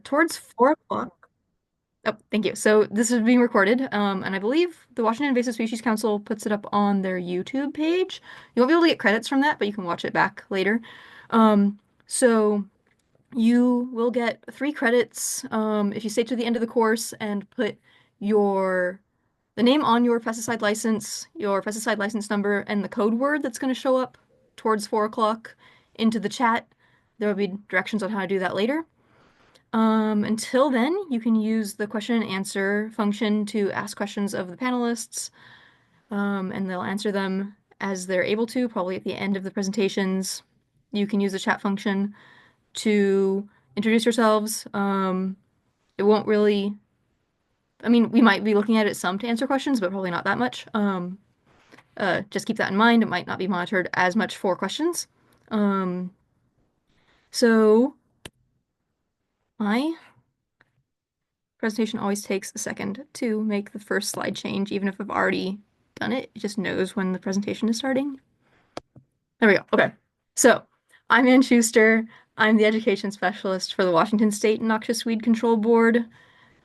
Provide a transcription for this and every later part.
Towards 4 o'clock. Oh, thank you. So this is being recorded, and I believe the Washington Invasive Species Council puts it up on their YouTube page. You won't be able to get credits from that, but you can watch it back later. So you will get 3 credits if you stay to the end of the course and put your the name on your pesticide license number, and the code word that's going to show up towards 4 o'clock into the chat. There will be directions on how to do that later. Until then, you can use the question and answer function to ask questions of the panelists, and they'll answer them as they're able to, probably at the end of the presentations. You can use the chat function to introduce yourselves. It won't really, I mean, we might be looking at it some to answer questions, but probably not that much. Just keep that in mind. It might not be monitored as much for questions. Um, so my presentation always takes a second to make the first slide change, even if I've already done it. It just knows when the presentation is starting. There we go. Okay. So I'm Ann Schuster. I'm the education specialist for the Washington State Noxious Weed Control Board.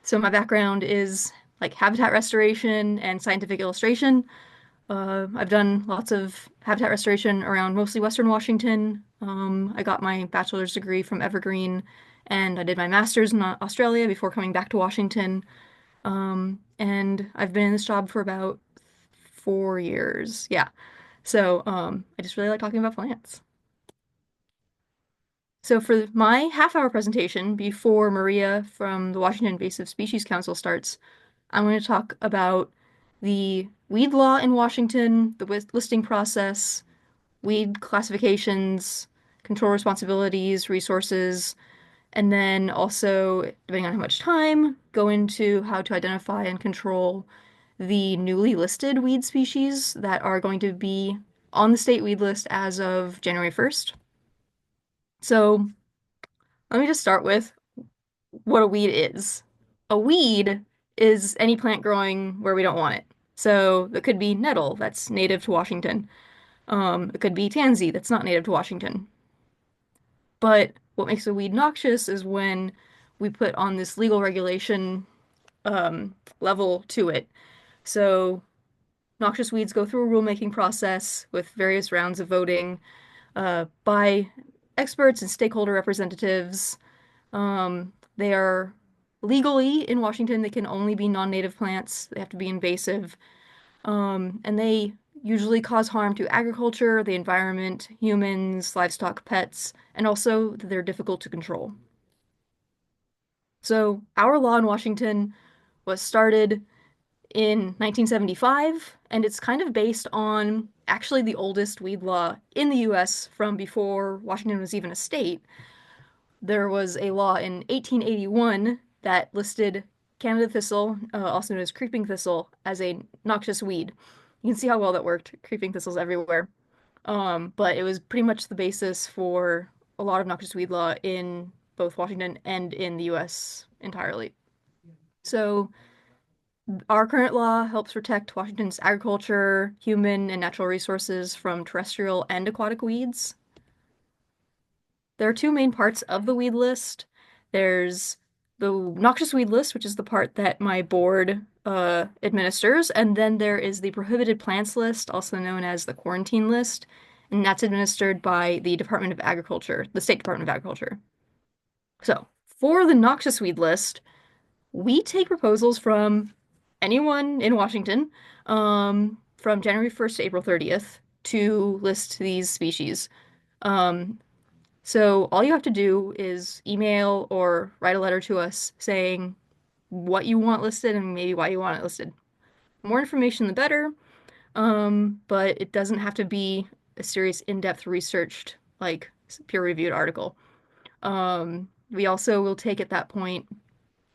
So my background is like habitat restoration and scientific illustration. I've done lots of habitat restoration around mostly Western Washington. I got my bachelor's degree from Evergreen, and I did my master's in Australia before coming back to Washington. And I've been in this job for about 4 years. Yeah. So, I just really like talking about plants. So for my half-hour presentation before Maria from the Washington Invasive Species Council starts, I'm going to talk about the weed law in Washington, the listing process, weed classifications, control responsibilities, resources, and then also, depending on how much time, go into how to identify and control the newly listed weed species that are going to be on the state weed list as of January 1st. So let me just start with what a weed is. A weed is any plant growing where we don't want it. So it could be nettle that's native to Washington. It could be tansy that's not native to Washington. But what makes a weed noxious is when we put on this legal regulation level to it. So noxious weeds go through a rulemaking process with various rounds of voting by experts and stakeholder representatives. They are legally in Washington, they can only be non-native plants. They have to be invasive. And they usually cause harm to agriculture, the environment, humans, livestock, pets, and also they're difficult to control. So our law in Washington was started in 1975, and it's kind of based on actually the oldest weed law in the US from before Washington was even a state. There was a law in 1881 that listed Canada thistle, also known as creeping thistle, as a noxious weed. You can see how well that worked. Creeping thistles everywhere. But it was pretty much the basis for a lot of noxious weed law in both Washington and in the US entirely. So our current law helps protect Washington's agriculture, human, and natural resources from terrestrial and aquatic weeds. There are 2 main parts of the weed list. There's the noxious weed list, which is the part that my board administers, and then there is the prohibited plants list, also known as the quarantine list, and that's administered by the Department of Agriculture, the State Department of Agriculture. So, for the noxious weed list, we take proposals from anyone in Washington from January 1st to April 30th to list these species. Um, so all you have to do is email or write a letter to us saying what you want listed and maybe why you want it listed. The more information, the better. But it doesn't have to be a serious, in-depth researched, like peer-reviewed article. We also will take at that point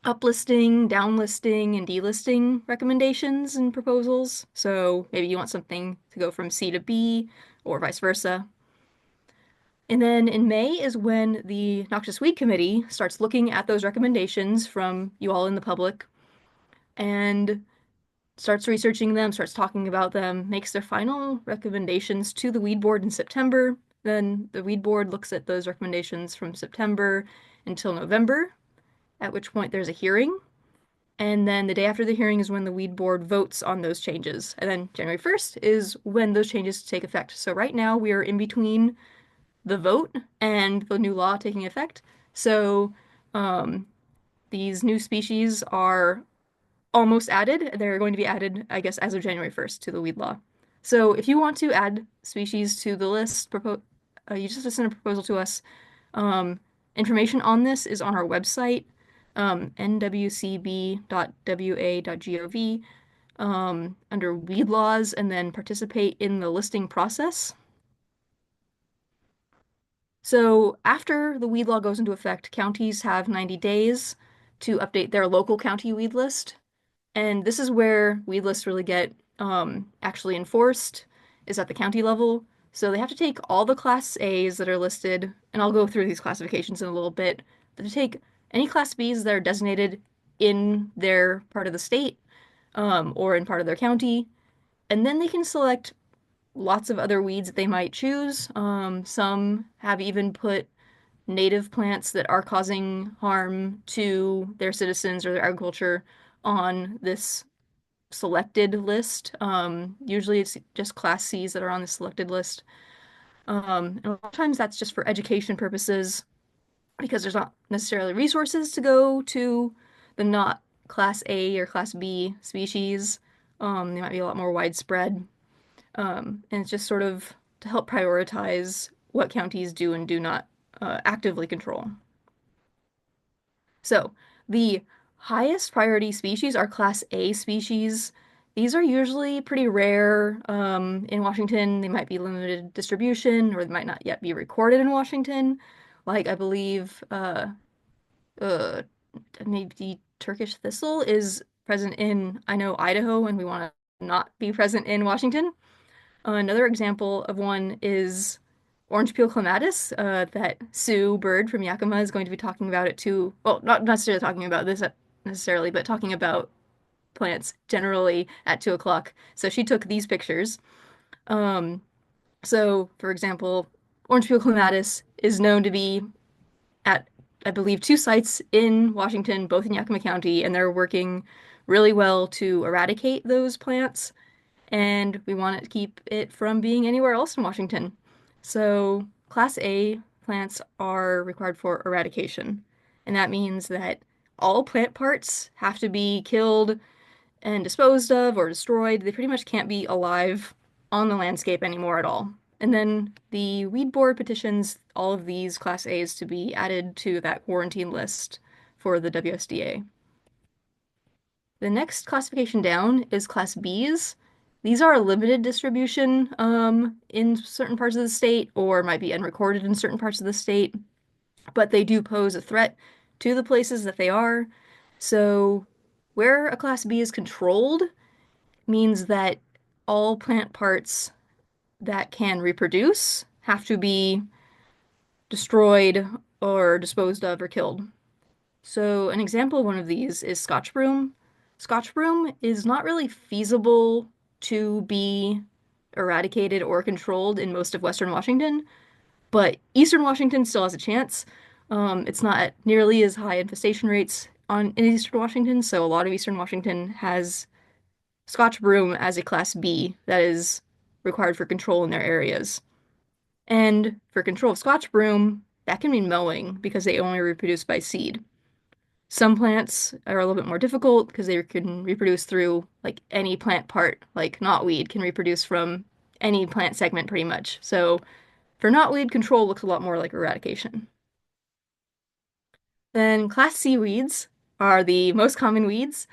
uplisting, downlisting, and delisting recommendations and proposals. So maybe you want something to go from C to B or vice versa. And then in May is when the Noxious Weed Committee starts looking at those recommendations from you all in the public and starts researching them, starts talking about them, makes their final recommendations to the Weed Board in September. Then the Weed Board looks at those recommendations from September until November. at which point there's a hearing. And then the day after the hearing is when the weed board votes on those changes. And then January 1st is when those changes take effect. So right now we are in between the vote and the new law taking effect. So um, these new species are almost added. They're going to be added, I guess, as of January 1st to the weed law. So if you want to add species to the list, you just have to send a proposal to us. Um, Information on this is on our website, nwcb.wa.gov, under weed laws, and then participate in the listing process. So after the weed law goes into effect, counties have 90 days to update their local county weed list. And this is where weed lists really get actually enforced, is at the county level. So they have to take all the Class A's that are listed, and I'll go through these classifications in a little bit, but to take any Class B's that are designated in their part of the state or in part of their county, and then they can select lots of other weeds that they might choose. Some have even put native plants that are causing harm to their citizens or their agriculture on this selected list. Usually it's just Class Cs that are on the selected list. And a lot of times that's just for education purposes because there's not necessarily resources to go to the not Class A or Class B species. They might be a lot more widespread. And it's just sort of to help prioritize what counties do and do not actively control. So the highest priority species are Class A species. These are usually pretty rare in Washington. They might be limited distribution or they might not yet be recorded in Washington. Like I believe uh, maybe Turkish thistle is present in, I know, Idaho, and we want to not be present in Washington. Another example of one is orange peel clematis, that Sue Bird from Yakima is going to be talking about it too. Well, not necessarily talking about this necessarily, but talking about plants generally at 2 o'clock. So she took these pictures. Um, so, for example, orange peel clematis is known to be at, I believe, two sites in Washington, both in Yakima County, and they're working really well to eradicate those plants and we want to keep it from being anywhere else in Washington. So, Class A plants are required for eradication, and that means that all plant parts have to be killed and disposed of or destroyed. They pretty much can't be alive on the landscape anymore at all. And then the weed board petitions all of these Class A's to be added to that quarantine list for the WSDA. The next classification down is Class Bs. These are a limited distribution in certain parts of the state or might be unrecorded in certain parts of the state, but they do pose a threat to the places that they are. So where a Class B is controlled means that all plant parts that can reproduce have to be destroyed or disposed of or killed. So an example of one of these is Scotch broom. Scotch broom is not really feasible to be eradicated or controlled in most of Western Washington, but Eastern Washington still has a chance. It's not at nearly as high infestation rates in Eastern Washington, so a lot of Eastern Washington has Scotch broom as a Class B that is required for control in their areas. And for control of Scotch broom, that can mean mowing because they only reproduce by seed. Some plants are a little bit more difficult because they can reproduce through like any plant part, like knotweed can reproduce from any plant segment pretty much. So for knotweed, control looks a lot more like eradication. Then Class C weeds are the most common weeds.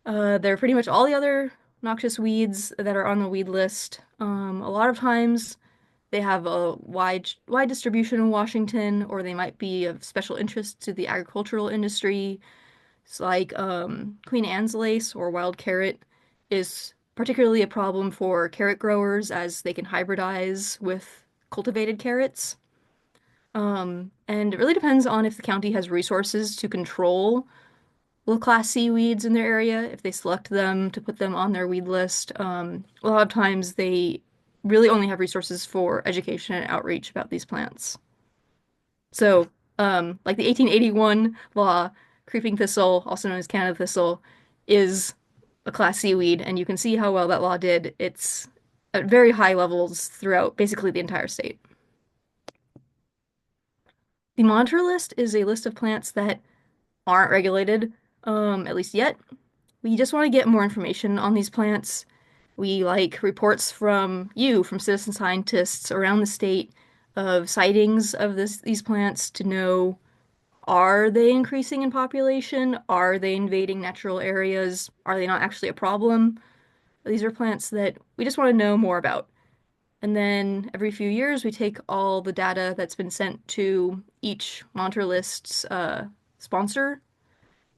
They're pretty much all the other noxious weeds that are on the weed list. A lot of times they have a wide distribution in Washington, or they might be of special interest to the agricultural industry. It's like Queen Anne's lace or wild carrot is particularly a problem for carrot growers as they can hybridize with cultivated carrots. And it really depends on if the county has resources to control the Class C weeds in their area, if they select them to put them on their weed list. A lot of times they really only have resources for education and outreach about these plants. So, like the 1881 law creeping thistle, also known as Canada thistle, is a Class C weed, and you can see how well that law did. It's at very high levels throughout basically the entire state. The monitor list is a list of plants that aren't regulated, at least yet. We just want to get more information on these plants. We like reports from you, from citizen scientists around the state of sightings of these plants to know, are they increasing in population? Are they invading natural areas? Are they not actually a problem? These are plants that we just want to know more about. And then every few years, we take all the data that's been sent to each monitor list's sponsor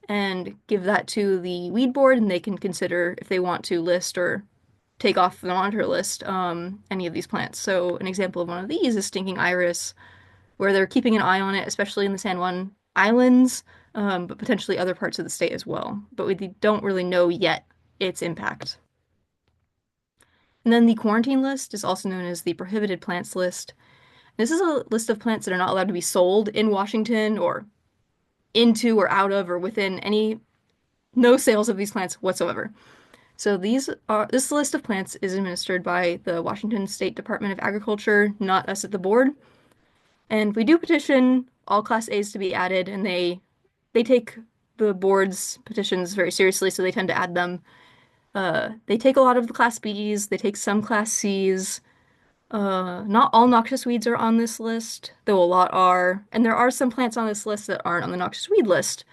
and give that to the weed board, and they can consider if they want to list or take off the monitor list any of these plants. So an example of one of these is stinking iris, where they're keeping an eye on it, especially in the San Juan Islands, but potentially other parts of the state as well. But we don't really know yet its impact. And then the quarantine list is also known as the prohibited plants list. This is a list of plants that are not allowed to be sold in Washington or into or out of or within any, no sales of these plants whatsoever. So this list of plants is administered by the Washington State Department of Agriculture, not us at the board. And we do petition all Class A's to be added, and they take the board's petitions very seriously, so they tend to add them. They take a lot of the Class B's, they take some Class C's. Not all noxious weeds are on this list, though a lot are. And there are some plants on this list that aren't on the noxious weed list.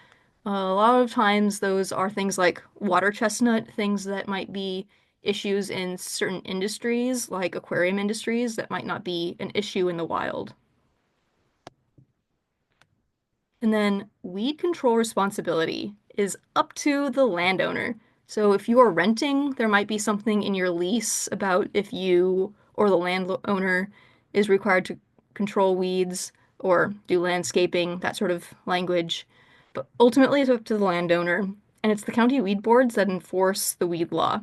A lot of times those are things like water chestnut, things that might be issues in certain industries, like aquarium industries, that might not be an issue in the wild. And then weed control responsibility is up to the landowner. So if you are renting, there might be something in your lease about if you or the landowner is required to control weeds or do landscaping, that sort of language. But ultimately, it's up to the landowner, and it's the county weed boards that enforce the weed law.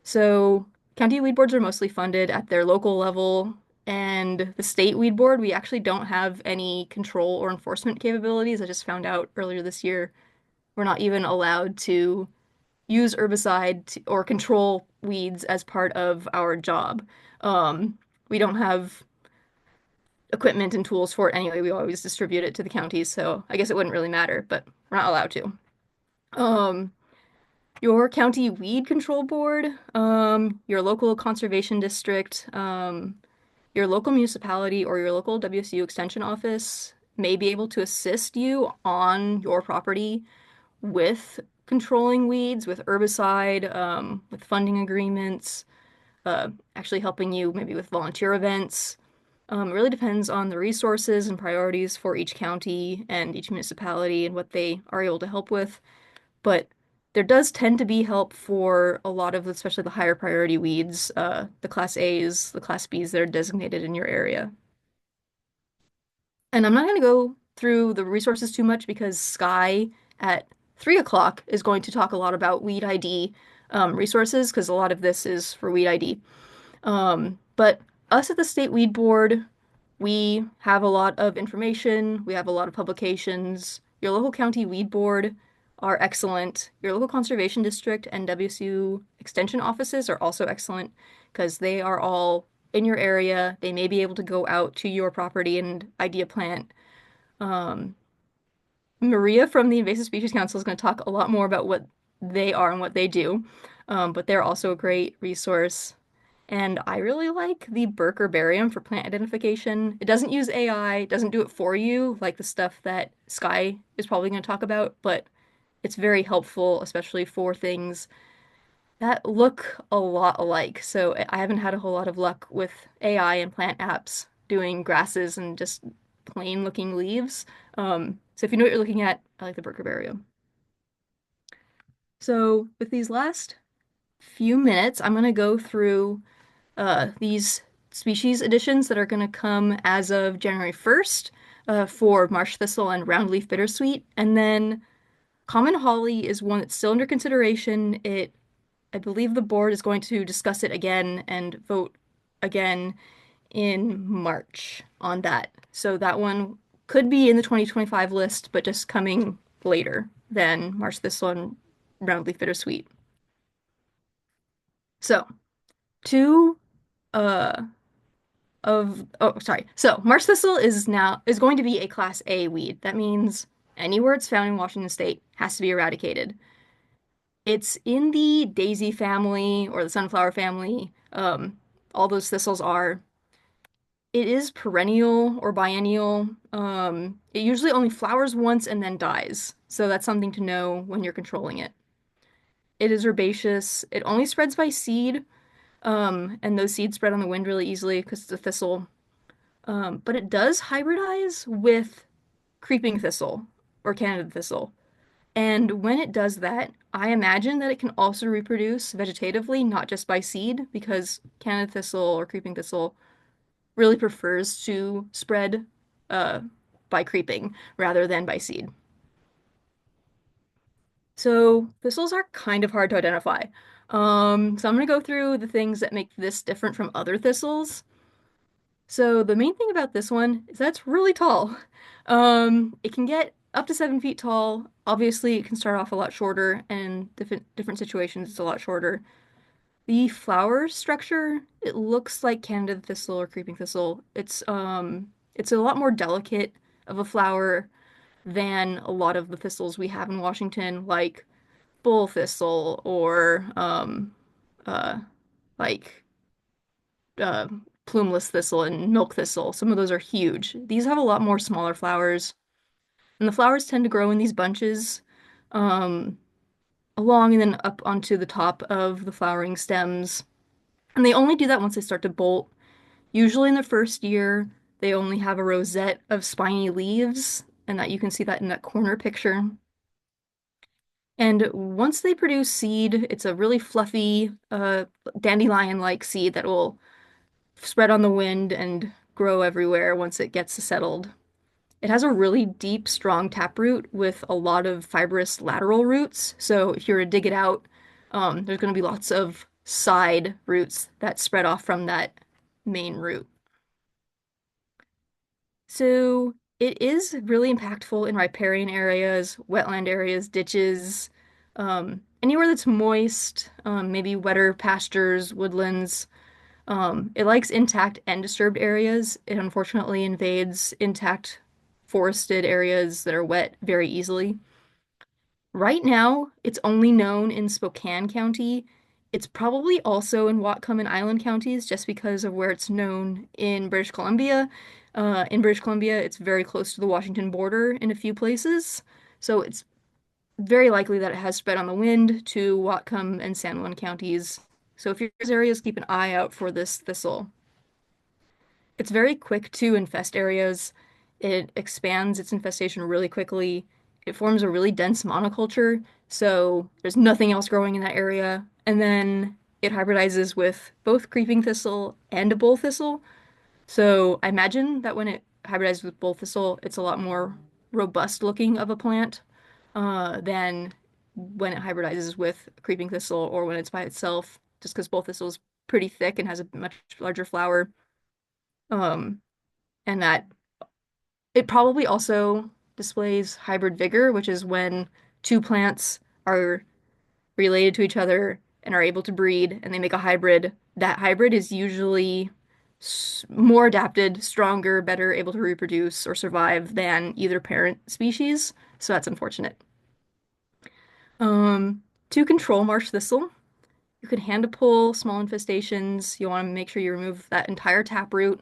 So county weed boards are mostly funded at their local level, and the state weed board, we actually don't have any control or enforcement capabilities. I just found out earlier this year we're not even allowed to use or control weeds as part of our job. We don't have equipment and tools for it anyway. We always distribute it to the counties, so I guess it wouldn't really matter, but we're not allowed to. Um, your county weed control board, your local conservation district, your local municipality or your local WSU extension office may be able to assist you on your property with controlling weeds, with herbicide, with funding agreements, actually helping you maybe with volunteer events. It really depends on the resources and priorities for each county and each municipality and what they are able to help with. But there does tend to be help for a lot of, especially the higher priority weeds, the Class A's, the Class B's that are designated in your area. And I'm not going to go through the resources too much because Skye at 3 o'clock is going to talk a lot about weed ID resources because a lot of this is for weed ID. But us at the State Weed Board, we have a lot of information, we have a lot of publications. Your local county weed board are excellent. Your local conservation district and WSU extension offices are also excellent because they are all in your area. They may be able to go out to your property and ID a plant. Um, Maria from the Invasive Species Council is going to talk a lot more about what they are and what they do, but they're also a great resource. And I really like the Berkerbarium for plant identification. It doesn't use AI, it doesn't do it for you, like the stuff that Skye is probably going to talk about, but it's very helpful, especially for things that look a lot alike. So I haven't had a whole lot of luck with AI and plant apps doing grasses and just plain looking leaves. So if you know what you're looking at, I like the Berkerbarium. So with these last few minutes, I'm going to go through these species additions that are going to come as of January 1st for marsh thistle and roundleaf bittersweet. And then common holly is one that's still under consideration. I believe the board is going to discuss it again and vote again in March on that. So that one could be in the 2025 list, but just coming later than marsh thistle and roundleaf bittersweet. So, two uh sorry. So, marsh thistle is going to be a class A weed. That means anywhere it's found in Washington state has to be eradicated. It's in the daisy family or the sunflower family. All those thistles are. It is perennial or biennial. It usually only flowers once and then dies. So that's something to know when you're controlling it. It is herbaceous. It only spreads by seed, and those seeds spread on the wind really easily because it's a thistle. But it does hybridize with creeping thistle or Canada thistle. And when it does that, I imagine that it can also reproduce vegetatively, not just by seed, because Canada thistle or creeping thistle really prefers to spread uh, by creeping rather than by seed. So thistles are kind of hard to identify. So I'm going to go through the things that make this different from other thistles. So the main thing about this one is that it's really tall. It can get up to 7 feet tall. Obviously, it can start off a lot shorter, and in different situations, it's a lot shorter. The flower structure, it looks like Canada thistle or creeping thistle. It's a lot more delicate of a flower than a lot of the thistles we have in Washington, like bull thistle or uh like uh plumeless thistle and milk thistle. Some of those are huge. These have a lot more smaller flowers, and the flowers tend to grow in these bunches, um, along and then up onto the top of the flowering stems. And they only do that once they start to bolt. Usually in the first year, they only have a rosette of spiny leaves, and that you can see that in that corner picture. And once they produce seed, it's a really fluffy, dandelion-like seed that will spread on the wind and grow everywhere once it gets settled. It has a really deep, strong taproot with a lot of fibrous lateral roots. So if you were to dig it out, there's going to be lots of side roots that spread off from that main root. So it is really impactful in riparian areas, wetland areas, ditches, anywhere that's moist, maybe wetter pastures, woodlands. It likes intact and disturbed areas. It unfortunately invades intact forested areas that are wet very easily. Right now, it's only known in Spokane County. It's probably also in Whatcom and Island counties just because of where it's known in British Columbia. In British Columbia, it's very close to the Washington border in a few places. So it's very likely that it has spread on the wind to Whatcom and San Juan counties. So if you're in those areas, keep an eye out for this thistle. It's very quick to infest areas. It expands its infestation really quickly. It forms a really dense monoculture, so there's nothing else growing in that area. And then it hybridizes with both creeping thistle and a bull thistle. So I imagine that when it hybridizes with bull thistle, it's a lot more robust looking of a plant than when it hybridizes with creeping thistle or when it's by itself, just because bull thistle is pretty thick and has a much larger flower. Um, and that it probably also displays hybrid vigor, which is when two plants are related to each other and are able to breed and they make a hybrid. That hybrid is usually more adapted, stronger, better able to reproduce or survive than either parent species. So that's unfortunate. To control marsh thistle, you can hand to pull small infestations. You want to make sure you remove that entire taproot.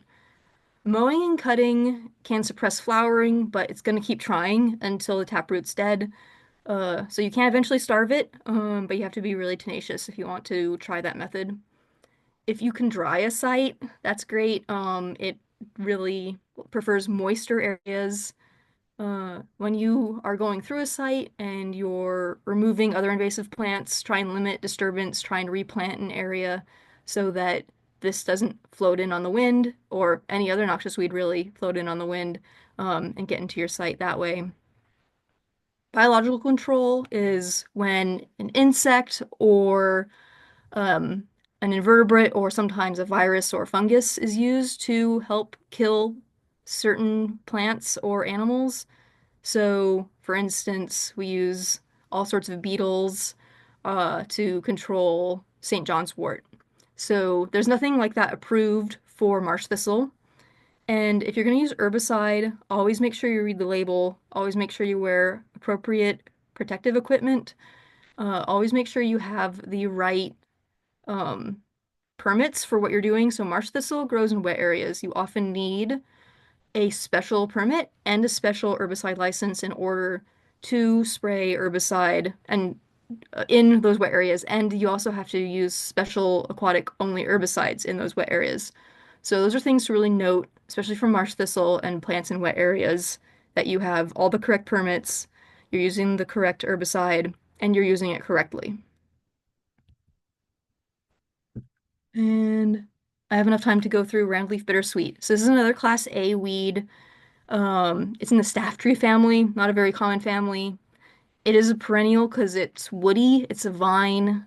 Mowing and cutting can suppress flowering, but it's going to keep trying until the taproot's dead. So you can eventually starve it, but you have to be really tenacious if you want to try that method. If you can dry a site, that's great. It really prefers moister areas. When you are going through a site and you're removing other invasive plants, try and limit disturbance, try and replant an area so that this doesn't float in on the wind or any other noxious weed really float in on the wind and get into your site that way. Biological control is when an insect or um, an invertebrate or sometimes a virus or fungus is used to help kill certain plants or animals. So For instance, we use all sorts of beetles to control St. John's wort. So there's nothing like that approved for marsh thistle. And if you're going to use herbicide, always make sure you read the label. Always make sure you wear appropriate protective equipment. Always make sure you have the right um, permits for what you're doing. So marsh thistle grows in wet areas. You often need a special permit and a special herbicide license in order to spray herbicide and in those wet areas. And you also have to use special aquatic only herbicides in those wet areas. So those are things to really note, especially for marsh thistle and plants in wet areas, that you have all the correct permits, you're using the correct herbicide, and you're using it correctly. And I have enough time to go through roundleaf bittersweet. So this is another class A weed. It's in the staff tree family, not a very common family. It is a perennial because it's woody, it's a vine,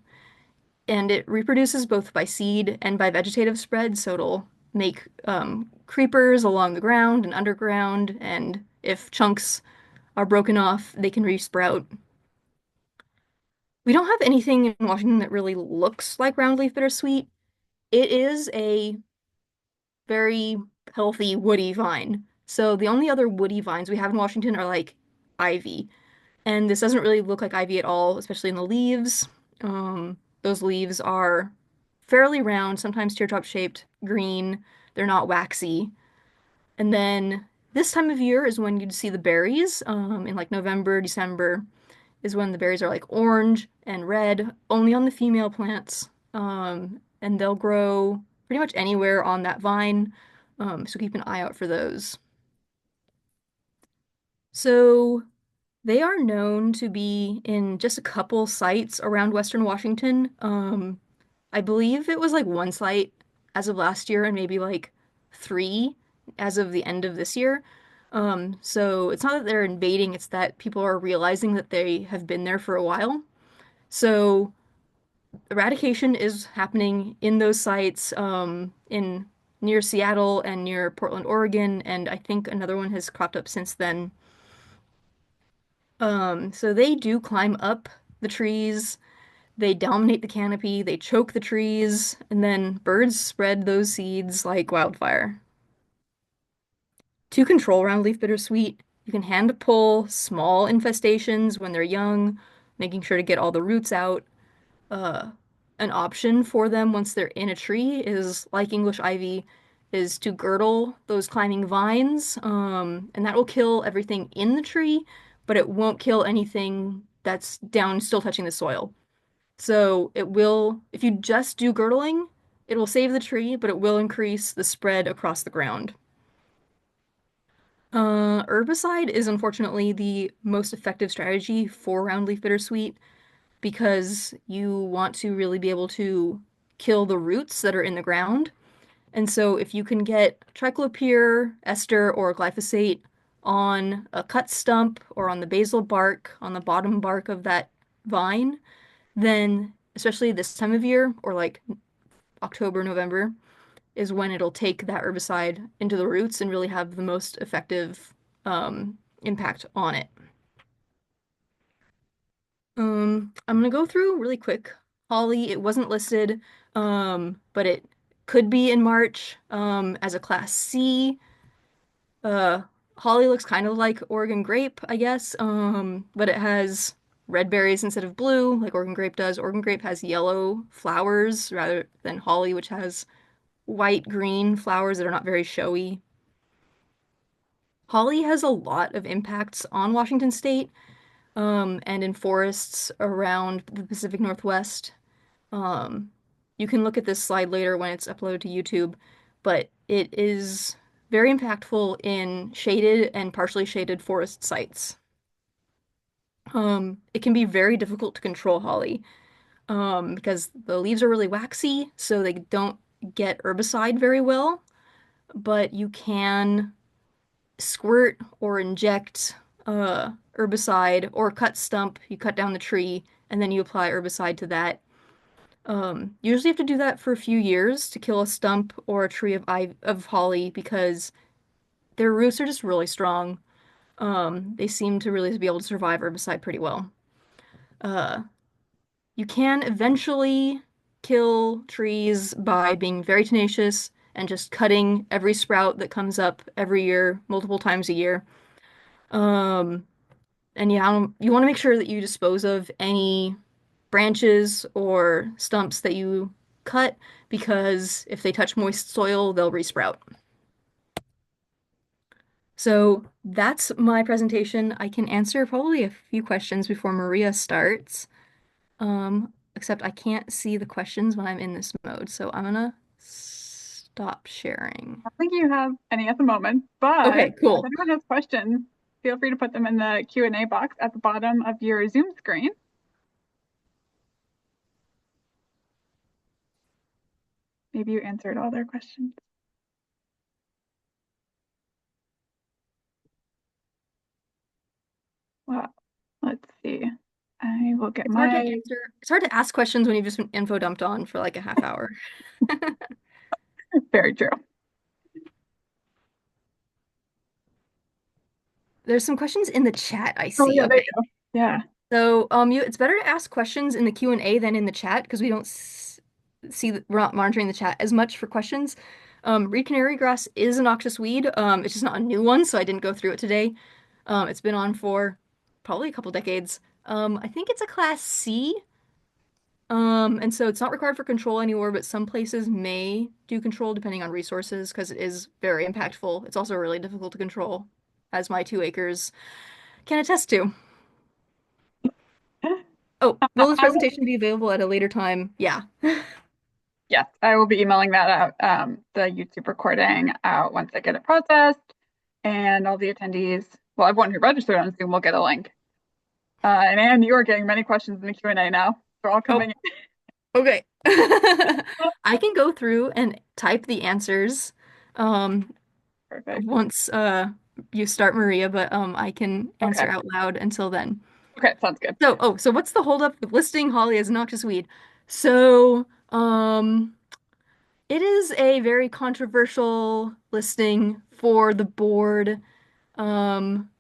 and it reproduces both by seed and by vegetative spread, so it'll make creepers along the ground and underground, and if chunks are broken off, they can resprout. We don't have anything in Washington that really looks like roundleaf bittersweet. It is a very healthy woody vine. So the only other woody vines we have in Washington are like ivy. And this doesn't really look like ivy at all, especially in the leaves. Those leaves are fairly round, sometimes teardrop shaped, green. They're not waxy. And then this time of year is when you'd see the berries, in like November, December, is when the berries are like orange and red, only on the female plants. And they'll grow pretty much anywhere on that vine. So keep an eye out for those. So they are known to be in just a couple sites around Western Washington. I believe it was like one site as of last year and maybe like three as of the end of this year. So it's not that they're invading, it's that people are realizing that they have been there for a while. So eradication is happening in those sites, in near Seattle and near Portland, Oregon, and I think another one has cropped up since then. So they do climb up the trees, they dominate the canopy, they choke the trees, and then birds spread those seeds like wildfire. To control roundleaf bittersweet, you can hand pull small infestations when they're young, making sure to get all the roots out. Uh, an option for them once they're in a tree is, like English ivy, is to girdle those climbing vines, and that will kill everything in the tree, but it won't kill anything that's down still touching the soil. So it will, if you just do girdling, it will save the tree, but it will increase the spread across the ground. Herbicide is unfortunately the most effective strategy for roundleaf bittersweet because you want to really be able to kill the roots that are in the ground. And so if you can get triclopyr, ester, or glyphosate on a cut stump or on the basal bark, on the bottom bark of that vine, then especially this time of year or like October, November is when it'll take that herbicide into the roots and really have the most effective impact on it. I'm gonna go through really quick. Holly, it wasn't listed, but it could be in March as a class C. Uh, Holly looks kind of like Oregon grape, I guess, but it has red berries instead of blue, like Oregon grape does. Oregon grape has yellow flowers rather than holly, which has white, green flowers that are not very showy. Holly has a lot of impacts on Washington State, and in forests around the Pacific Northwest. Um, you can look at this slide later when it's uploaded to YouTube, but it is very impactful in shaded and partially shaded forest sites. It can be very difficult to control holly, because the leaves are really waxy, so they don't get herbicide very well, but you can squirt or inject herbicide or cut stump. You cut down the tree and then you apply herbicide to that. You usually have to do that for a few years to kill a stump or a tree of holly because their roots are just really strong. They seem to really be able to survive herbicide pretty well. Uh, you can eventually kill trees by being very tenacious and just cutting every sprout that comes up every year, multiple times a year. Um, and yeah, you want to make sure that you dispose of any branches or stumps that you cut because if they touch moist soil, they'll resprout. So that's my presentation. I can answer probably a few questions before Maria starts. Except I can't see the questions when I'm in this mode, so I'm gonna stop sharing. I don't think you have any at the moment, but Okay, if cool. anyone has questions, feel free to put them in the Q&A box at the bottom of your Zoom screen. Maybe you answered all their questions. Well, let's see. I will get It's hard to my answer. It's hard to ask questions when you've just been info dumped on for like a half hour. very true. There's some questions in the chat I Oh see. yeah, there Okay. you go. Yeah, So, it's better to ask questions in the Q&A than in the chat because we don't see we're not monitoring the chat as much for questions. Reed canary grass is a noxious weed. It's just not a new one, so I didn't go through it today. It's been on for probably a couple decades. I think it's a class C. And so it's not required for control anymore, but some places may do control depending on resources because it is very impactful. It's also really difficult to control, as my 2 acres can attest to. Oh, will this I will. presentation be available at a later time? Yeah. Yes, I will be emailing that out, the YouTube recording out once I get it processed, and all the attendees. Well, everyone who registered on Zoom will get a link. And Anne, you are getting many questions in the Q&A now. They're all Oh, coming in. okay. I can go through and type the answers um Perfect. once you start, Maria, but I can Okay. answer out loud until then. Okay, sounds good. So what's the holdup with listing holly as a noxious weed? So, it is a very controversial listing for the board. Um,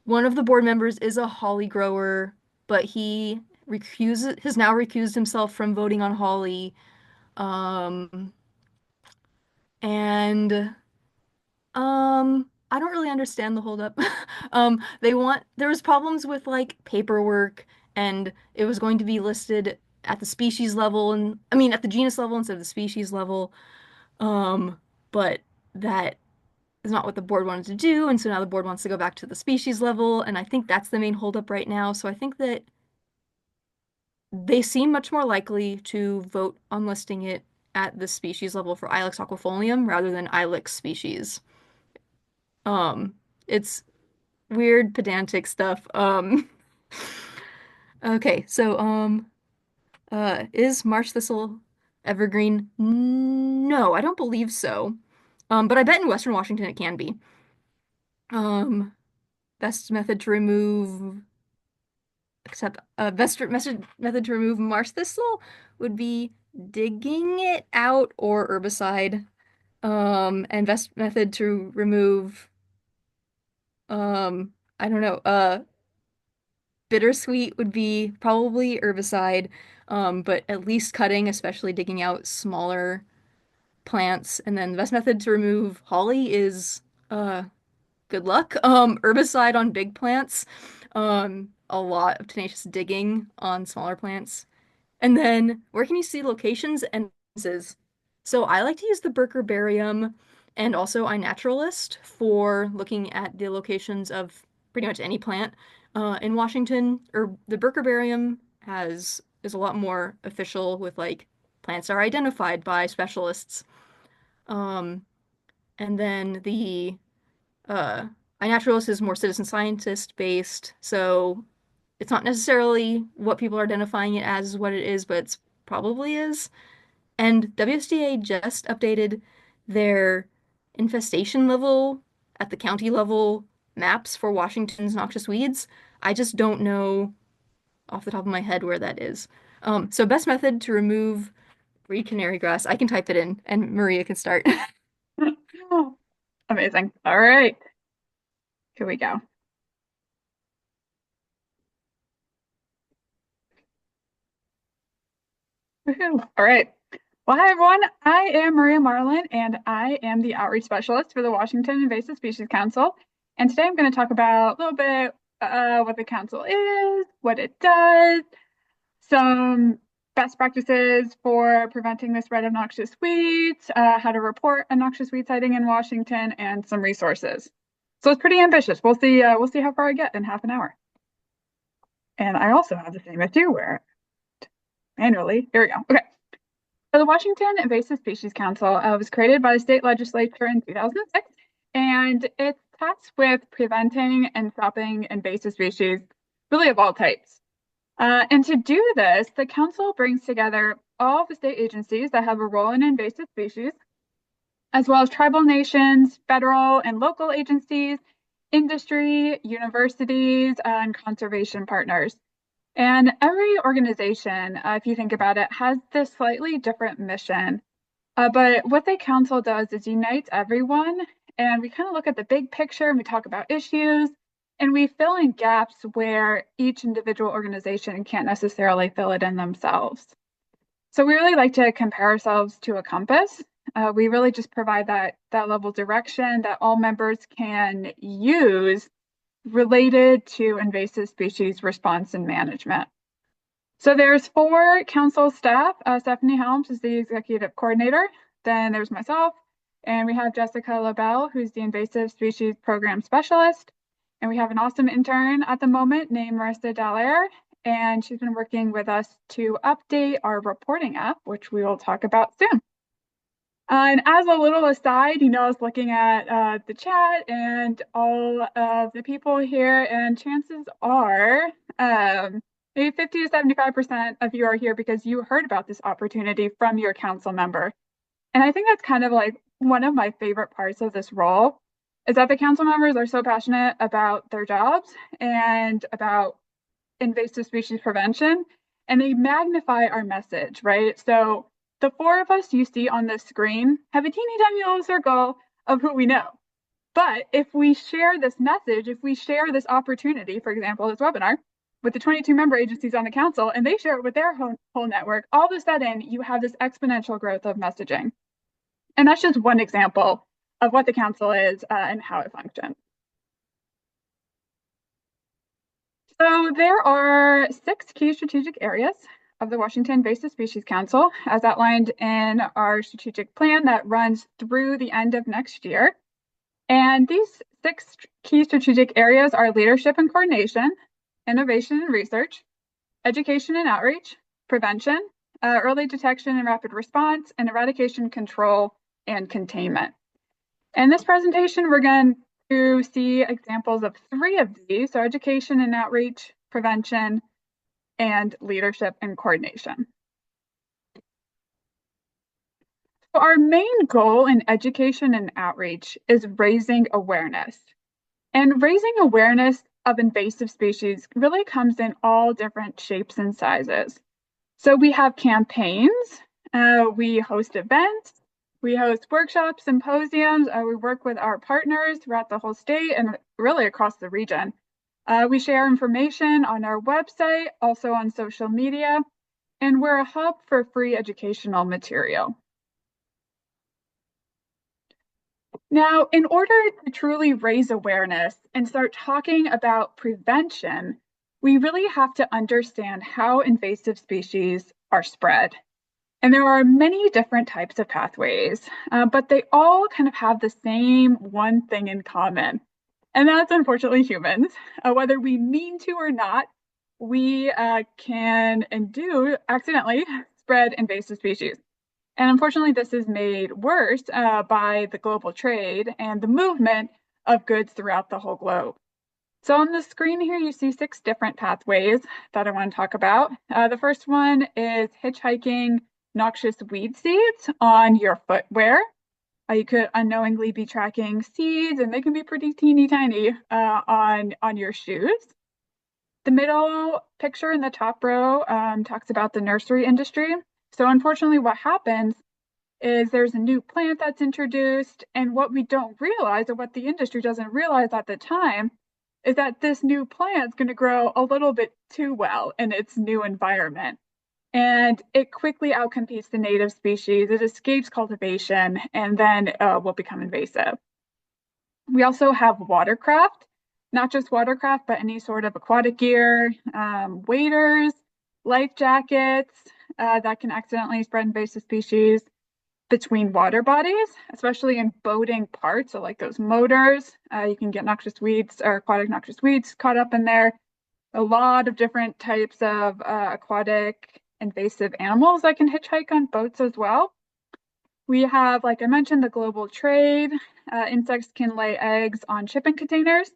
one of the board members is a holly grower, but he has now recused himself from voting on holly. Um, and I don't really understand the holdup. There was problems with like paperwork, and it was going to be listed at the species level, and I mean at the genus level instead of the species level. Um, but that is not what the board wanted to do, and so now the board wants to go back to the species level, and I think that's the main holdup right now. So I think that they seem much more likely to vote on listing it at the species level for Ilex aquifolium rather than Ilex species. Um, it's weird pedantic stuff. Okay, so is marsh thistle evergreen? No, I don't believe so. But I bet in Western Washington it can be. Um, best method to remove, best method to remove marsh thistle would be digging it out or herbicide. And best method to remove, I don't know, bittersweet would be probably herbicide, but at least cutting, especially digging out smaller plants. And then the best method to remove holly is uh good luck. Herbicide on big plants. A lot of tenacious digging on smaller plants. And then where can you see locations and places? So I like to use the Berkerbarium and also iNaturalist for looking at the locations of pretty much any plant in Washington. Or the Berkerbarium has is a lot more official with like plants are identified by specialists. Um, and then the uh, iNaturalist is more citizen scientist based, so it's not necessarily what people are identifying it as is what it is, but it's probably is. And WSDA just updated their infestation level at the county level maps for Washington's noxious weeds. I just don't know off the top of my head where that is. So best method to remove reed canary grass. I can type it in, and Maria can start. Amazing. All right. Here we go. Woohoo. All right. Well, hi everyone. I am Maria Marlin, and I am the outreach specialist for the Washington Invasive Species Council. And today I'm going to talk about a little bit what the council is, what it does, some best practices for preventing the spread of noxious weeds, how to report a noxious weed sighting in Washington, and some resources. So it's pretty ambitious. We'll see. We'll see how far I get in half an hour. And I also have the same issue where manually. Here we go. Okay. So the Washington Invasive Species Council was created by the state legislature in 2006, and it's tasked with preventing and stopping invasive species, really of all types. And to do this, the council brings together all the state agencies that have a role in invasive species, as well as tribal nations, federal and local agencies, industry, universities, and conservation partners. And every organization, if you think about it, has this slightly different mission. But what the council does is unites everyone, and we kind of look at the big picture and we talk about issues, and we fill in gaps where each individual organization can't necessarily fill it in themselves. So we really like to compare ourselves to a compass. We really just provide that level of direction that all members can use related to invasive species response and management. So there's 4 council staff. Stephanie Helms is the executive coordinator. Then there's myself, and we have Jessica LaBelle, who's the invasive species program specialist. And we have an awesome intern at the moment named Marissa Dallaire, and she's been working with us to update our reporting app, which we will talk about soon. And as a little aside, I was looking at the chat and all of the people here, and chances are maybe 50 to 75% of you are here because you heard about this opportunity from your council member. And I think that's kind of like one of my favorite parts of this role is that the council members are so passionate about their jobs and about invasive species prevention, and they magnify our message, right? So the 4 of us you see on this screen have a teeny tiny little circle of who we know. But if we share this message, if we share this opportunity, for example, this webinar, with the 22 member agencies on the council, and they share it with their whole network, all of a sudden you have this exponential growth of messaging. And that's just one example of what the council is and how it functions. So there are 6 key strategic areas of the Washington Invasive Species Council, as outlined in our strategic plan that runs through the end of next year. And these 6 key strategic areas are leadership and coordination, innovation and research, education and outreach, prevention, early detection and rapid response, and eradication, control, and containment. In this presentation, we're going to see examples of 3 of these, so education and outreach, prevention, and leadership and coordination. So our main goal in education and outreach is raising awareness. And raising awareness of invasive species really comes in all different shapes and sizes. So we have campaigns, we host events, we host workshops, symposiums, we work with our partners throughout the whole state and really across the region. We share information on our website, also on social media, and we're a hub for free educational material. Now, in order to truly raise awareness and start talking about prevention, we really have to understand how invasive species are spread. And there are many different types of pathways, but they all kind of have the same one thing in common. And that's unfortunately humans. Whether we mean to or not, we can and do accidentally spread invasive species. And unfortunately, this is made worse by the global trade and the movement of goods throughout the whole globe. So on the screen here, you see 6 different pathways that I want to talk about. The first one is hitchhiking noxious weed seeds on your footwear. You could unknowingly be tracking seeds, and they can be pretty teeny tiny on your shoes. The middle picture in the top row talks about the nursery industry. So unfortunately, what happens is there's a new plant that's introduced, and what we don't realize, or what the industry doesn't realize at the time, is that this new plant is going to grow a little bit too well in its new environment. And it quickly outcompetes the native species. It escapes cultivation and then will become invasive. We also have watercraft, not just watercraft, but any sort of aquatic gear, waders, life jackets that can accidentally spread invasive species between water bodies, especially in boating parts. So, like those motors, you can get noxious weeds or aquatic noxious weeds caught up in there. A lot of different types of aquatic invasive animals that can hitchhike on boats as well. We have, like I mentioned, the global trade. Insects can lay eggs on shipping containers,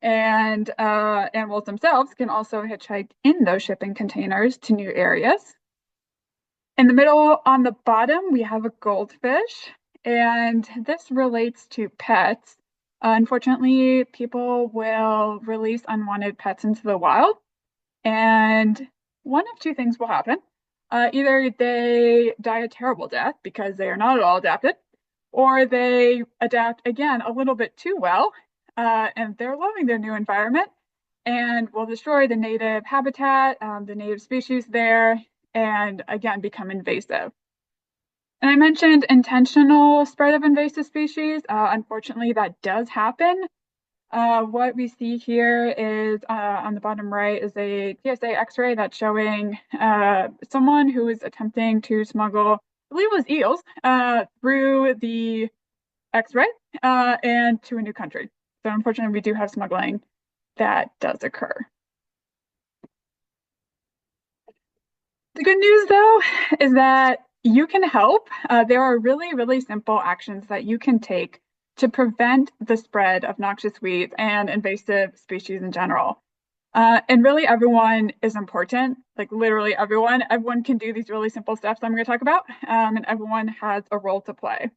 and animals themselves can also hitchhike in those shipping containers to new areas. In the middle on the bottom, we have a goldfish, and this relates to pets. Unfortunately, people will release unwanted pets into the wild, and one of two things will happen. Either they die a terrible death because they are not at all adapted, or they adapt again a little bit too well, and they're loving their new environment and will destroy the native habitat, the native species there, and again become invasive. And I mentioned intentional spread of invasive species. Unfortunately, that does happen. What we see here is on the bottom right is a TSA X-ray that's showing someone who is attempting to smuggle, I believe it was eels, through the X-ray and to a new country. So unfortunately, we do have smuggling that does occur. The good news, though, is that you can help. There are really, really simple actions that you can take to prevent the spread of noxious weeds and invasive species in general. And really, everyone is important, like literally everyone. Everyone can do these really simple steps I'm going to talk about, and everyone has a role to play.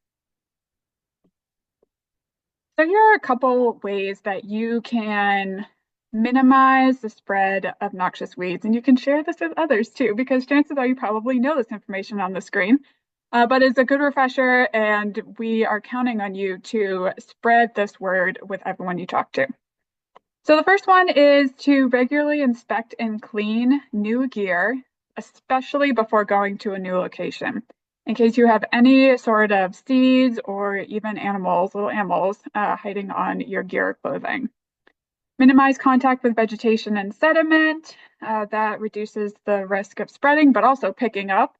So here are a couple ways that you can minimize the spread of noxious weeds. And you can share this with others too, because chances are you probably know this information on the screen. But it's a good refresher, and we are counting on you to spread this word with everyone you talk to. So the first one is to regularly inspect and clean new gear, especially before going to a new location, in case you have any sort of seeds or even animals, little animals, hiding on your gear or clothing. Minimize contact with vegetation and sediment. That reduces the risk of spreading, but also picking up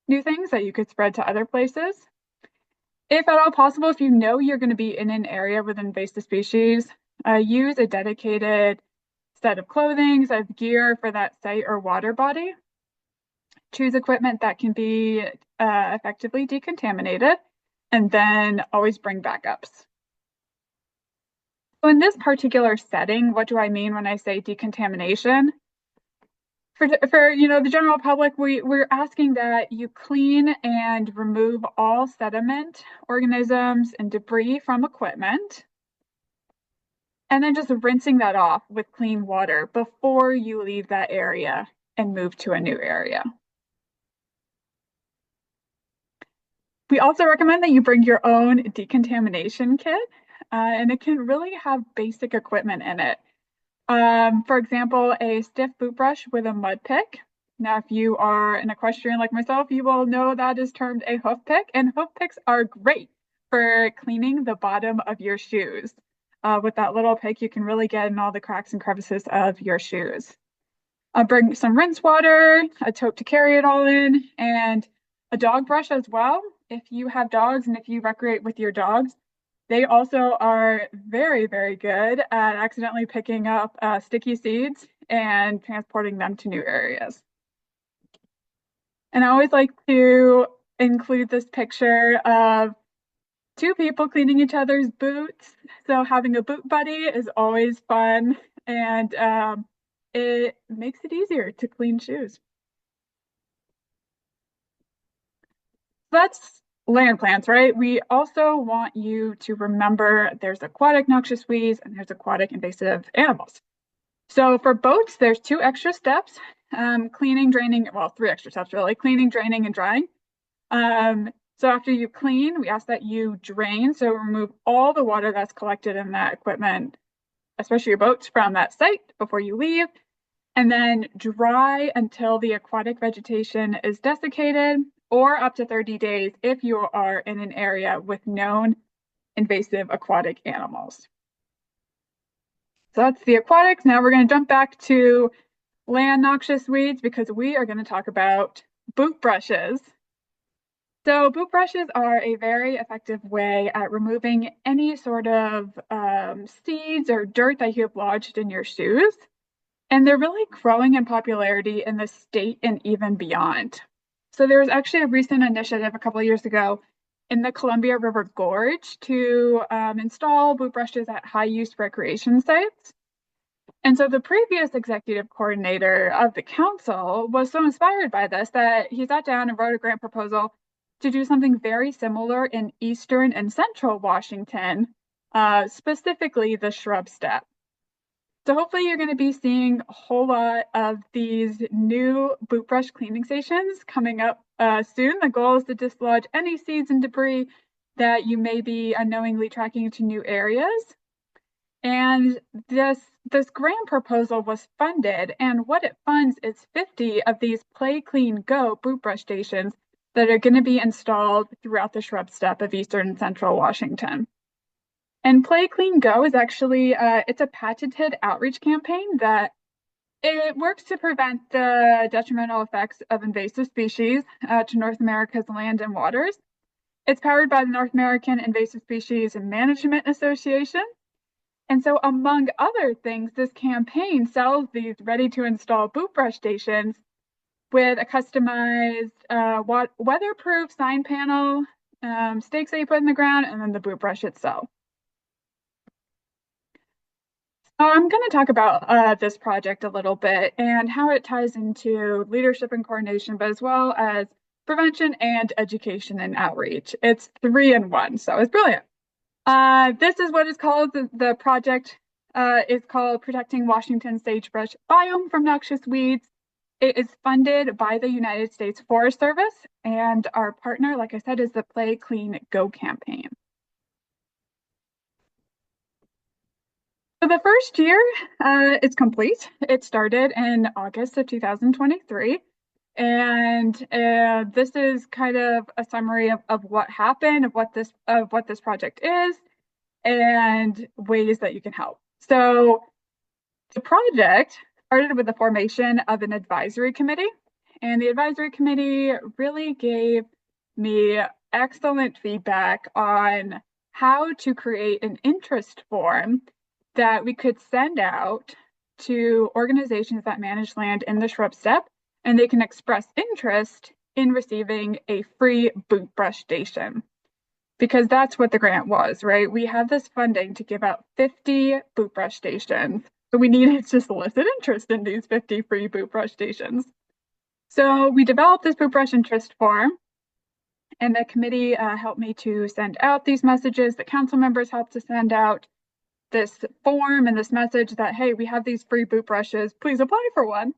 new things that you could spread to other places. If at all possible, if you know you're going to be in an area with invasive species, use a dedicated set of clothing, set of gear for that site or water body. Choose equipment that can be effectively decontaminated, and then always bring backups. So in this particular setting, what do I mean when I say decontamination? For the general public, we're asking that you clean and remove all sediment, organisms, and debris from equipment, and then just rinsing that off with clean water before you leave that area and move to a new area. We also recommend that you bring your own decontamination kit, and it can really have basic equipment in it. For example, a stiff boot brush with a mud pick. Now, if you are an equestrian like myself, you will know that is termed a hoof pick, and hoof picks are great for cleaning the bottom of your shoes. With that little pick, you can really get in all the cracks and crevices of your shoes. Bring some rinse water, a tote to carry it all in, and a dog brush as well. If you have dogs and if you recreate with your dogs, they also are very, very good at accidentally picking up sticky seeds and transporting them to new areas. And I always like to include this picture of two people cleaning each other's boots. So having a boot buddy is always fun, and it makes it easier to clean shoes. That's land plants, right? We also want you to remember there's aquatic noxious weeds and there's aquatic invasive animals. So for boats, there's two extra steps, cleaning, draining, well, three extra steps really, cleaning, draining, and drying. So So after you clean, we ask that you drain. So remove all the water that's collected in that equipment, especially your boats, from that site before you leave. And then dry until the aquatic vegetation is desiccated, or up to 30 days if you are in an area with known invasive aquatic animals. So that's the aquatics. Now we're going to jump back to land noxious weeds because we are going to talk about boot brushes. So boot brushes are a very effective way at removing any sort of seeds or dirt that you have lodged in your shoes. And they're really growing in popularity in the state and even beyond. So there was actually a recent initiative a couple of years ago in the Columbia River Gorge to install boot brushes at high-use recreation sites. And so the previous executive coordinator of the council was so inspired by this that he sat down and wrote a grant proposal to do something very similar in eastern and central Washington, specifically the shrub steppe. So hopefully you're going to be seeing a whole lot of these new boot brush cleaning stations coming up soon. The goal is to dislodge any seeds and debris that you may be unknowingly tracking into new areas. And this grant proposal was funded, and what it funds is 50 of these Play Clean Go boot brush stations that are going to be installed throughout the shrub steppe of eastern and central Washington. And Play Clean Go is actually it's a patented outreach campaign that it works to prevent the detrimental effects of invasive species to North America's land and waters. It's powered by the North American Invasive Species Management Association. And so, among other things, this campaign sells these ready-to-install boot brush stations with a customized weatherproof sign panel, stakes that you put in the ground, and then the boot brush itself. I'm going to talk about this project a little bit and how it ties into leadership and coordination, but as well as prevention and education and outreach. It's 3-in-1, so it's brilliant. This is what is called the project is called Protecting Washington Sagebrush Biome from Noxious Weeds. It is funded by the United States Forest Service, and our partner, like I said, is the Play Clean Go campaign. So the first year is complete. It started in August of 2023. And this is kind of a summary of what happened, of what this project is, and ways that you can help. So the project started with the formation of an advisory committee, and the advisory committee really gave me excellent feedback on how to create an interest form that we could send out to organizations that manage land in the shrub steppe, and they can express interest in receiving a free boot brush station. Because that's what the grant was, right? We have this funding to give out 50 boot brush stations. So we needed to solicit interest in these 50 free boot brush stations. So we developed this boot brush interest form, and the committee helped me to send out these messages. The council members helped to send out this form and this message that, hey, we have these free boot brushes, please apply for one.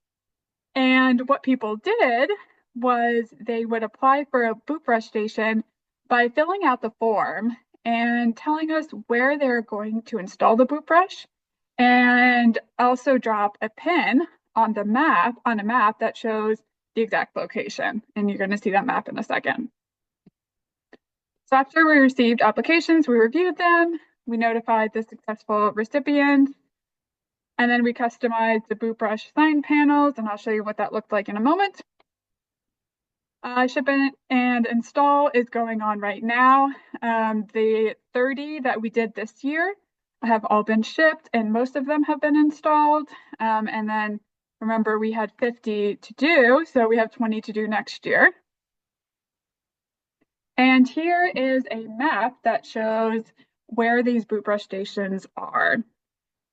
And what people did was they would apply for a boot brush station by filling out the form and telling us where they're going to install the boot brush, and also drop a pin on a map that shows the exact location. And you're going to see that map in a second. So after we received applications, we reviewed them, we notified the successful recipients, and then we customized the boot brush sign panels, and I'll show you what that looked like in a moment. Shipment and install is going on right now. The 30 that we did this year have all been shipped, and most of them have been installed. And then remember, we had 50 to do, so we have 20 to do next year. And here is a map that shows where these boot brush stations are.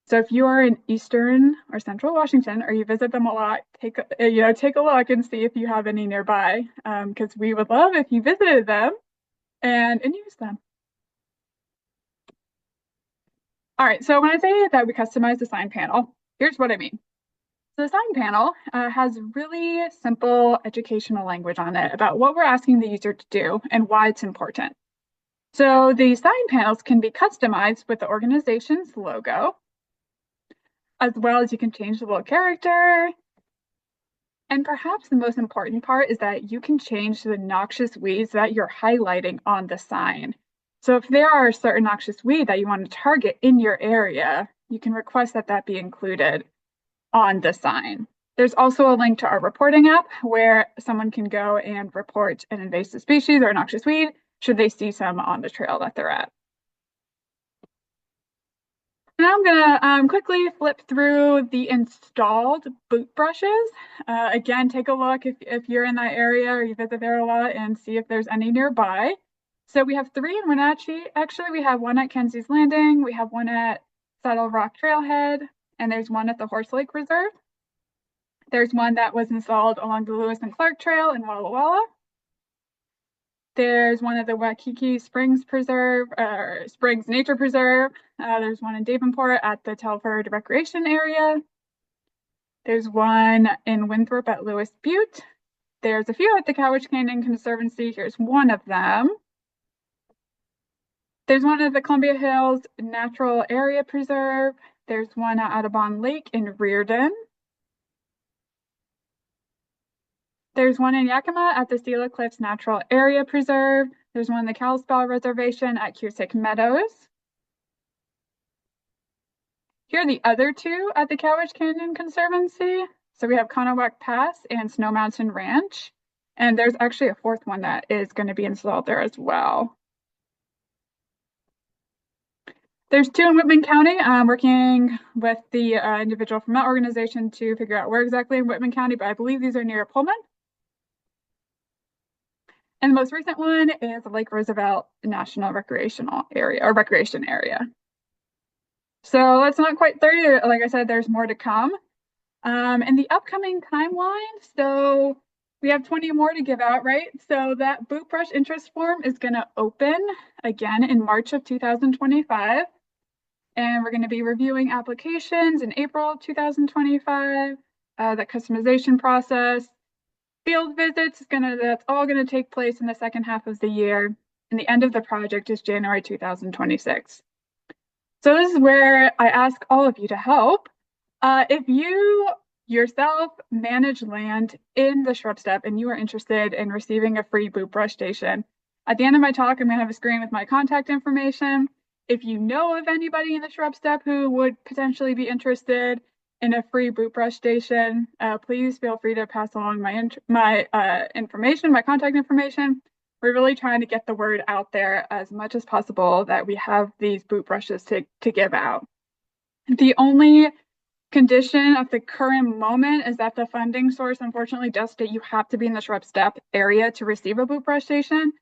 So if you are in eastern or central Washington, or you visit them a lot, take a look and see if you have any nearby, because we would love if you visited them and used them. All right, so when I say that we customize the sign panel, here's what I mean. So the sign panel has really simple educational language on it about what we're asking the user to do and why it's important. So the sign panels can be customized with the organization's logo, as well as you can change the little character. And perhaps the most important part is that you can change the noxious weeds that you're highlighting on the sign. So if there are a certain noxious weed that you want to target in your area, you can request that that be included on the sign. There's also a link to our reporting app where someone can go and report an invasive species or a noxious weed should they see some on the trail that they're at. Now I'm going to quickly flip through the installed boot brushes. Again, take a look if you're in that area or you visit there a lot and see if there's any nearby. So we have three in Wenatchee. Actually, we have one at Kenzie's Landing, we have one at Saddle Rock Trailhead, and there's one at the Horse Lake Reserve. There's one that was installed along the Lewis and Clark Trail in Walla Walla. There's one at the Waikiki Springs Preserve, Springs Nature Preserve. There's one in Davenport at the Telford Recreation Area. There's one in Winthrop at Lewis Butte. There's a few at the Cowich Canyon Conservancy. Here's one of them. There's one at the Columbia Hills Natural Area Preserve. There's one at Audubon Lake in Reardon. There's one in Yakima at the Stila Cliffs Natural Area Preserve. There's one in the Kalispell Reservation at Cusick Meadows. Here are the other two at the Cowich Canyon Conservancy. So we have Conowak Pass and Snow Mountain Ranch. And there's actually a fourth one that is going to be installed there as well. There's two in Whitman County. I'm working with the individual from that organization to figure out where exactly in Whitman County, but I believe these are near Pullman. And the most recent one is the Lake Roosevelt National Recreational Area or Recreation Area. So it's not quite 30. Like I said, there's more to come. And the upcoming timeline, so we have 20 more to give out, right? So that boot brush interest form is going to open again in March of 2025. And we're going to be reviewing applications in April 2025. The customization process, field visits, that's all going to take place in the second half of the year. And the end of the project is January 2026. So this is where I ask all of you to help. If you yourself manage land in the shrub steppe and you are interested in receiving a free boot brush station, at the end of my talk, I'm going to have a screen with my contact information. If you know of anybody in the shrub steppe who would potentially be interested in a free boot brush station, please feel free to pass along my information, my contact information. We're really trying to get the word out there as much as possible that we have these boot brushes to give out. The only condition at the current moment is that the funding source, unfortunately, does state you have to be in the shrub steppe area to receive a boot brush station.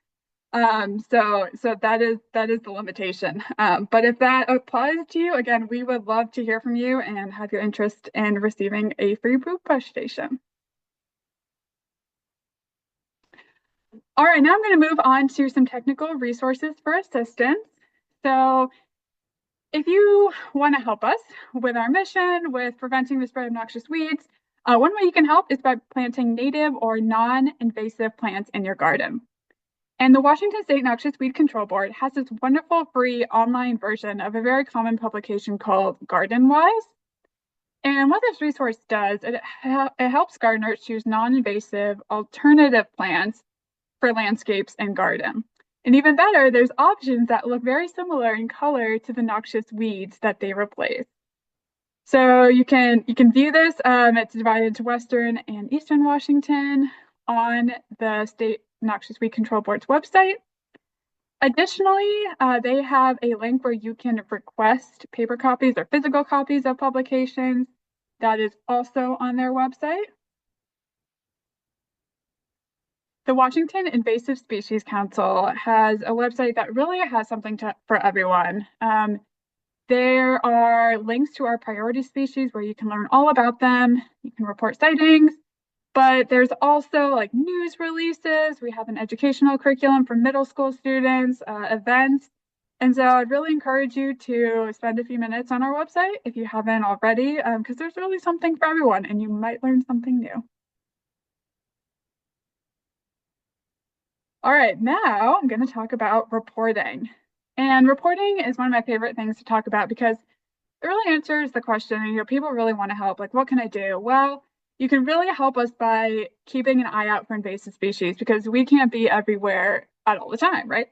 So that is the limitation. But if that applies to you, again, we would love to hear from you and have your interest in receiving a free boot brush station. All right, now I'm going to move on to some technical resources for assistance. So if you want to help us with our mission, with preventing the spread of noxious weeds, one way you can help is by planting native or non-invasive plants in your garden. And the Washington State Noxious Weed Control Board has this wonderful free online version of a very common publication called GardenWise. And what this resource does, it helps gardeners choose non-invasive alternative plants for landscapes and garden. And even better, there's options that look very similar in color to the noxious weeds that they replace. So you can view this. It's divided into Western and Eastern Washington on the State Noxious Weed Control Board's website. Additionally, they have a link where you can request paper copies or physical copies of publications. That is also on their website. The Washington Invasive Species Council has a website that really has something for everyone. There are links to our priority species where you can learn all about them. You can report sightings, but there's also like news releases. We have an educational curriculum for middle school students, events, And so I'd really encourage you to spend a few minutes on our website if you haven't already, because there's really something for everyone and you might learn something new. All right, now I'm going to talk about reporting. And reporting is one of my favorite things to talk about because it really answers the question, people really want to help. Like, what can I do? Well, you can really help us by keeping an eye out for invasive species because we can't be everywhere at all the time, right?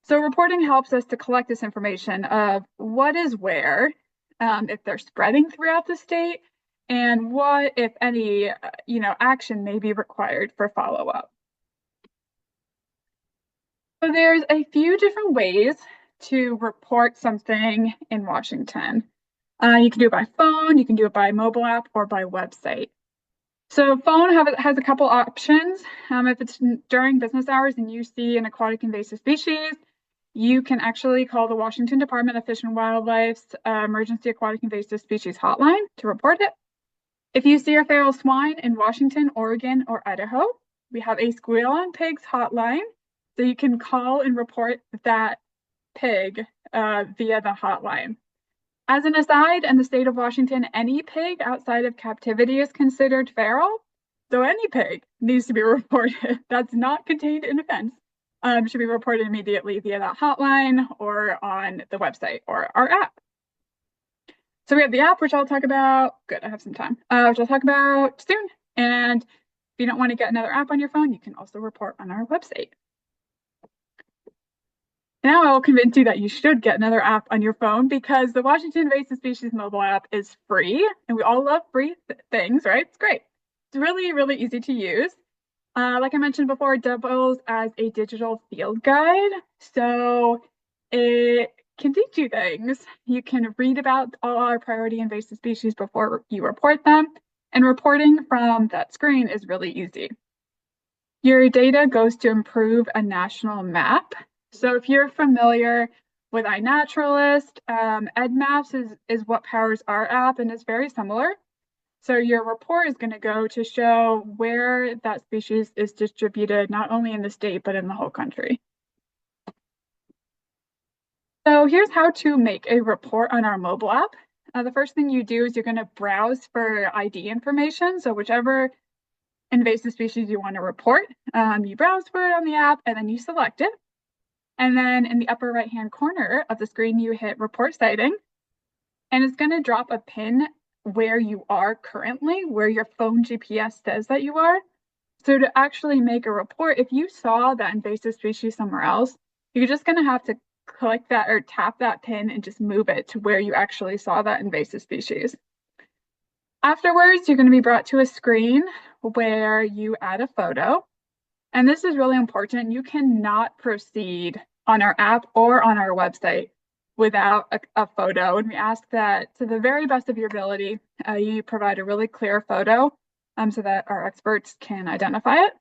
So reporting helps us to collect this information of what is where, if they're spreading throughout the state, and what, if any, action may be required for follow-up. So there's a few different ways to report something in Washington. You can do it by phone, you can do it by mobile app, or by website. So phone has a couple options. If it's during business hours and you see an aquatic invasive species, you can actually call the Washington Department of Fish and Wildlife's Emergency Aquatic Invasive Species Hotline to report it. If you see a feral swine in Washington, Oregon, or Idaho, we have a squeal on pigs hotline. So you can call and report that pig via the hotline. As an aside, in the state of Washington, any pig outside of captivity is considered feral. So any pig needs to be reported that's not contained in a fence should be reported immediately via that hotline or on the website or our app. So we have the app, which I'll talk about. Good, I have some time, which I'll talk about soon. And if you don't want to get another app on your phone, you can also report on our website. Now I'll convince you that you should get another app on your phone because the Washington Invasive Species mobile app is free, and we all love free things, right? It's great. It's really, really easy to use. Like I mentioned before, it doubles as a digital field guide. So it can teach you things. You can read about all our priority invasive species before you report them. And reporting from that screen is really easy. Your data goes to improve a national map. So if you're familiar with Inaturalist, EdMaps is what powers our app and is very similar. So your report is going to go to show where that species is distributed, not only in the state, but in the whole country. So here's how to make a report on our mobile app. The first thing you do is you're going to browse for ID information. So whichever invasive species you want to report, you browse for it on the app and then you select it. And then in the upper right-hand corner of the screen, you hit report sighting. And it's going to drop a pin where you are currently, where your phone GPS says that you are. So to actually make a report, if you saw that invasive species somewhere else, you're just going to have to click that or tap that pin and just move it to where you actually saw that invasive species. Afterwards, you're going to be brought to a screen where you add a photo. And this is really important. You cannot proceed on our app or on our website without a photo. And we ask that to the very best of your ability, you provide a really clear photo so that our experts can identify it.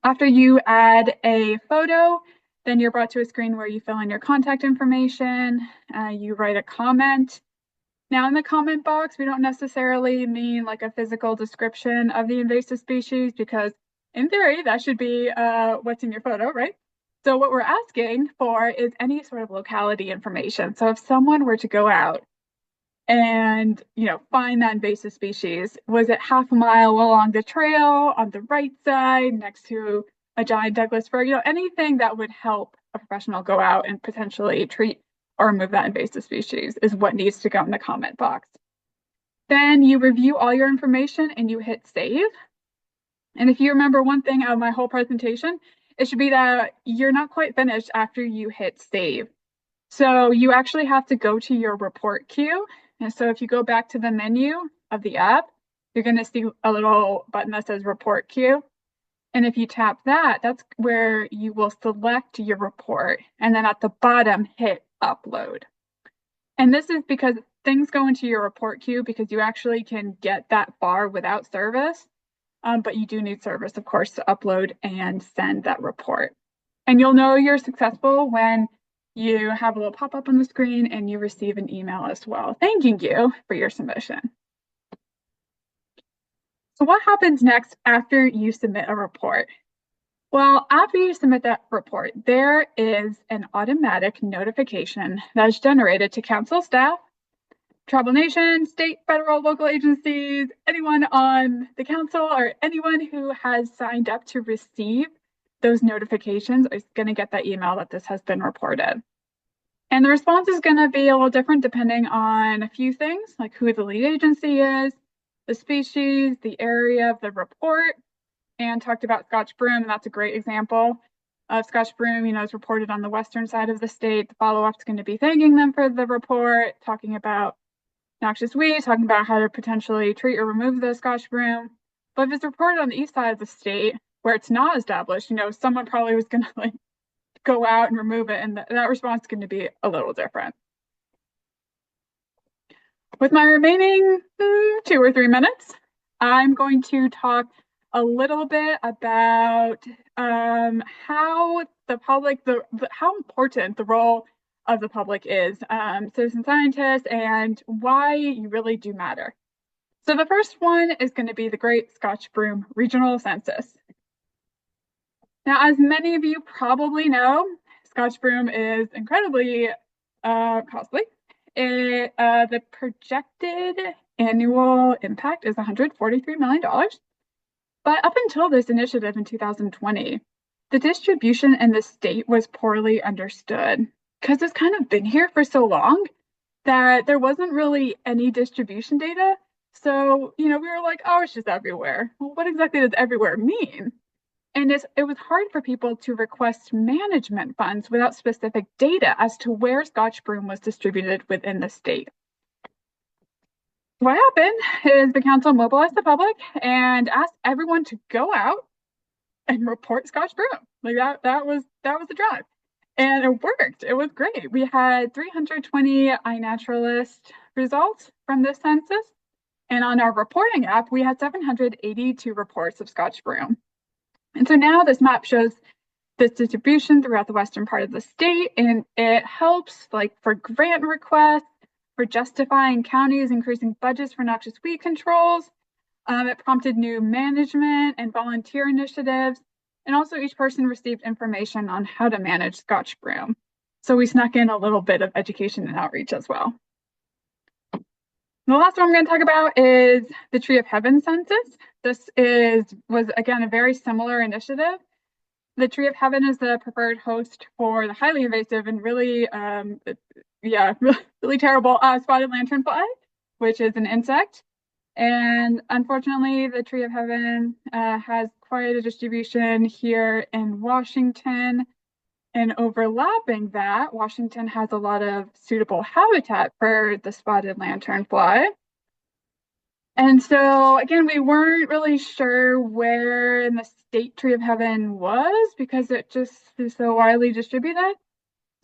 After you add a photo, then you're brought to a screen where you fill in your contact information, you write a comment. Now in the comment box, we don't necessarily mean like a physical description of the invasive species because in theory, that should be what's in your photo, right? So what we're asking for is any sort of locality information. So if someone were to go out and, find that invasive species, was it half a mile along the trail, on the right side, next to a giant Douglas fir, anything that would help a professional go out and potentially treat or remove that invasive species is what needs to go in the comment box. Then you review all your information and you hit save. And if you remember one thing out of my whole presentation, it should be that you're not quite finished after you hit save. So you actually have to go to your report queue. And so if you go back to the menu of the app, you're going to see a little button that says report queue. And if you tap that, that's where you will select your report. And then at the bottom, hit upload. And this is because things go into your report queue because you actually can get that far without service. But you do need service, of course, to upload and send that report. And you'll know you're successful when you have a little pop-up on the screen and you receive an email as well, thanking you for your submission. So what happens next after you submit a report? Well, after you submit that report, there is an automatic notification that's generated to council staff, tribal nation, state, federal, local agencies, anyone on the council, or anyone who has signed up to receive those notifications is going to get that email that this has been reported. And the response is going to be a little different depending on a few things, like who the lead agency is, the species, the area of the report, and talked about Scotch broom, and that's a great example of Scotch broom. It's reported on the western side of the state. The follow-up is going to be thanking them for the report, talking about noxious weeds, talking about how to potentially treat or remove the Scotch broom. But if it's reported on the east side of the state, where it's not established, someone probably was going to go out and remove it, and that response is going to be a little different. With my remaining 2 or 3 minutes, I'm going to talk a little bit about how the public, how important the role of the public is, citizen scientists, and why you really do matter. So the first one is going to be the Great Scotch Broom Regional Census. Now, as many of you probably know, Scotch broom is incredibly costly. The projected annual impact is $143 million. But up until this initiative in 2020, the distribution in the state was poorly understood because it's kind of been here for so long that there wasn't really any distribution data. So, we were like, oh, it's just everywhere. Well, what exactly does everywhere mean? And it was hard for people to request management funds without specific data as to where Scotch broom was distributed within the state. What happened is the council mobilized the public and asked everyone to go out and report Scotch broom. That was the drive. And it worked. It was great. We had 320 Inaturalist results from this census. And on our reporting app, we had 782 reports of Scotch broom. And so now this map shows this distribution throughout the western part of the state, and it helps for grant requests, for justifying counties increasing budgets for noxious weed controls. It prompted new management and volunteer initiatives, and also each person received information on how to manage Scotch broom. So we snuck in a little bit of education and outreach as well. The last one I'm going to talk about is the Tree of Heaven census. This was again a very similar initiative. The Tree of Heaven is the preferred host for the highly invasive and really terrible spotted lanternfly, which is an insect. And unfortunately, the Tree of Heaven has quite a distribution here in Washington. And overlapping that, Washington has a lot of suitable habitat for the spotted lanternfly. And so, again, we weren't really sure where in the state Tree of Heaven was because it just is so widely distributed.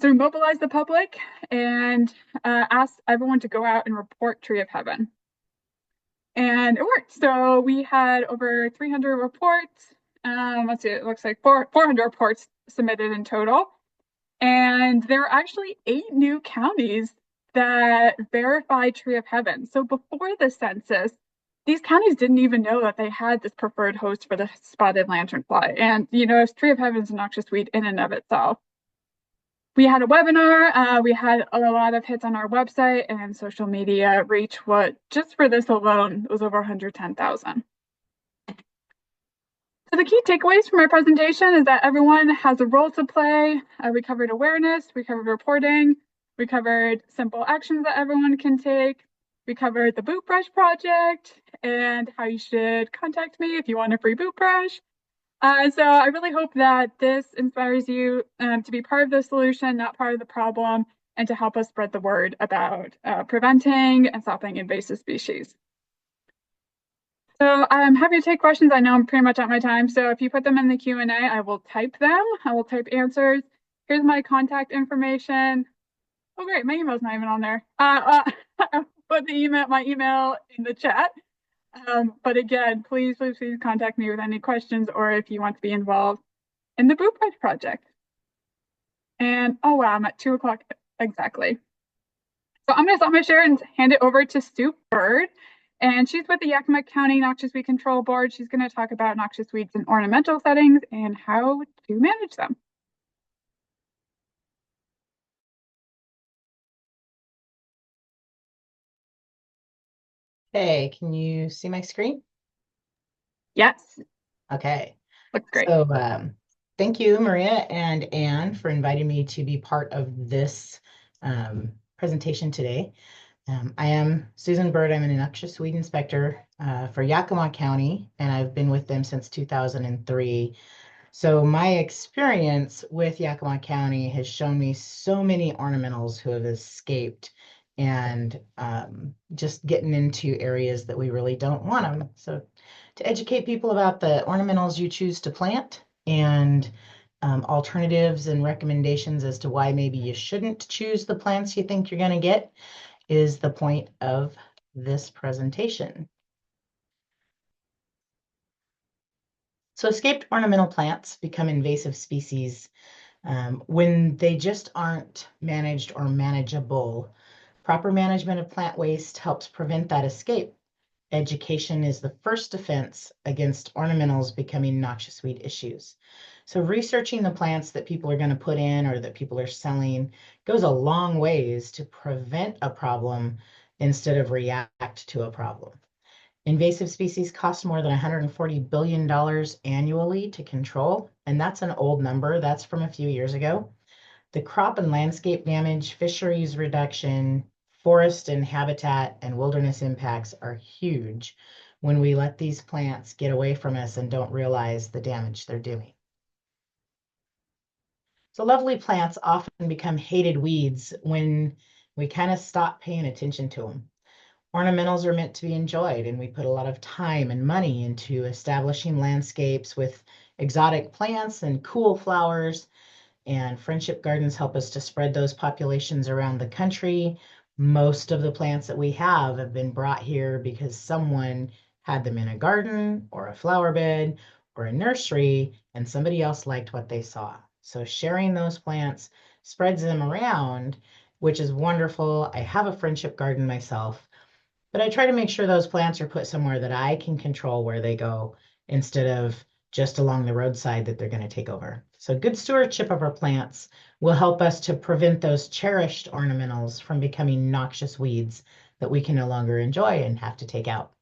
So we mobilized the public and asked everyone to go out and report Tree of Heaven. And it worked. So we had over 300 reports. Let's see, it looks like 400 reports submitted in total. And there were actually 8 new counties that verified Tree of Heaven. So before the census, these counties didn't even know that they had this preferred host for the spotted lanternfly. And, Tree of Heaven is a noxious weed in and of itself. We had a webinar. We had a lot of hits on our website and social media reach. Just for this alone, it was over 110,000. So the key takeaways from our presentation is that everyone has a role to play. We covered awareness, we covered reporting, we covered simple actions that everyone can take. We covered the boot brush project and how you should contact me if you want a free boot brush. So I really hope that this inspires you to be part of the solution, not part of the problem, and to help us spread the word about preventing and stopping invasive species. So I'm happy to take questions. I know I'm pretty much at my time. So if you put them in the Q&A, I will type them. I will type answers. Here's my contact information. Oh, great. My email's not even on there. I'll put my email in the chat. But again, please contact me with any questions or if you want to be involved in the Boot Brush project. And oh wow, I'm at 2 o'clock exactly. So I'm going to stop my share and hand it over to Stu Bird. And she's with the Yakima County Noxious Weed Control Board. She's going to talk about noxious weeds in ornamental settings and how to manage them. Hey, can you see my screen? Yes, Okay. looks great. So, thank you, Maria and Anne, for inviting me to be part of this presentation today. I am Susan Bird. I'm an noxious weed inspector for Yakima County, and I've been with them since 2003. So my experience with Yakima County has shown me so many ornamentals who have escaped and just getting into areas that we really don't want them. So to educate people about the ornamentals you choose to plant and alternatives and recommendations as to why maybe you shouldn't choose the plants you think you're going to get is the point of this presentation. So escaped ornamental plants become invasive species when they just aren't managed or manageable. Proper management of plant waste helps prevent that escape. Education is the first defense against ornamentals becoming noxious weed issues. So researching the plants that people are going to put in or that people are selling goes a long ways to prevent a problem instead of react to a problem. Invasive species cost more than $140 billion annually to control, and that's an old number. That's from a few years ago. The crop and landscape damage, fisheries reduction, forest and habitat and wilderness impacts are huge when we let these plants get away from us and don't realize the damage they're doing. So lovely plants often become hated weeds when we kind of stop paying attention to them. Ornamentals are meant to be enjoyed, and we put a lot of time and money into establishing landscapes with exotic plants and cool flowers, and friendship gardens help us to spread those populations around the country. Most of the plants that we have been brought here because someone had them in a garden or a flower bed or a nursery, and somebody else liked what they saw. So sharing those plants spreads them around, which is wonderful. I have a friendship garden myself, but I try to make sure those plants are put somewhere that I can control where they go instead of just along the roadside that they're going to take over. So good stewardship of our plants will help us to prevent those cherished ornamentals from becoming noxious weeds that we can no longer enjoy and have to take out.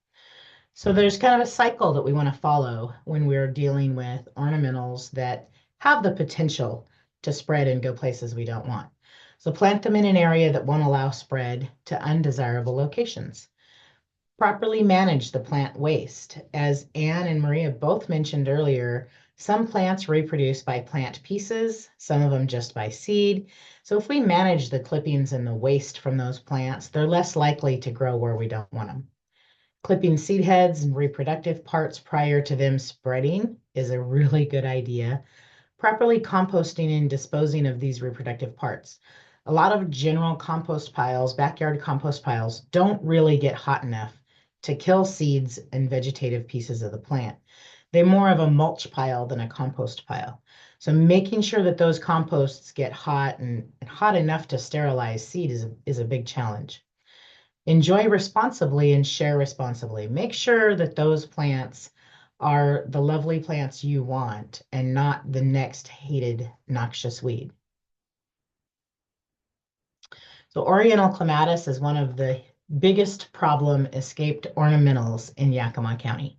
So there's kind of a cycle that we want to follow when we're dealing with ornamentals that have the potential to spread and go places we don't want. So plant them in an area that won't allow spread to undesirable locations. Properly manage the plant waste. As Anne and Maria both mentioned earlier, some plants reproduce by plant pieces, some of them just by seed. So if we manage the clippings and the waste from those plants, they're less likely to grow where we don't want them. Clipping seed heads and reproductive parts prior to them spreading is a really good idea. Properly composting and disposing of these reproductive parts. A lot of general compost piles, backyard compost piles, don't really get hot enough to kill seeds and vegetative pieces of the plant. They're more of a mulch pile than a compost pile. So making sure that those composts get hot and hot enough to sterilize seed is a big challenge. Enjoy responsibly and share responsibly. Make sure that those plants are the lovely plants you want and not the next hated noxious weed. So Oriental clematis is one of the biggest problem escaped ornamentals in Yakima County.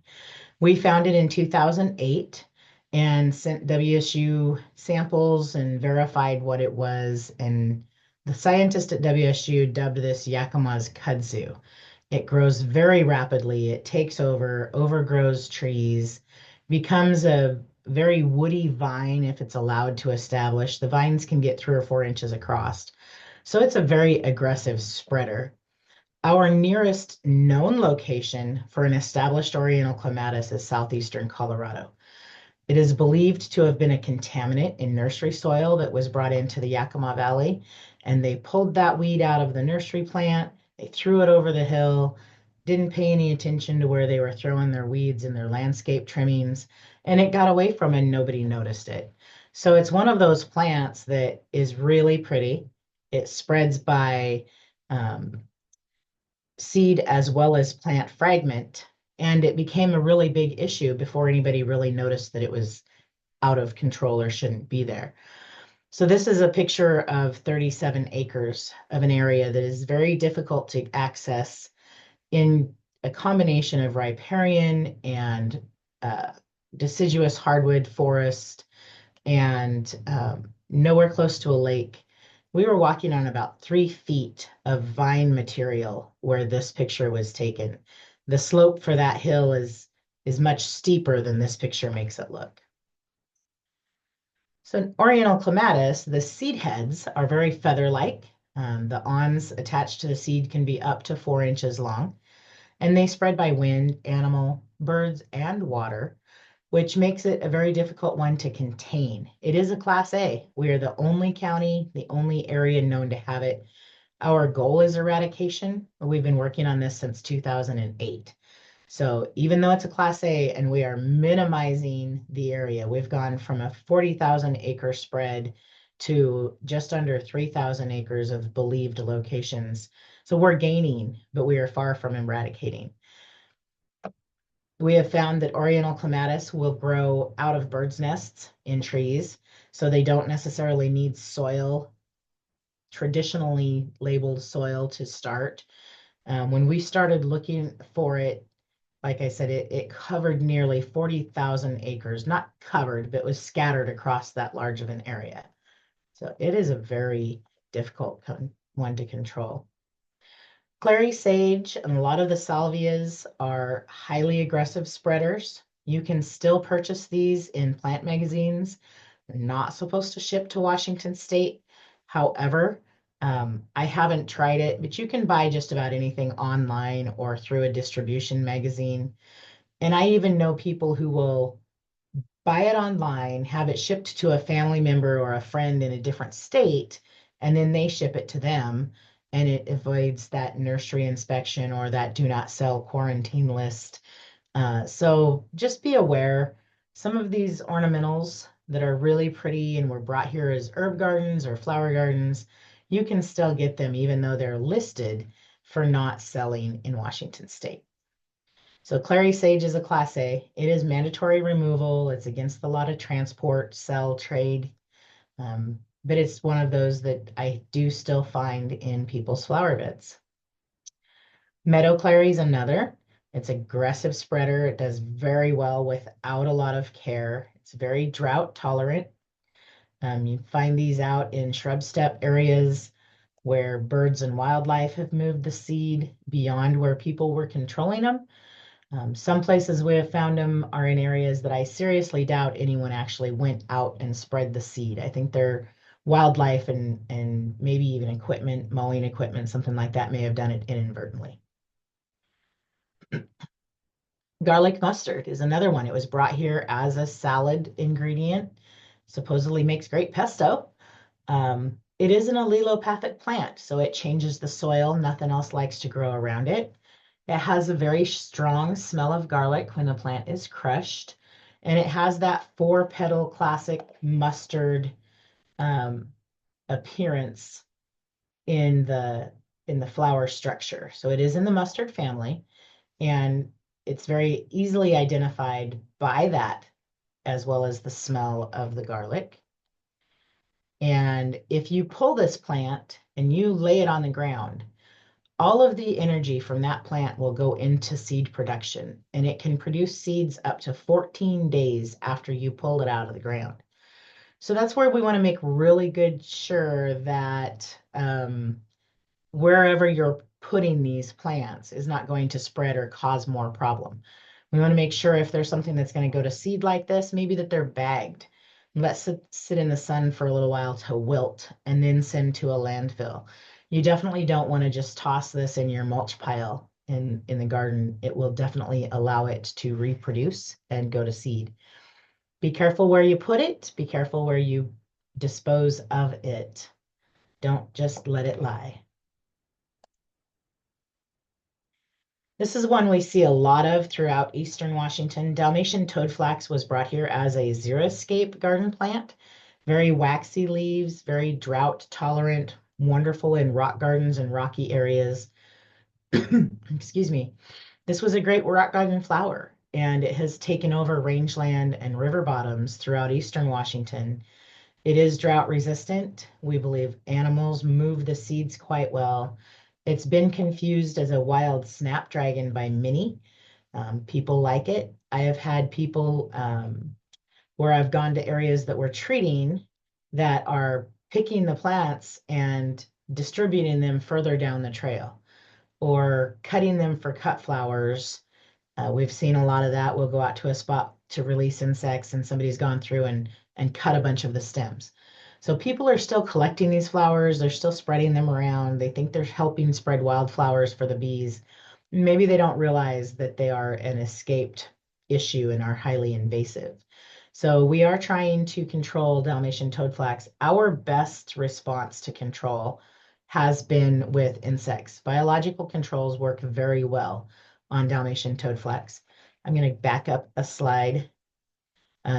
We found it in 2008 and sent WSU samples and verified what it was. And the scientist at WSU dubbed this Yakima's kudzu. It grows very rapidly. It takes over, overgrows trees, becomes a very woody vine if it's allowed to establish. The vines can get 3 or 4 inches across. So it's a very aggressive spreader. Our nearest known location for an established Oriental clematis is southeastern Colorado. It is believed to have been a contaminant in nursery soil that was brought into the Yakima Valley, and they pulled that weed out of the nursery plant. They threw it over the hill, didn't pay any attention to where they were throwing their weeds and their landscape trimmings, and it got away from and nobody noticed it. So it's one of those plants that is really pretty. It spreads by seed as well as plant fragment. And it became a really big issue before anybody really noticed that it was out of control or shouldn't be there. So this is a picture of 37 acres of an area that is very difficult to access in a combination of riparian and uh, deciduous hardwood forest and nowhere close to a lake. We were walking on about 3 feet of vine material where this picture was taken. The slope for that hill is much steeper than this picture makes it look. So Oriental clematis, the seed heads are very feather-like. The awns attached to the seed can be up to 4 inches long, and they spread by wind, animal, birds, and water, which makes it a very difficult one to contain. It is a Class A. We are the only county, the only area known to have it. Our goal is eradication. We've been working on this since 2008. So even though it's a Class A and we are minimizing the area, we've gone from a 40,000 acre spread to just under 3,000 acres of believed locations. So we're gaining, but we are far from eradicating. We have found that Oriental clematis will grow out of birds' nests in trees, so they don't necessarily need soil, traditionally labeled soil to start. When we started looking for it, like I said, it covered nearly 40,000 acres, not covered, but was scattered across that large of an area. So it is a very difficult one to control. Clary sage and a lot of the salvias are highly aggressive spreaders. You can still purchase these in plant magazines. They're not supposed to ship to Washington State. However, I haven't tried it, but you can buy just about anything online or through a distribution magazine. And I even know people who will buy it online, have it shipped to a family member or a friend in a different state, and then they ship it to them, and it avoids that nursery inspection or that do not sell quarantine list. So just be aware, some of these ornamentals that are really pretty and were brought here as herb gardens or flower gardens, you can still get them even though they're listed for not selling in Washington State. So clary sage is a Class A. It is mandatory removal. It's against the law to transport, sell, trade. But it's one of those that I do still find in people's flower beds. Meadow clary is another. It's aggressive spreader. It does very well without a lot of care. It's very drought tolerant. You find these out in shrub steppe areas where birds and wildlife have moved the seed beyond where people were controlling them. Some places we have found them are in areas that I seriously doubt anyone actually went out and spread the seed. I think they're wildlife and maybe even equipment, mowing equipment, something like that may have done it inadvertently. Garlic mustard is another one. It was brought here as a salad ingredient, supposedly makes great pesto. It is an allelopathic plant, so it changes the soil. Nothing else likes to grow around it. It has a very strong smell of garlic when the plant is crushed, and it has that 4-petal classic mustard appearance in the flower structure. So it is in the mustard family, and it's very easily identified by that as well as the smell of the garlic. And if you pull this plant and you lay it on the ground, all of the energy from that plant will go into seed production, and it can produce seeds up to 14 days after you pull it out of the ground. So that's where we want to make really good sure that wherever you're putting these plants is not going to spread or cause more problem. We want to make sure if there's something that's going to go to seed like this, maybe that they're bagged. Let sit in the sun for a little while to wilt and then send to a landfill. You definitely don't want to just toss this in your mulch pile in the garden. It will definitely allow it to reproduce and go to seed. Be careful where you put it. Be careful where you dispose of it. Don't just let it lie. This is one we see a lot of throughout eastern Washington. Dalmatian toadflax was brought here as a xeriscape garden plant. Very waxy leaves, very drought tolerant, wonderful in rock gardens and rocky areas. Excuse me. This was a great rock garden flower, and it has taken over rangeland and river bottoms throughout eastern Washington. It is drought resistant. We believe animals move the seeds quite well. It's been confused as a wild snapdragon by many. People like it. I have had people where I've gone to areas that we're treating that are picking the plants and distributing them further down the trail or cutting them for cut flowers. We've seen a lot of that. We'll go out to a spot to release insects, and somebody's gone through and cut a bunch of the stems. So people are still collecting these flowers. They're still spreading them around. They think they're helping spread wildflowers for the bees. Maybe they don't realize that they are an escaped issue and are highly invasive. So we are trying to control Dalmatian toadflax. Our best response to control has been with insects. Biological controls work very well on Dalmatian toadflax. I'm going to back up a slide.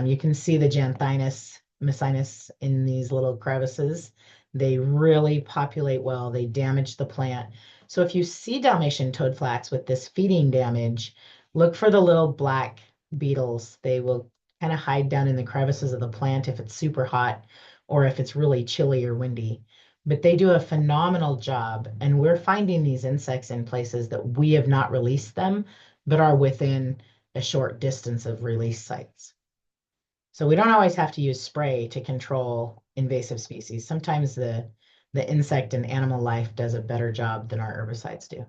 You can see the Janthynus mucinus in these little crevices. They really populate well. They damage the plant. So if you see Dalmatian toadflax with this feeding damage, look for the little black beetles. They will kind of hide down in the crevices of the plant if it's super hot or if it's really chilly or windy. But they do a phenomenal job, and we're finding these insects in places that we have not released them, but are within a short distance of release sites. So we don't always have to use spray to control invasive species. Sometimes the insect and animal life does a better job than our herbicides do.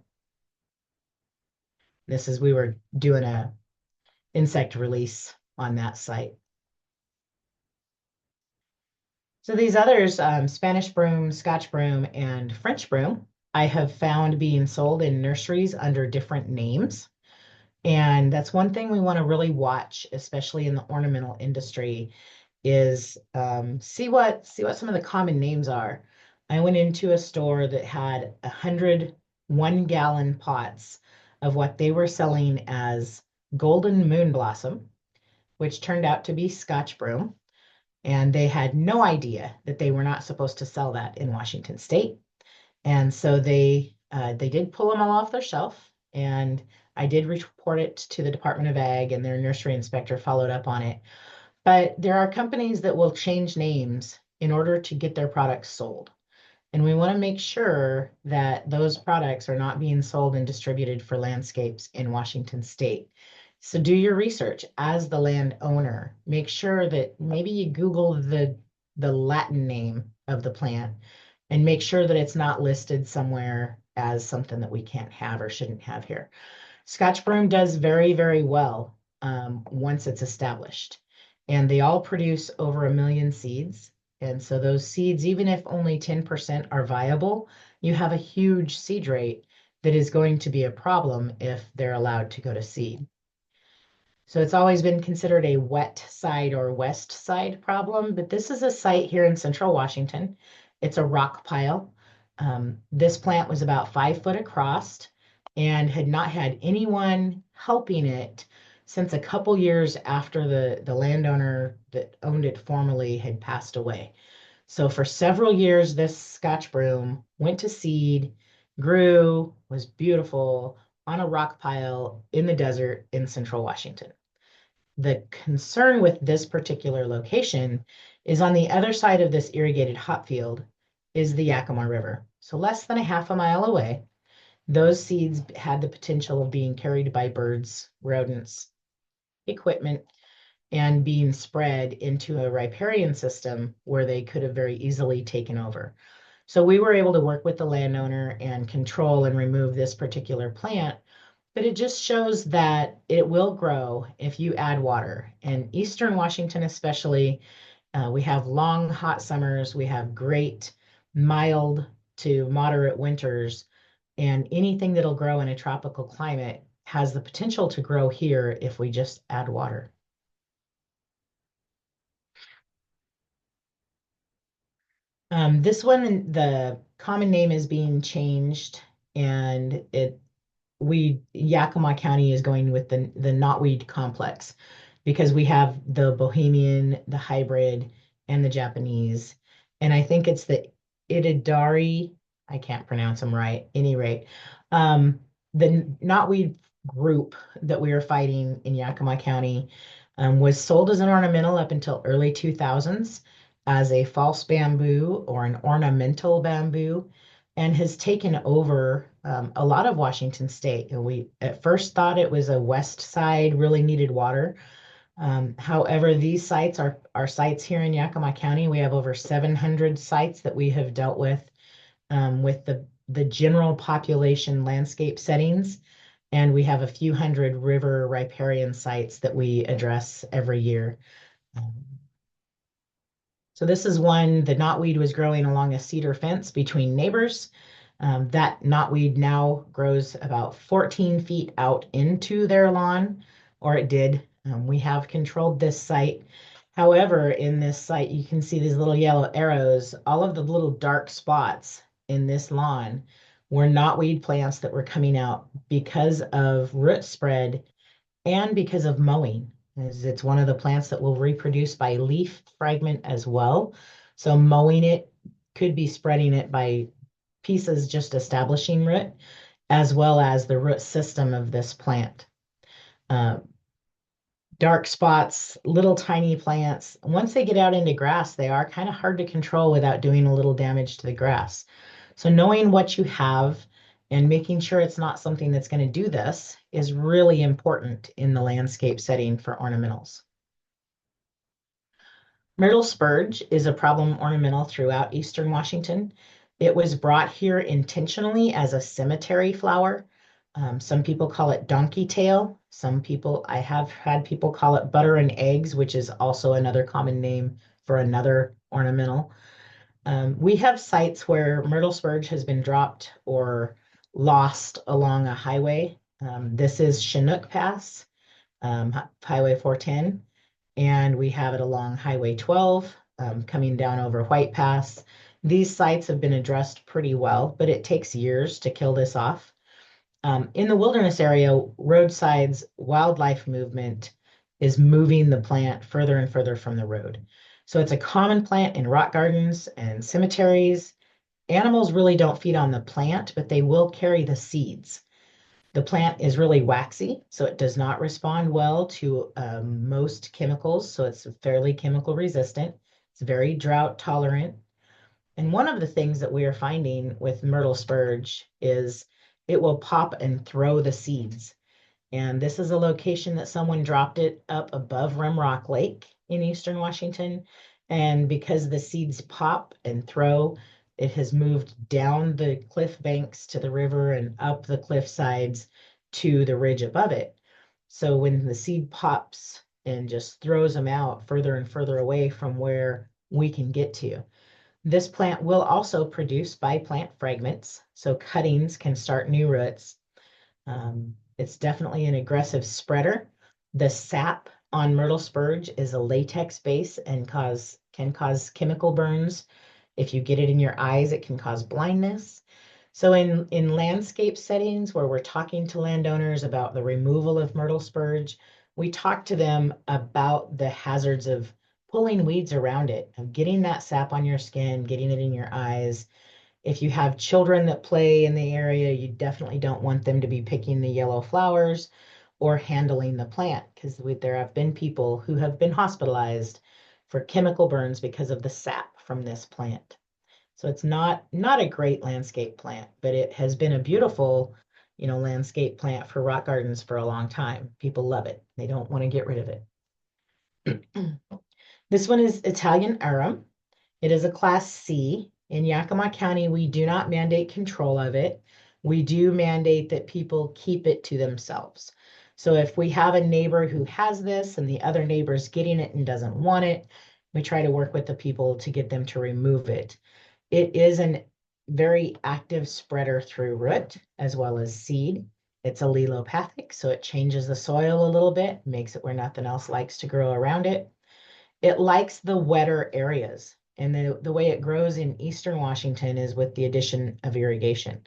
This is, we were doing a insect release on that site. So these others, Spanish broom, Scotch broom, and French broom, I have found being sold in nurseries under different names. And that's one thing we want to really watch, especially in the ornamental industry, is see what some of the common names are. I went into a store that had 100 1-gallon pots of what they were selling as golden moon blossom, which turned out to be Scotch broom. And they had no idea that they were not supposed to sell that in Washington State. And so they did pull them all off their shelf, and I did report it to the Department of Ag, and their nursery inspector followed up on it. But there are companies that will change names in order to get their products sold. And we want to make sure that those products are not being sold and distributed for landscapes in Washington State. So do your research as the landowner. Make sure that maybe you Google the Latin name of the plant and make sure that it's not listed somewhere as something that we can't have or shouldn't have here. Scotch broom does very, very well once it's established. And they all produce over 1 million seeds. And so those seeds, even if only 10% are viable, you have a huge seed rate that is going to be a problem if they're allowed to go to seed. So it's always been considered a wet side or west side problem, but this is a site here in central Washington. It's a rock pile. This plant was about 5 foot across and had not had anyone helping it since a couple years after the landowner that owned it formerly had passed away. So for several years, this Scotch broom went to seed, grew, was beautiful on a rock pile in the desert in central Washington. The concern with this particular location is on the other side of this irrigated hop field is the Yakima River. So less than a half a mile away, those seeds had the potential of being carried by birds, rodents, equipment, and being spread into a riparian system where they could have very easily taken over. So we were able to work with the landowner and control and remove this particular plant, but it just shows that it will grow if you add water. And Eastern Washington, especially, we have long, hot summers. We have great, mild to moderate winters. And anything that'll grow in a tropical climate has the potential to grow here if we just add water. This one, the common name is being changed, and Yakima County is going with the knotweed complex because we have the Bohemian, the hybrid, and the Japanese. And I think it's the Itadari, I can't pronounce them right, any rate. the knotweed group that we were fighting in Yakima County was sold as an ornamental up until early 2000s as a false bamboo or an ornamental bamboo, and has taken over a lot of Washington State. And we at first thought it was a west side really needed water. However, these sites are sites here in Yakima County. We have over 700 sites that we have dealt with the general population landscape settings, and we have a few hundred river riparian sites that we address every year. Um, so this is one, the knotweed was growing along a cedar fence between neighbors. That knotweed now grows about 14 feet out into their lawn, or it did. We have controlled this site. However, in this site, you can see these little yellow arrows. All of the little dark spots in this lawn were knotweed plants that were coming out because of root spread and because of mowing. As it's one of the plants that will reproduce by leaf fragment as well. So mowing it could be spreading it by pieces just establishing root, as well as the root system of this plant. Uh, Dark spots, little tiny plants, once they get out into grass, they are kind of hard to control without doing a little damage to the grass. So knowing what you have and making sure it's not something that's going to do this is really important in the landscape setting for ornamentals. Myrtle spurge is a problem ornamental throughout eastern Washington. It was brought here intentionally as a cemetery flower. Some people call it donkey tail. I have had people call it butter and eggs, which is also another common name for another ornamental. We have sites where myrtle spurge has been dropped or lost along a highway. This is Chinook Pass, Highway 410, and we have it along Highway 12, coming down over White Pass. These sites have been addressed pretty well, but it takes years to kill this off. In the wilderness area, roadsides wildlife movement is moving the plant further and further from the road. So it's a common plant in rock gardens and cemeteries. Animals really don't feed on the plant, but they will carry the seeds. The plant is really waxy, so it does not respond well to most chemicals, so it's fairly chemical resistant. It's very drought tolerant. And one of the things that we are finding with myrtle spurge is it will pop and throw the seeds. And this is a location that someone dropped it up above Rimrock Lake in eastern Washington. And because the seeds pop and throw, it has moved down the cliff banks to the river and up the cliff sides to the ridge above it. So when the seed pops and just throws them out further and further away from where we can get to. This plant will also produce by plant fragments, so cuttings can start new roots. It's definitely an aggressive spreader. The sap on myrtle spurge is a latex base and can cause chemical burns. If you get it in your eyes, it can cause blindness. So in landscape settings where we're talking to landowners about the removal of myrtle spurge, we talk to them about the hazards of pulling weeds around it, of getting that sap on your skin, getting it in your eyes. If you have children that play in the area, you definitely don't want them to be picking the yellow flowers or handling the plant, because there have been people who have been hospitalized for chemical burns because of the sap from this plant. So it's not a great landscape plant, but it has been a beautiful, landscape plant for rock gardens for a long time. People love it. They don't want to get rid of it. This one is Italian arum. It is a class C. In Yakima County, we do not mandate control of it. We do mandate that people keep it to themselves. So if we have a neighbor who has this and the other neighbor's getting it and doesn't want it, we try to work with the people to get them to remove it. It is a very active spreader through root as well as seed. It's allelopathic, so it changes the soil a little bit, makes it where nothing else likes to grow around it. It likes the wetter areas. And the way it grows in eastern Washington is with the addition of irrigation.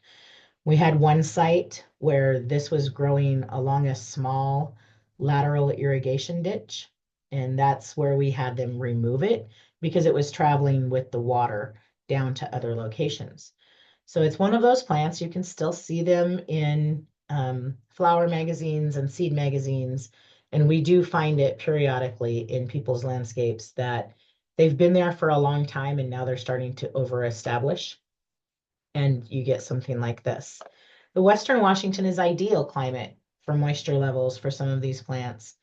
We had one site where this was growing along a small lateral irrigation ditch, and that's where we had them remove it because it was traveling with the water down to other locations. So it's one of those plants, you can still see them in flower magazines and seed magazines, and we do find it periodically in people's landscapes that they've been there for a long time and now they're starting to over-establish, and you get something like this. The Western Washington is ideal climate for moisture levels for some of these plants.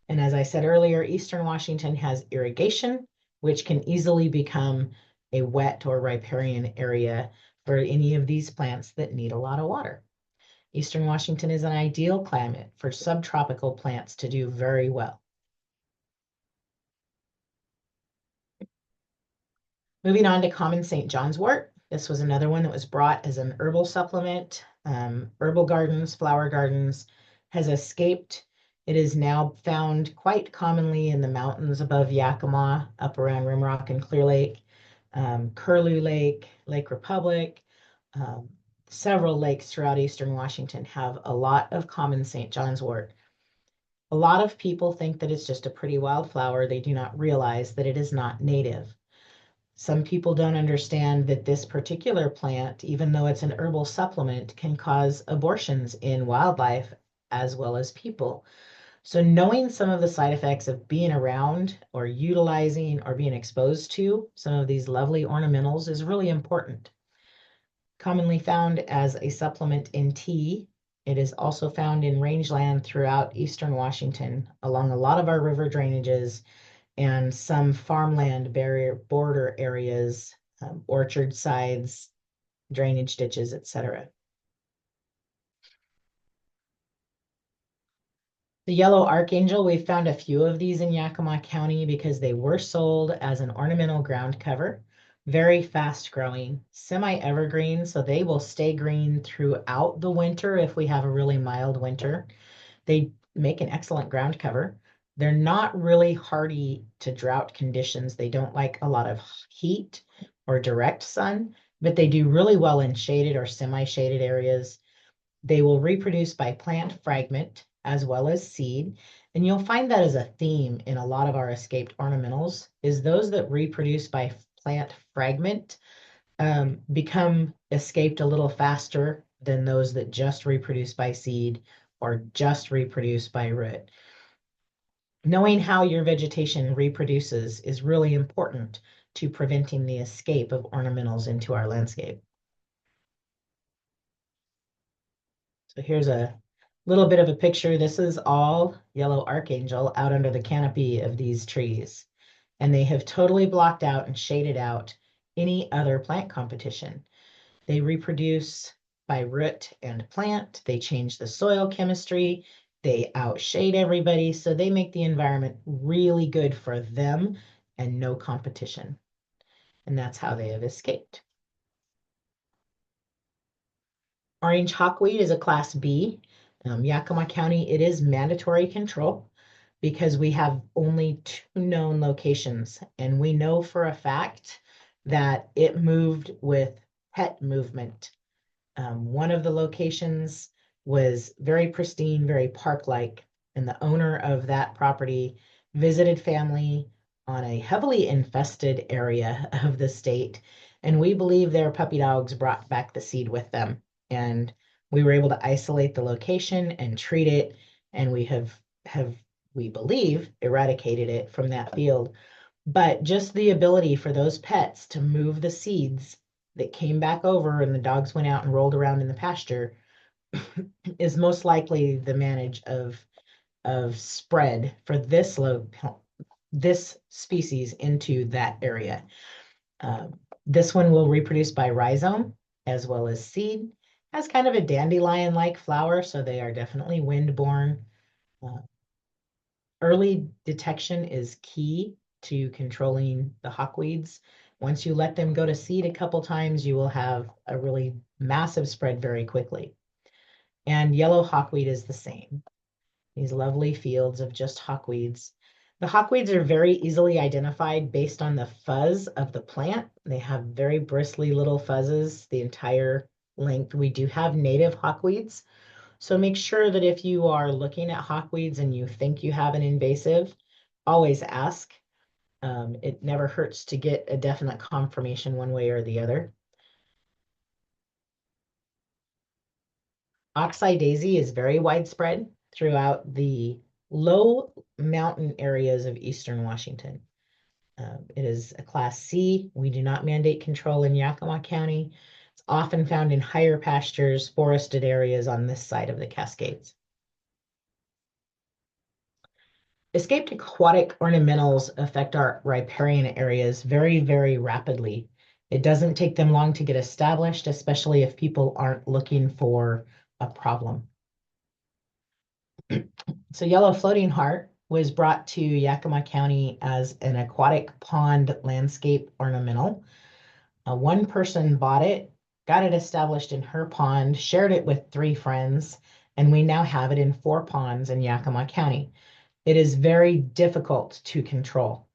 And as I said earlier, Eastern Washington has irrigation, which can easily become a wet or riparian area for any of these plants that need a lot of water. Eastern Washington is an ideal climate for subtropical plants to do very well. Moving on to common St. John's wort. This was another one that was brought as an herbal supplement. Herbal gardens, flower gardens, has escaped. It is now found quite commonly in the mountains above Yakima, up around Rimrock and Clear Lake, Curlew Lake, Lake Republic. Um, Several lakes throughout Eastern Washington have a lot of common St. John's wort. A lot of people think that it's just a pretty wildflower. They do not realize that it is not native. Some people don't understand that this particular plant, even though it's an herbal supplement, can cause abortions in wildlife as well as people. So knowing some of the side effects of being around or utilizing or being exposed to some of these lovely ornamentals is really important. Commonly found as a supplement in tea, it is also found in rangeland throughout eastern Washington, along a lot of our river drainages and some farmland barrier border areas, orchard sides, drainage ditches, etc. The yellow archangel, we found a few of these in Yakima County because they were sold as an ornamental ground cover. Very fast growing, semi-evergreen, so they will stay green throughout the winter if we have a really mild winter. They make an excellent ground cover. They're not really hardy to drought conditions. They don't like a lot of heat or direct sun, but they do really well in shaded or semi-shaded areas. They will reproduce by plant fragment as well as seed. And you'll find that as a theme in a lot of our escaped ornamentals, is those that reproduce by plant fragment become escaped a little faster than those that just reproduce by seed or just reproduce by root. Knowing how your vegetation reproduces is really important to preventing the escape of ornamentals into our landscape. So here's a little bit of a picture. This is all yellow archangel out under the canopy of these trees. And they have totally blocked out and shaded out any other plant competition. They reproduce by root and plant. They change the soil chemistry. They outshade everybody. So they make the environment really good for them and no competition. And that's how they have escaped. Orange hawkweed is a class B. Yakima County, it is mandatory control because we have only 2 known locations. And we know for a fact that it moved with pet movement. One of the locations was very pristine, very park-like, and the owner of that property visited family on a heavily infested area of the state, and we believe their puppy dogs brought back the seed with them. And we were able to isolate the location and treat it, and we have we believe eradicated it from that field. But just the ability for those pets to move the seeds that came back over and the dogs went out and rolled around in the pasture is most likely the manage of spread for this species into that area. This one will reproduce by rhizome as well as seed. Has kind of a dandelion-like flower, so they are definitely wind-borne. Early detection is key to controlling the hawkweeds. Once you let them go to seed a couple times, you will have a really massive spread very quickly. And yellow hawkweed is the same. These lovely fields of just hawkweeds. The hawkweeds are very easily identified based on the fuzz of the plant. They have very bristly little fuzzes the entire length. We do have native hawkweeds. So make sure that if you are looking at hawkweeds and you think you have an invasive, always ask. It never hurts to get a definite confirmation one way or the other. Oxeye daisy is very widespread throughout the low mountain areas of eastern Washington. It is a class C. We do not mandate control in Yakima County. It's often found in higher pastures, forested areas on this side of the Cascades. Escaped aquatic ornamentals affect our riparian areas very, very rapidly. It doesn't take them long to get established, especially if people aren't looking for a problem. So yellow floating heart was brought to Yakima County as an aquatic pond landscape ornamental. One person bought it, got it established in her pond, shared it with 3 friends, and we now have it in 4 ponds in Yakima County. It is very difficult to control.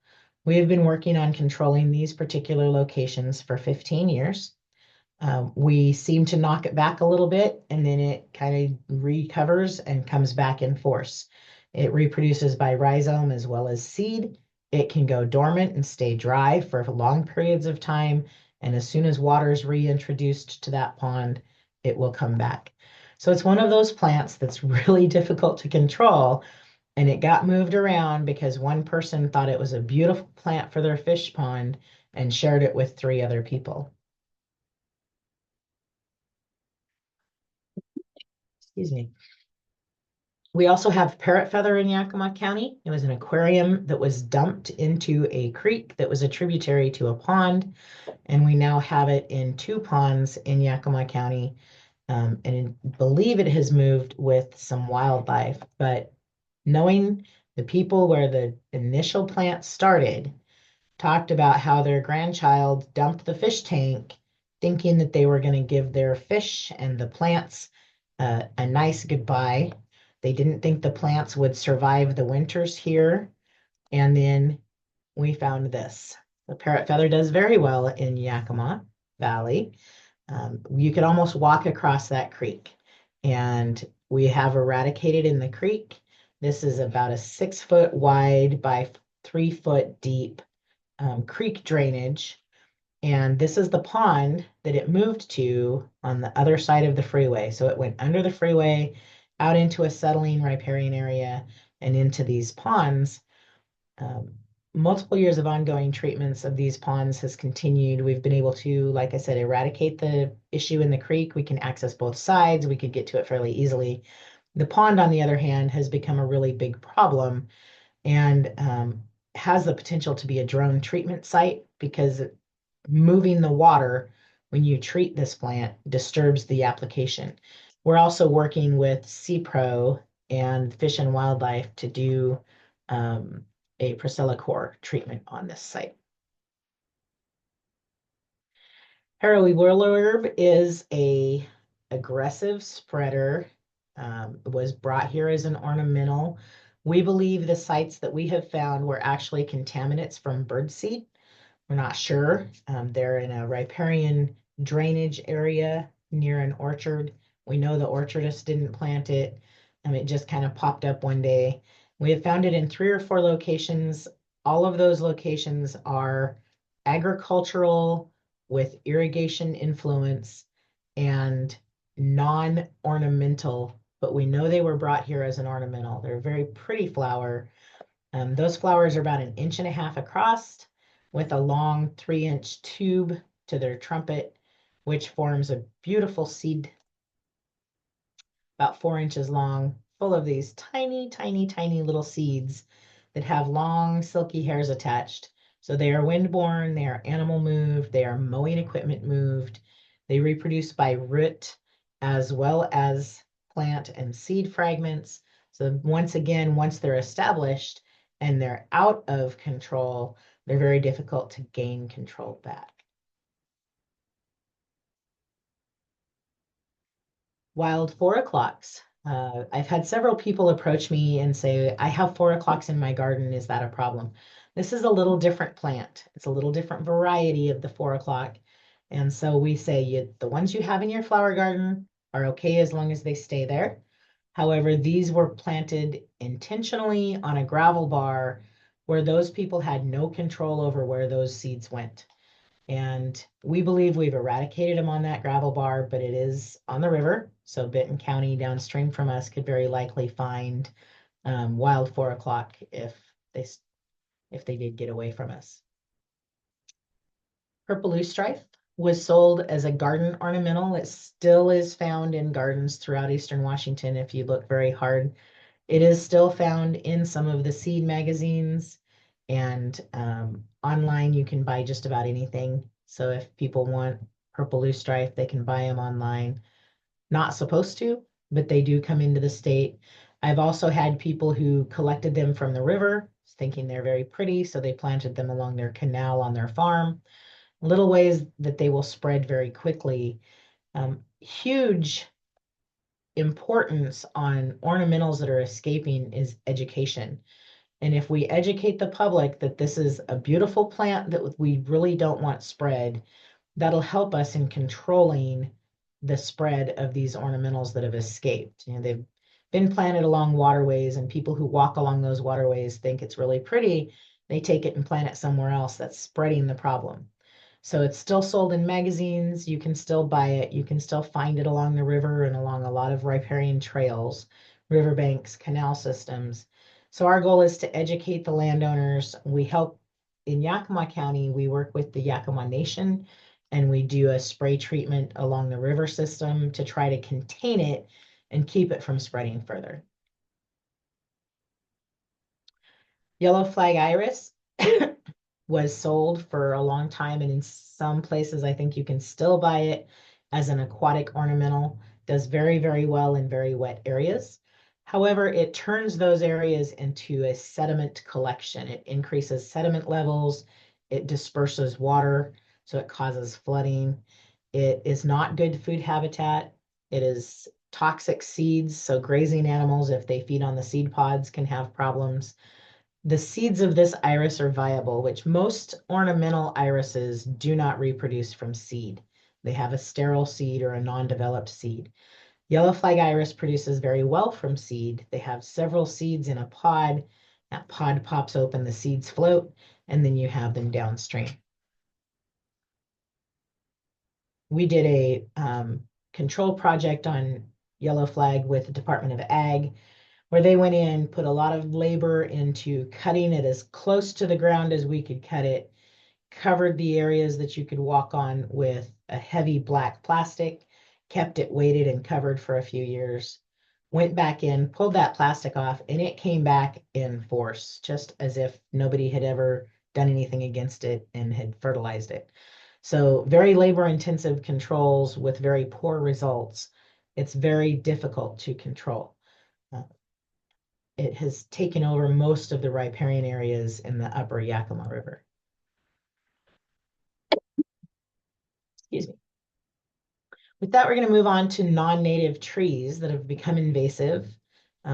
We have been working on controlling these particular locations for 15 years. We seem to knock it back a little bit and then it kind of recovers and comes back in force. It reproduces by rhizome as well as seed. It can go dormant and stay dry for long periods of time. And as soon as water is reintroduced to that pond, it will come back. So it's one of those plants that's really difficult to control. And it got moved around because one person thought it was a beautiful plant for their fish pond and shared it with 3 other people. Excuse me. We also have parrot feather in Yakima County. It was an aquarium that was dumped into a creek that was a tributary to a pond, and we now have it in 2 ponds in Yakima County. And I believe it has moved with some wildlife, but knowing the people where the initial plant started, talked about how their grandchild dumped the fish tank thinking that they were going to give their fish and the plants a nice goodbye. They didn't think the plants would survive the winters here. And then we found this. The parrot feather does very well in Yakima Valley. You could almost walk across that creek. And we have eradicated in the creek. This is about a 6 foot wide by 3 foot deep creek drainage. And this is the pond that it moved to on the other side of the freeway. So it went under the freeway, out into a settling riparian area, and into these ponds. Um, Multiple years of ongoing treatments of these ponds has continued. We've been able to, like I said, eradicate the issue in the creek. We can access both sides. We could get to it fairly easily. The pond, on the other hand, has become a really big problem and has the potential to be a drone treatment site because moving the water when you treat this plant disturbs the application. We're also working with CPRO and Fish and Wildlife to do a Priscilla treatment on this site. Harrowy willow is a aggressive spreader. Was brought here as an ornamental. We believe the sites that we have found were actually contaminants from birdseed. We're not sure. They're in a riparian drainage area near an orchard. We know the orchardist didn't plant it. It just kind of popped up one day. We have found it in 3 or 4 locations. All of those locations are agricultural with irrigation influence and non-ornamental, but we know they were brought here as an ornamental. They're a very pretty flower. Those flowers are about 1.5 inches across with a long 3-inch tube to their trumpet, which forms a beautiful seed about 4 inches long, full of these tiny, tiny, tiny little seeds that have long silky hairs attached. So they are windborne, they are animal moved, they are mowing equipment moved. They reproduce by root as well as plant and seed fragments. So once again, once they're established and they're out of control, they're very difficult to gain control back. Wild 4 o'clocks. I've had several people approach me and say, I have 4 o'clocks in my garden. Is that a problem? This is a little different plant. It's a little different variety of the 4 o'clock. And so we say the ones you have in your flower garden are okay as long as they stay there. However, these were planted intentionally on a gravel bar where those people had no control over where those seeds went. And we believe we've eradicated them on that gravel bar, but it is on the river. So Benton County downstream from us could very likely find wild 4 o'clock they if they did get away from us. Purple loosestrife was sold as a garden ornamental. It still is found in gardens throughout eastern Washington if you look very hard. It is still found in some of the seed magazines, and online you can buy just about anything. So if people want purple loosestrife, they can buy them online. Not supposed to, but they do come into the state. I've also had people who collected them from the river, thinking they're very pretty, so they planted them along their canal on their farm. Little ways that they will spread very quickly. Huge importance on ornamentals that are escaping is education. And if we educate the public that this is a beautiful plant that we really don't want spread, that'll help us in controlling the spread of these ornamentals that have escaped. They've been planted along waterways, and people who walk along those waterways think it's really pretty. They take it and plant it somewhere else. That's spreading the problem. So it's still sold in magazines. You can still buy it. You can still find it along the river and along a lot of riparian trails, riverbanks, canal systems. So our goal is to educate the landowners. We help in Yakima County, we work with the Yakima Nation, and we do a spray treatment along the river system to try to contain it and keep it from spreading further. Yellow flag iris was sold for a long time, and in some places I think you can still buy it as an aquatic ornamental. Does very, very well in very wet areas. However, it turns those areas into a sediment collection. It increases sediment levels, it disperses water, so it causes flooding. It is not good food habitat. It is toxic seeds, so grazing animals, if they feed on the seed pods, can have problems. The seeds of this iris are viable, which most ornamental irises do not reproduce from seed. They have a sterile seed or a non-developed seed. Yellow flag iris produces very well from seed. They have several seeds in a pod. That pod pops open, the seeds float, and then you have them downstream. We did a control project on yellow flag with the Department of Ag, where they went in, put a lot of labor into cutting it as close to the ground as we could cut it, covered the areas that you could walk on with a heavy black plastic, kept it weighted and covered for a few years, went back in, pulled that plastic off, and it came back in force, just as if nobody had ever done anything against it and had fertilized it. So very labor intensive controls with very poor results. It's very difficult to control. It has taken over most of the riparian areas in the upper Yakima River. Excuse me. With that, we're going to move on to non-native trees that have become invasive.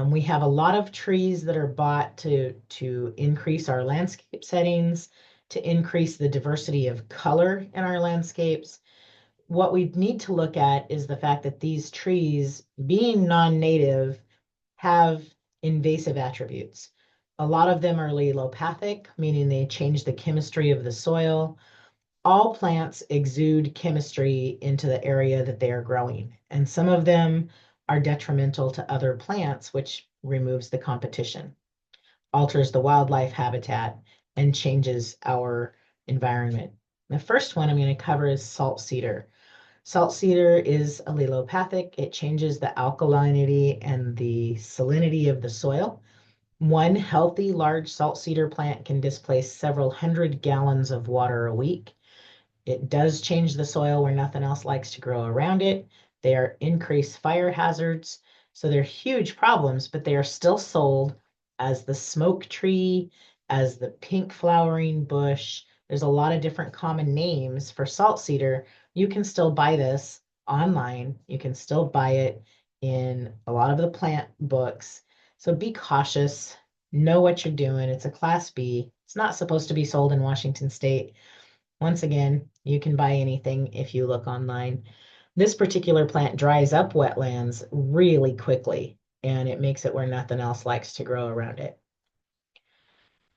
We have a lot of trees that are bought to increase our landscape settings, to increase the diversity of color in our landscapes. What we need to look at is the fact that these trees, being non-native, have invasive attributes. A lot of them are allelopathic, meaning they change the chemistry of the soil. All plants exude chemistry into the area that they are growing, and some of them are detrimental to other plants, which removes the competition, alters the wildlife habitat, and changes our environment. The first one I'm going to cover is salt cedar. Salt cedar is allelopathic. It changes the alkalinity and the salinity of the soil. One healthy large salt cedar plant can displace several hundred gallons of water a week. It does change the soil where nothing else likes to grow around it. They are increased fire hazards. So they're huge problems, but they are still sold as the smoke tree, as the pink flowering bush. There's a lot of different common names for salt cedar. You can still buy this online. You can still buy it in a lot of the plant books. So be cautious. Know what you're doing. It's a Class B. It's not supposed to be sold in Washington State. Once again, you can buy anything if you look online. This particular plant dries up wetlands really quickly, and it makes it where nothing else likes to grow around it.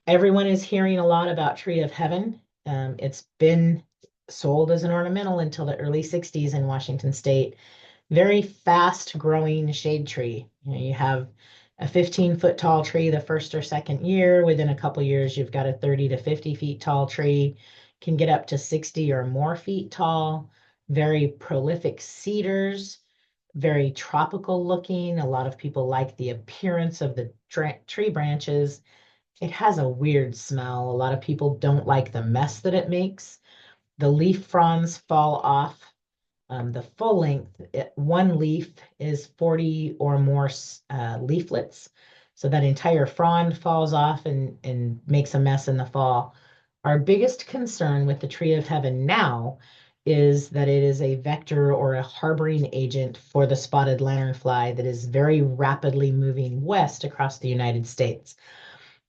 Everyone is hearing a lot about Tree of Heaven. It's been sold as an ornamental until the early 60s in Washington State. very fast growing shade tree. You have a 15-foot tall tree the first or second year. Within a couple years, you've got a 30 to 50 feet tall tree, can get up to 60 or more feet tall. Very prolific cedars, very tropical looking. A lot of people like the appearance of the tree branches. It has a weird smell. A lot of people don't like the mess that it makes. The leaf fronds fall off. The full length, one leaf is 40 or more leaflets. So that entire frond falls off and makes a mess in the fall. Our biggest concern with the tree of heaven now is that it is a vector or a harboring agent for the spotted lanternfly that is very rapidly moving west across the United States.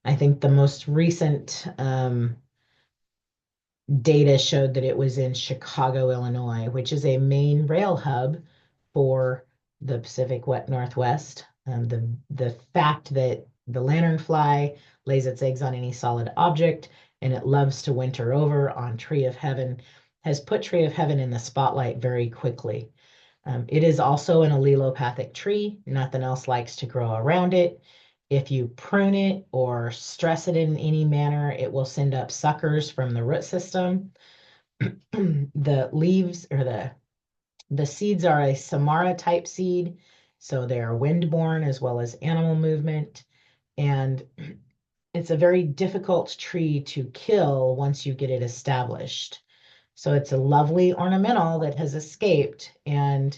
I think the most recent data showed that it was in Chicago, Illinois, which is a main rail hub for the Pacific Northwest. The fact that the lanternfly lays its eggs on any solid object and it loves to winter over on Tree of Heaven has put Tree of Heaven in the spotlight very quickly. It is also an allelopathic tree. Nothing else likes to grow around it. If you prune it or stress it in any manner, it will send up suckers from the root system. The leaves or the seeds are a Samara type seed, so they are windborne as well as animal movement. And it's a very difficult tree to kill once you get it established. So it's a lovely ornamental that has escaped. And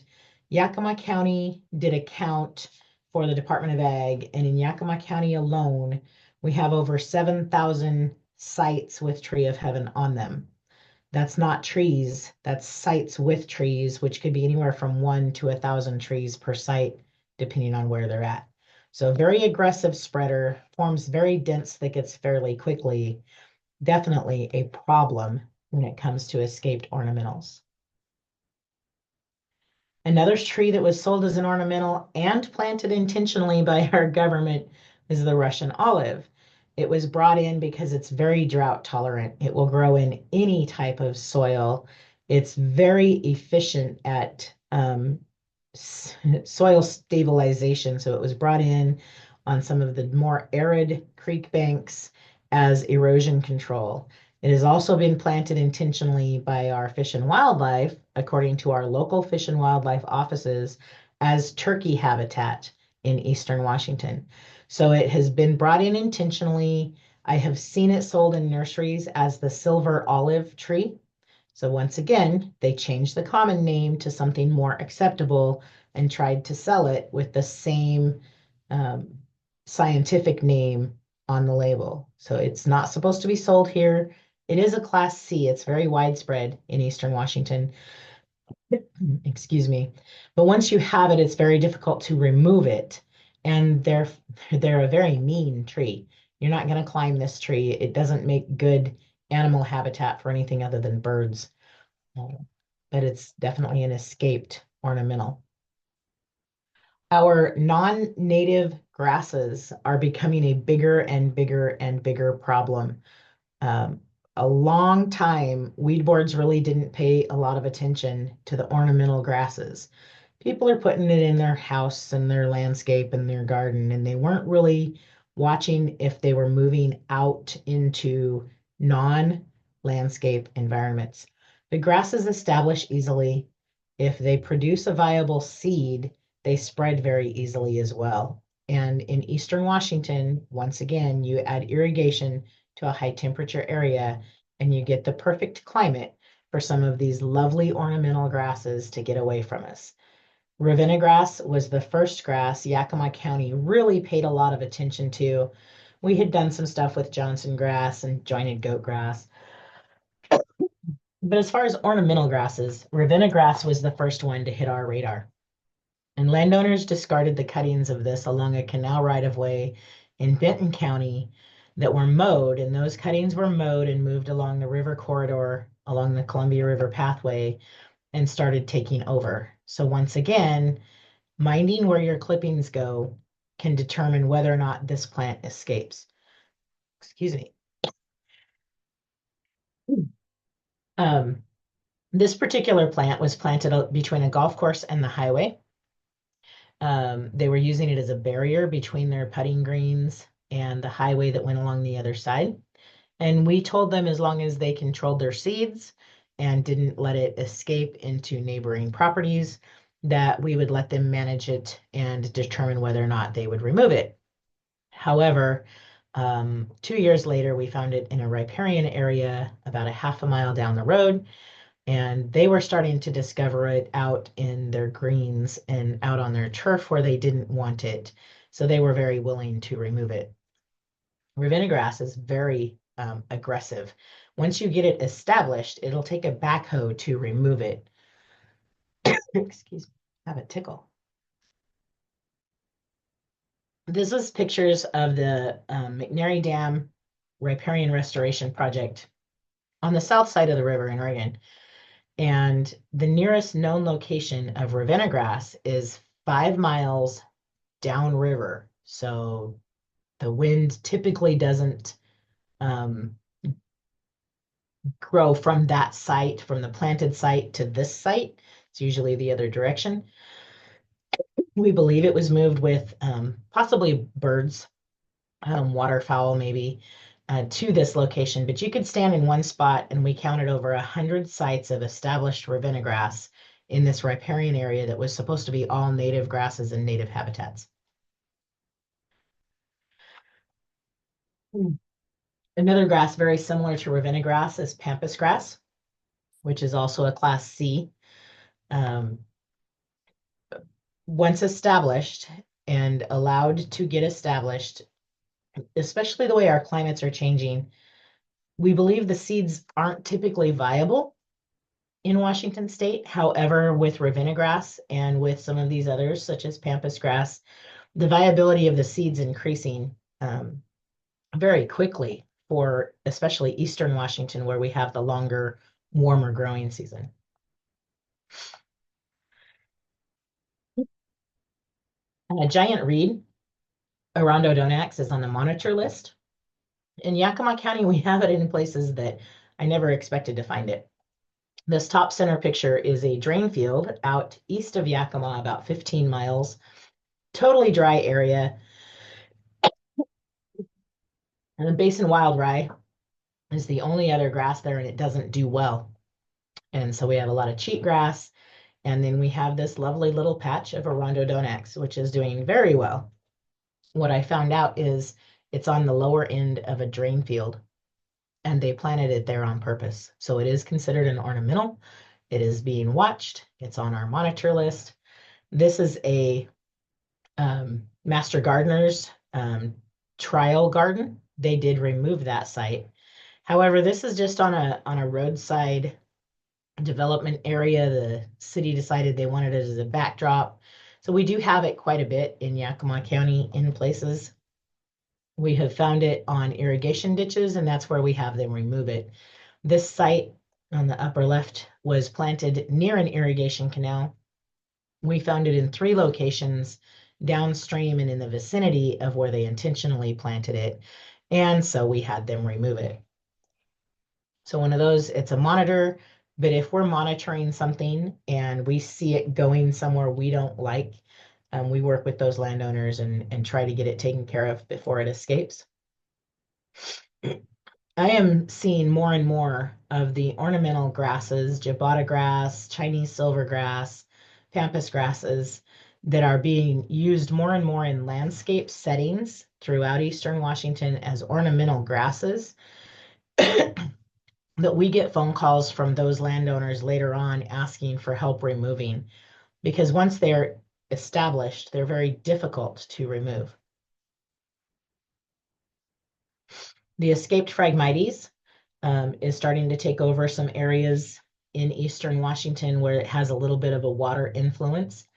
Yakima County did a count for the Department of Ag. And in Yakima County alone, we have over 7,000 sites with Tree of Heaven on them. That's not trees, that's sites with trees, which could be anywhere from 1 to 1,000 trees per site, depending on where they're at. So very aggressive spreader, forms very dense thickets fairly quickly. Definitely a problem when it comes to escaped ornamentals. Another tree that was sold as an ornamental and planted intentionally by our government is the Russian olive. It was brought in because it's very drought tolerant. It will grow in any type of soil. It's very efficient at soil stabilization. So it was brought in on some of the more arid creek banks as erosion control. It has also been planted intentionally by our Fish and Wildlife, according to our local Fish and Wildlife offices, as turkey habitat in eastern Washington. So it has been brought in intentionally. I have seen it sold in nurseries as the silver olive tree. So once again, they changed the common name to something more acceptable and tried to sell it with the same um, scientific name on the label. So it's not supposed to be sold here. It is a Class C. It's very widespread in Eastern Washington. Excuse me. But once you have it, it's very difficult to remove it. And they're a very mean tree. You're not going to climb this tree. It doesn't make good animal habitat for anything other than birds. But it's definitely an escaped ornamental. Our non-native grasses are becoming a bigger and bigger and bigger problem. Um, a long time, weed boards really didn't pay a lot of attention to the ornamental grasses. People are putting it in their house and their landscape and their garden, and they weren't really watching if they were moving out into non-landscape environments. The grasses establish easily. If they produce a viable seed, they spread very easily as well. And in eastern Washington, once again, you add irrigation to a high temperature area and you get the perfect climate for some of these lovely ornamental grasses to get away from us. Ravenna grass was the first grass Yakima County really paid a lot of attention to. We had done some stuff with Johnson grass and jointed goat grass. But as far as ornamental grasses, Ravenna grass was the first one to hit our radar. And landowners discarded the cuttings of this along a canal right-of-way in Benton County that were mowed, and those cuttings were mowed and moved along the river corridor along the Columbia River pathway and started taking over. So once again, minding where your clippings go can determine whether or not this plant escapes. Excuse me. Um, This particular plant was planted between a golf course and the highway. They were using it as a barrier between their putting greens and the highway that went along the other side. And we told them as long as they controlled their seeds and didn't let it escape into neighboring properties, that we would let them manage it and determine whether or not they would remove it. However, 2 years later, we found it in a riparian area about a half a mile down the road, and they were starting to discover it out in their greens and out on their turf where they didn't want it. So they were very willing to remove it. Ravenna grass is very aggressive. Once you get it established, it'll take a backhoe to remove it. Excuse me, I have a tickle. This is pictures of the McNary Dam Riparian Restoration Project on the south side of the river in Oregon. And the nearest known location of Ravenna grass is 5 miles downriver. So the wind typically doesn't um, grow from that site, from the planted site to this site. It's usually the other direction. We believe it was moved with possibly birds, waterfowl maybe, to this location. But you could stand in one spot and we counted over 100 sites of established Ravenna grass in this riparian area that was supposed to be all native grasses and native habitats. Another grass very similar to Ravenna grass is pampas grass, which is also a class C. Um, Once established and allowed to get established, especially the way our climates are changing, we believe the seeds aren't typically viable in Washington state. However, with Ravenna grass and with some of these others, such as pampas grass, the viability of the seeds increasing very quickly for especially Eastern Washington, where we have the longer, warmer growing season. A giant reed, Arondodonax, is on the monitor list. In Yakima County, we have it in places that I never expected to find it. This top center picture is a drain field out east of Yakima, about 15 miles, totally dry area. And the basin wild rye is the only other grass there, and it doesn't do well. And so we have a lot of cheatgrass. And then we have this lovely little patch of Arondodonax, which is doing very well. What I found out is it's on the lower end of a drain field, and they planted it there on purpose. So it is considered an ornamental. It is being watched. It's on our monitor list. This is a Master Gardener's trial garden. They did remove that site. However, this is just on a roadside development area. The city decided they wanted it as a backdrop. So we do have it quite a bit in Yakima County in places. We have found it on irrigation ditches, and that's where we have them remove it. This site on the upper left was planted near an irrigation canal. We found it in 3 locations downstream and in the vicinity of where they intentionally planted it. And so we had them remove it. So one of those, it's a monitor, but if we're monitoring something and we see it going somewhere we don't like, we work with those landowners and try to get it taken care of before it escapes. I am seeing more and more of the ornamental grasses, jabata grass, Chinese silvergrass, pampas grasses that are being used more and more in landscape settings throughout Eastern Washington as ornamental grasses. That we get phone calls from those landowners later on asking for help removing, because once they're established, they're very difficult to remove. The escaped Phragmites is starting to take over some areas in Eastern Washington where it has a little bit of a water influence.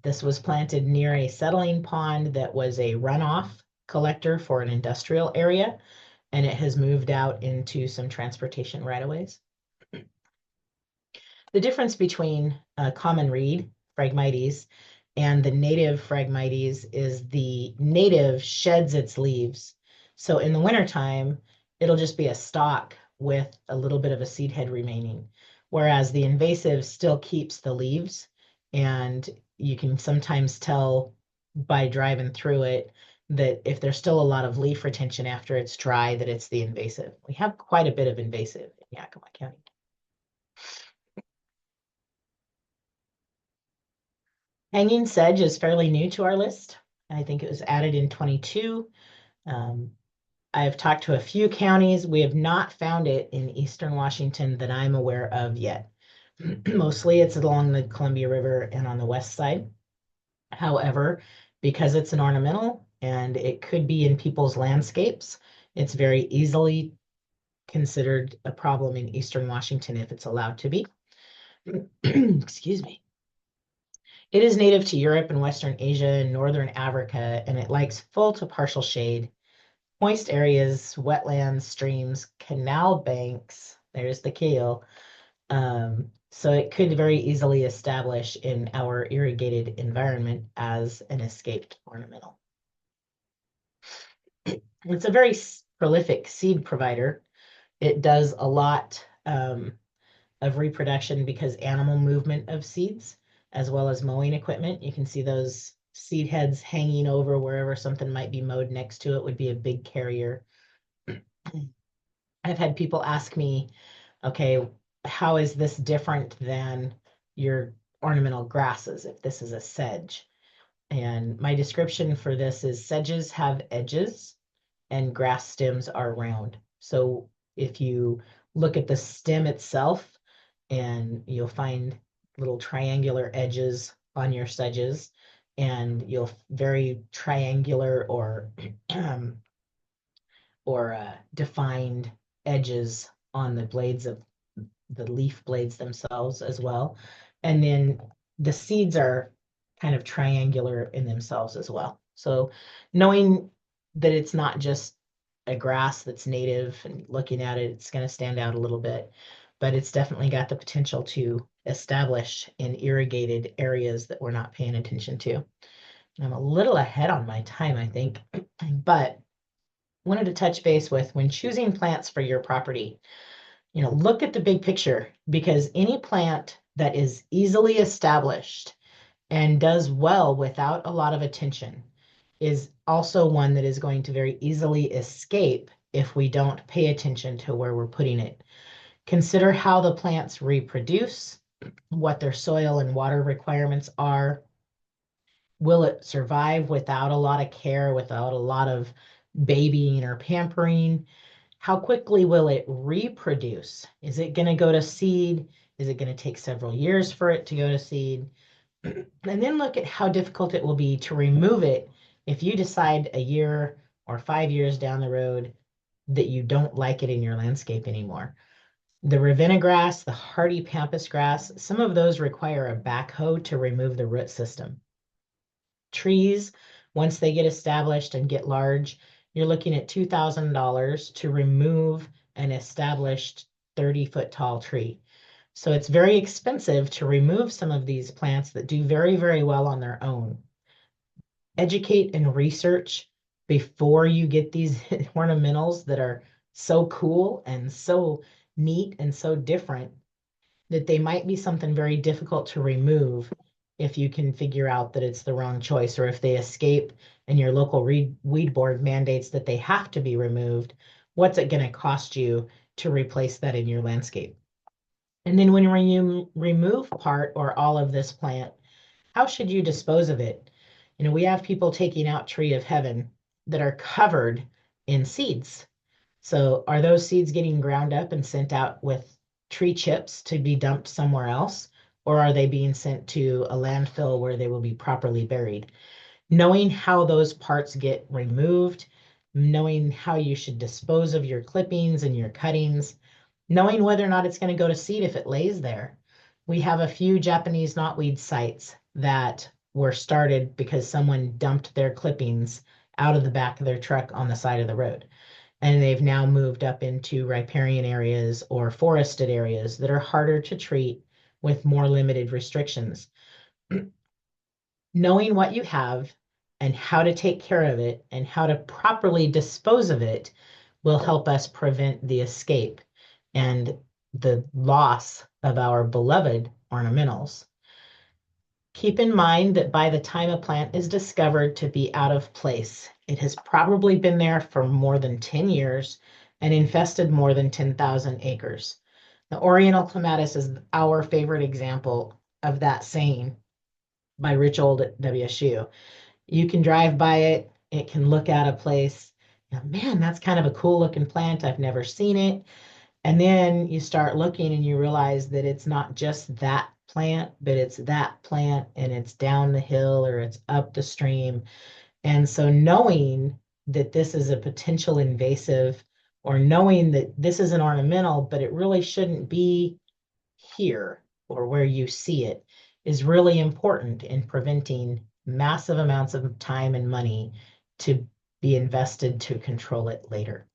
This was planted near a settling pond that was a runoff collector for an industrial area, and it has moved out into some transportation right-of-ways. The difference between common reed, Phragmites, and the native Phragmites is the native sheds its leaves. So in the wintertime, it'll just be a stalk with a little bit of a seed head remaining. whereas the invasive still keeps the leaves, and you can sometimes tell by driving through it that if there's still a lot of leaf retention after it's dry, that it's the invasive. We have quite a bit of invasive in Yakima County. Hanging sedge is fairly new to our list. I think it was added in 22. I've talked to a few counties. We have not found it in eastern Washington that I'm aware of yet. Mostly it's along the Columbia River and on the west side. However, because it's an ornamental and it could be in people's landscapes, it's very easily considered a problem in eastern Washington if it's allowed to be. Excuse me. It is native to Europe and Western Asia and Northern Africa, and it likes full to partial shade, moist areas, wetlands, streams, canal banks. There's the kale. So it could very easily establish in our irrigated environment as an escaped ornamental. It's a very prolific seed provider. It does a lot of reproduction because animal movement of seeds, as well as mowing equipment. You can see those seed heads hanging over wherever something might be mowed next to it would be a big carrier. I've had people ask me, okay, how is this different than your ornamental grasses if this is a sedge? And my description for this is sedges have edges and grass stems are round. So if you look at the stem itself, and you'll find little triangular edges on your sedges, and you'll very triangular or defined edges on the blades of the leaf blades themselves as well. And then the seeds are kind of triangular in themselves as well. So knowing that it's not just a grass that's native and looking at it, it's going to stand out a little bit, but it's definitely got the potential to establish in irrigated areas that we're not paying attention to. I'm a little ahead on my time, I think, but wanted to touch base with when choosing plants for your property. Look at the big picture, because any plant that is easily established and does well without a lot of attention is also one that is going to very easily escape if we don't pay attention to where we're putting it. Consider how the plants reproduce, what their soil and water requirements are. Will it survive without a lot of care, without a lot of babying or pampering? How quickly will it reproduce? Is it going to go to seed? Is it going to take several years for it to go to seed? And then look at how difficult it will be to remove it if you decide a year or 5 years down the road that you don't like it in your landscape anymore. The Ravenna grass, the hardy pampas grass, some of those require a backhoe to remove the root system. Trees, once they get established and get large, you're looking at $2,000 to remove an established 30-foot tall tree. So it's very expensive to remove some of these plants that do very, very well on their own. Educate and research before you get these ornamentals that are so cool and so neat and so different that they might be something very difficult to remove if you can figure out that it's the wrong choice, or if they escape and your local weed board mandates that they have to be removed. What's it going to cost you to replace that in your landscape? And then when you remove part or all of this plant, how should you dispose of it? We have people taking out Tree of Heaven that are covered in seeds. So are those seeds getting ground up and sent out with tree chips to be dumped somewhere else? Or are they being sent to a landfill where they will be properly buried? Knowing how those parts get removed, knowing how you should dispose of your clippings and your cuttings, knowing whether or not it's going to go to seed if it lays there. We have a few Japanese knotweed sites that were started because someone dumped their clippings out of the back of their truck on the side of the road. And they've now moved up into riparian areas or forested areas that are harder to treat with more limited restrictions. Knowing what you have and how to take care of it and how to properly dispose of it will help us prevent the escape. And the loss of our beloved ornamentals. Keep in mind that by the time a plant is discovered to be out of place, it has probably been there for more than 10 years and infested more than 10,000 acres. The Oriental clematis is our favorite example of that saying by Rich Old at WSU. You can drive by it, it can look out of place. Now, man, that's kind of a cool looking plant. I've never seen it. And then you start looking and you realize that it's not just that plant, but it's that plant and it's down the hill or it's up the stream. And so knowing that this is a potential invasive or knowing that this is an ornamental, but it really shouldn't be here or where you see it is really important in preventing massive amounts of time and money to be invested to control it later.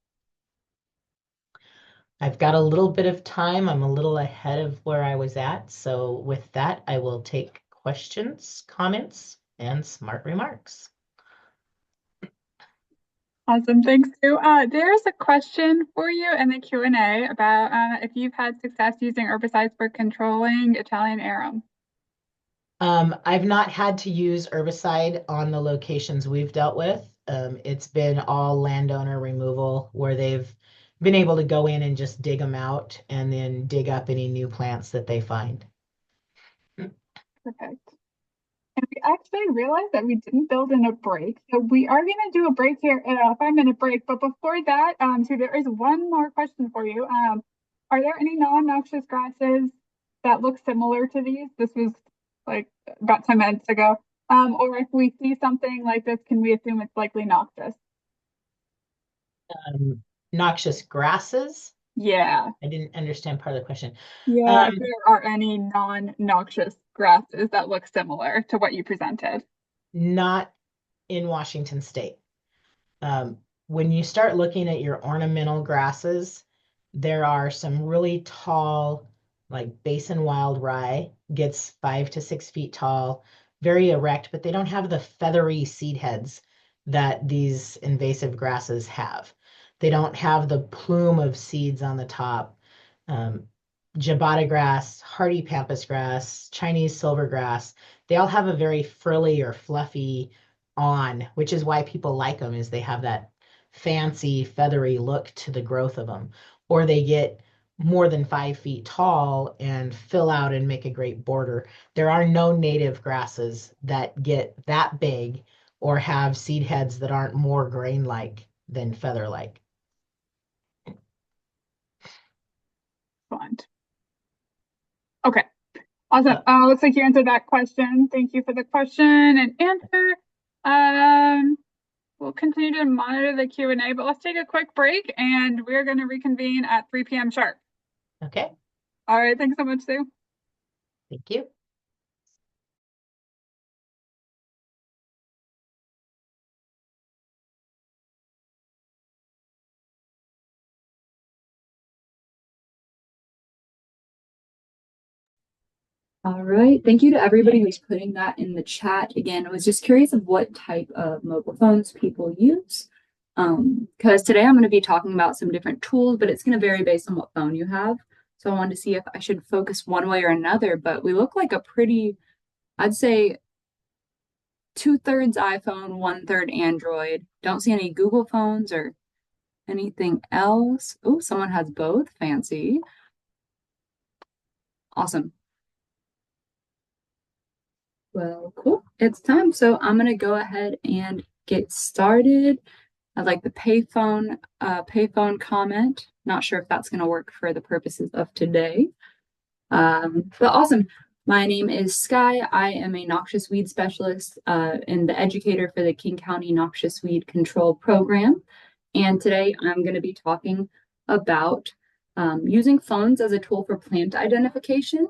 I've got a little bit of time. I'm a little ahead of where I was at. So with that, I will take questions, comments, and smart remarks. Awesome, thanks Sue. There's a question for you in the Q&A about if you've had success using herbicides for controlling Italian arum. I've not had to use herbicide on the locations we've dealt with. It's been all landowner removal where they've been able to go in and just dig them out and then dig up any new plants that they find. Perfect. And we actually realized that we didn't build in a break. So we are going to do a break here, a 5-minute break. But before that, so there is one more question for you. Are there any non-noxious grasses that look similar to these? This was like about 10 minutes ago. Or if we see something like this, can we assume it's likely noxious? Noxious grasses? Yeah. I didn't understand part of the question. Yeah, if there are any non-noxious grasses that look similar to what you presented. Not in Washington State. When you start looking at your ornamental grasses, there are some really tall, like basin wild rye, gets 5 to 6 feet tall, very erect, but they don't have the feathery seed heads that these invasive grasses have. They don't have the plume of seeds on the top. Um, Jabata grass, hardy pampas grass, Chinese silvergrass, they all have a very frilly or fluffy on, which is why people like them, is they have that fancy feathery look to the growth of them. Or they get more than 5 feet tall and fill out and make a great border. There are no native grasses that get that big or have seed heads that aren't more grain-like than feather-like. Excellent. Okay. Awesome. Looks like you answered that question. Thank you for the question and answer. We'll continue to monitor the Q&A, but let's take a quick break and we're going to reconvene at 3 p.m. sharp. Okay. All right. Thanks so much, Sue. Thank you. All right. Thank you to everybody who's putting that in the chat. Again, I was just curious of what type of mobile phones people use. Because today I'm going to be talking about some different tools, but it's going to vary based on what phone you have. So I wanted to see if I should focus one way or another, but we look like a pretty, I'd say 2/3 iPhone, 1/3 Android. Don't see any Google phones or anything else. Oh, someone has both. Fancy. Awesome. Well, cool. It's time. So I'm going to go ahead and get started. I'd like the payphone comment. Not sure if that's going to work for the purposes of today. But awesome. My name is Skye. I am a noxious weed specialist and the educator for the King County Noxious Weed Control Program. And today I'm going to be talking about using phones as a tool for plant identification,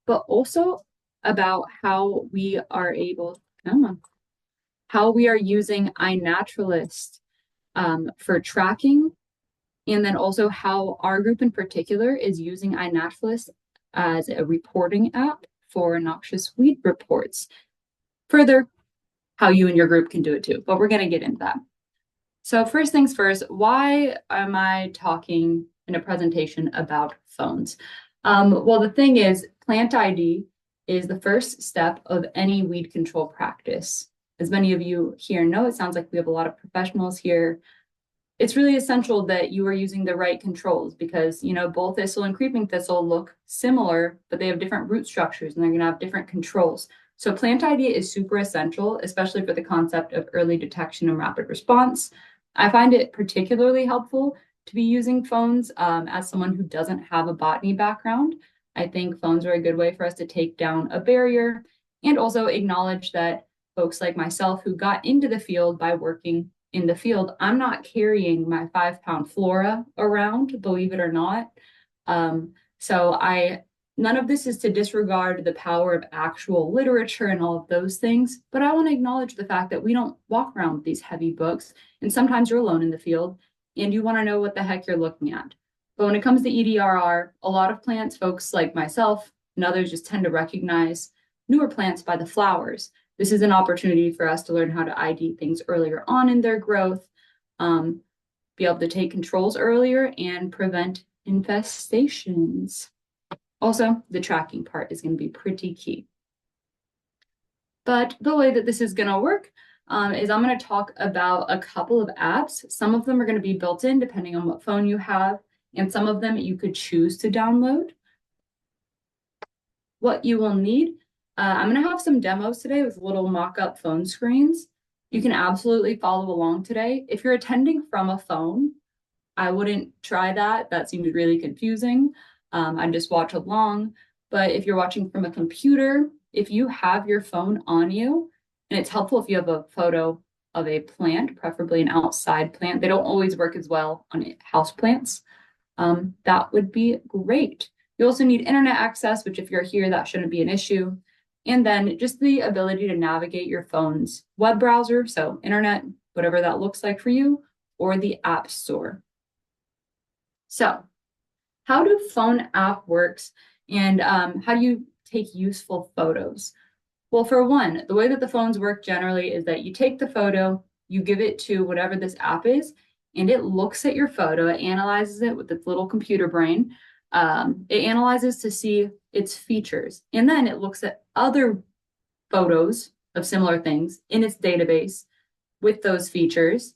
but also about how we are using Inaturalist for tracking, and then also how our group in particular is using Inaturalist as a reporting app for noxious weed reports. Further, how you and your group can do it too, but we're going to get into that. So first things first, why am I talking in a presentation about phones. Well, the thing is, plant ID is the first step of any weed control practice. As many of you here know, it sounds like we have a lot of professionals here. It's really essential that you are using the right controls because, bull thistle and creeping thistle look similar, but they have different root structures and they're going to have different controls. So plant ID is super essential, especially for the concept of early detection and rapid response. I find it particularly helpful to be using phones as someone who doesn't have a botany background. I think phones are a good way for us to take down a barrier and also acknowledge that folks like myself who got into the field by working in the field, I'm not carrying my 5-pound flora around, believe it or not. None of this is to disregard the power of actual literature and all of those things, but I want to acknowledge the fact that we don't walk around with these heavy books, and sometimes you're alone in the field, and you want to know what the heck you're looking at. But when it comes to EDRR, a lot of plants, folks like myself and others just tend to recognize newer plants by the flowers. This is an opportunity for us to learn how to ID things earlier on in their growth, be able to take controls earlier and prevent infestations. Also, the tracking part is going to be pretty key. But the way that this is going to work is I'm going to talk about a couple of apps. Some of them are going to be built in depending on what phone you have, and some of them you could choose to download. What you will need, I'm going to have some demos today with little mock-up phone screens. You can absolutely follow along today. If you're attending from a phone, I wouldn't try that. That seems really confusing. I'd just watch along. But if you're watching from a computer, if you have your phone on you, and it's helpful if you have a photo of a plant, preferably an outside plant. They don't always work as well on house plants. That would be great. You also need internet access, which if you're here, that shouldn't be an issue. And then just the ability to navigate your phone's web browser, so internet, whatever that looks like for you, or the App Store. So how do phone app works and how do you take useful photos? Well, for one, the way that the phones work generally is that you take the photo, you give it to whatever this app is, and it looks at your photo, it analyzes it with its little computer brain. It analyzes to see its features, and then it looks at other photos of similar things in its database with those features.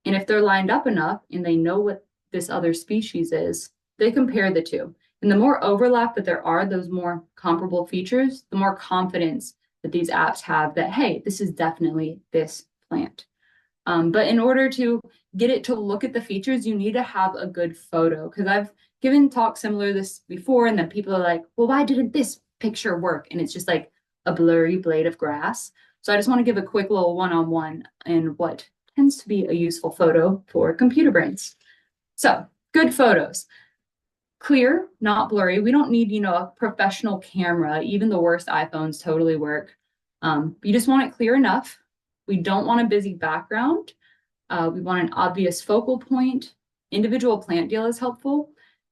And if they're lined up enough and they know what this other species is, they compare the two. And the more overlap that there are, those more comparable features, the more confidence that these apps have that, hey, this is definitely this plant. But in order to get it to look at the features, you need to have a good photo. Because I've given talks similar to this before, and then people are like, well, why didn't this picture work? And it's just like a blurry blade of grass. So I just want to give a quick little one-on-one in what tends to be a useful photo for computer brains. So good photos. Clear, not blurry. We don't need, a professional camera. Even the worst iPhones totally work. You just want it clear enough. We don't want a busy background. We want an obvious focal point. Individual plant deal is helpful.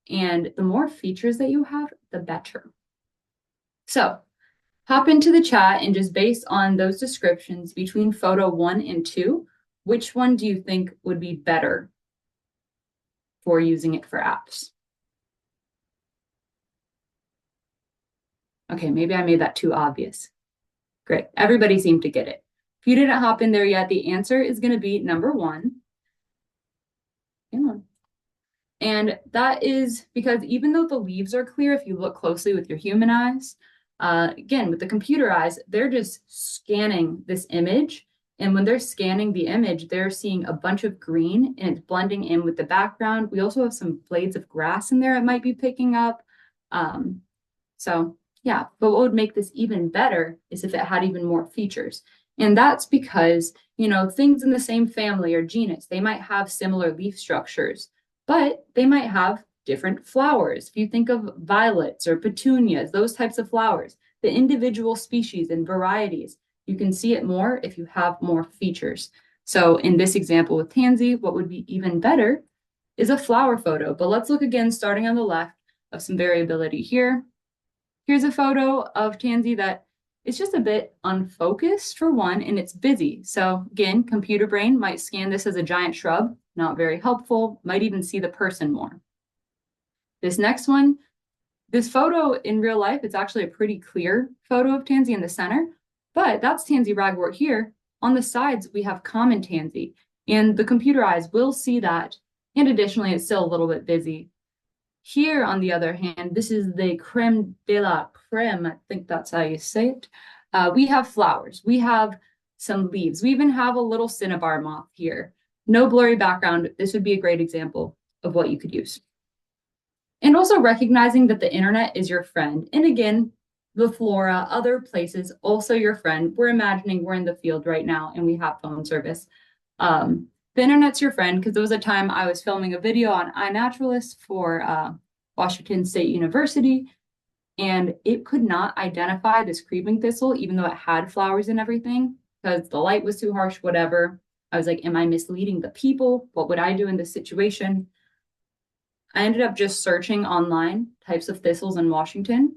And the more features that you have, the better. So hop into the chat and just based on those descriptions between photo 1 and 2, which one do you think would be better for using it for apps? Okay, maybe I made that too obvious. Great, everybody seemed to get it. If you didn't hop in there yet, the answer is going to be number 1. And that is because even though the leaves are clear, if you look closely with your human eyes, again, with the computer eyes, they're just scanning this image. And when they're scanning the image, they're seeing a bunch of green and it's blending in with the background. We also have some blades of grass in there it might be picking up. Yeah, but what would make this even better is if it had even more features. And that's because, things in the same family or genus, they might have similar leaf structures, but they might have different flowers. If you think of violets or petunias, those types of flowers, the individual species and varieties, you can see it more if you have more features. So in this example with tansy, what would be even better is a flower photo. But let's look again, starting on the left, of some variability here. Here's a photo of tansy that is just a bit unfocused for one, and it's busy. So again, computer brain might scan this as a giant shrub, not very helpful, might even see the person more. This next one, this photo in real life, it's actually a pretty clear photo of tansy in the center, but that's tansy ragwort here. On the sides, we have common tansy, and the computer eyes will see that. And additionally, it's still a little bit busy. Here, on the other hand, this is the creme de la creme. I think that's how you say it. We have flowers. We have some leaves. We even have a little cinnabar moth here. No blurry background. This would be a great example of what you could use. And also recognizing that the internet is your friend. And again, the flora, other places, also your friend. We're imagining we're in the field right now and we have phone service. The internet's your friend, because there was a time I was filming a video on Inaturalist for Washington State University, and it could not identify this creeping thistle, even though it had flowers and everything, because the light was too harsh, whatever. I was like, am I misleading the people? What would I do in this situation? I ended up just searching online types of thistles in Washington.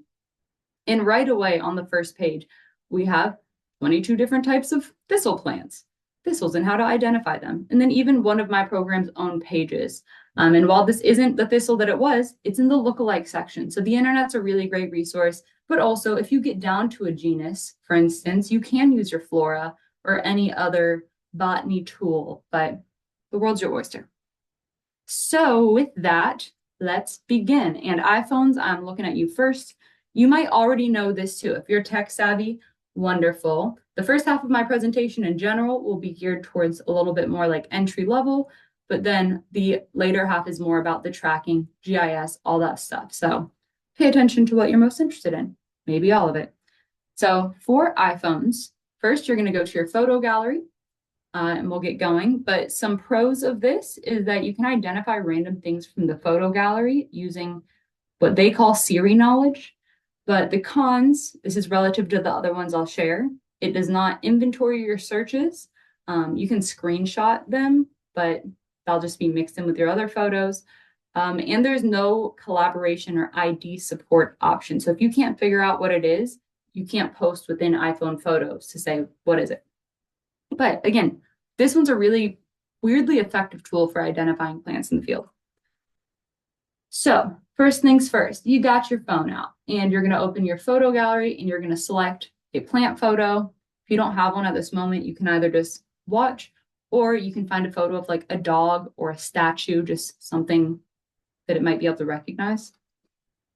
And right away on the first page, we have 22 different types of thistle plants, thistles and how to identify them. And then even one of my program's own pages. And while this isn't the thistle that it was, it's in the lookalike section. So the internet's a really great resource. But also, if you get down to a genus, for instance, you can use your flora or any other botany tool, but the world's your oyster. So with that, let's begin. And iPhones, I'm looking at you first. You might already know this too. If you're tech savvy, wonderful. The first half of my presentation in general will be geared towards a little bit more like entry level, but then the later half is more about the tracking, GIS, all that stuff. So pay attention to what you're most interested in, maybe all of it. So for iPhones, first you're going to go to your photo gallery. And we'll get going. But some pros of this is that you can identify random things from the photo gallery using what they call Siri knowledge. But the cons, this is relative to the other ones I'll share. It does not inventory your searches. You can screenshot them, but they'll just be mixed in with your other photos. And there's no collaboration or ID support option. So if you can't figure out what it is, you can't post within iPhone photos to say, what is it? But again, this one's a really weirdly effective tool for identifying plants in the field. So first things first, you got your phone out and you're going to open your photo gallery and you're going to select a plant photo. If you don't have one at this moment, you can either just watch or you can find a photo of like a dog or a statue, just something that it might be able to recognize.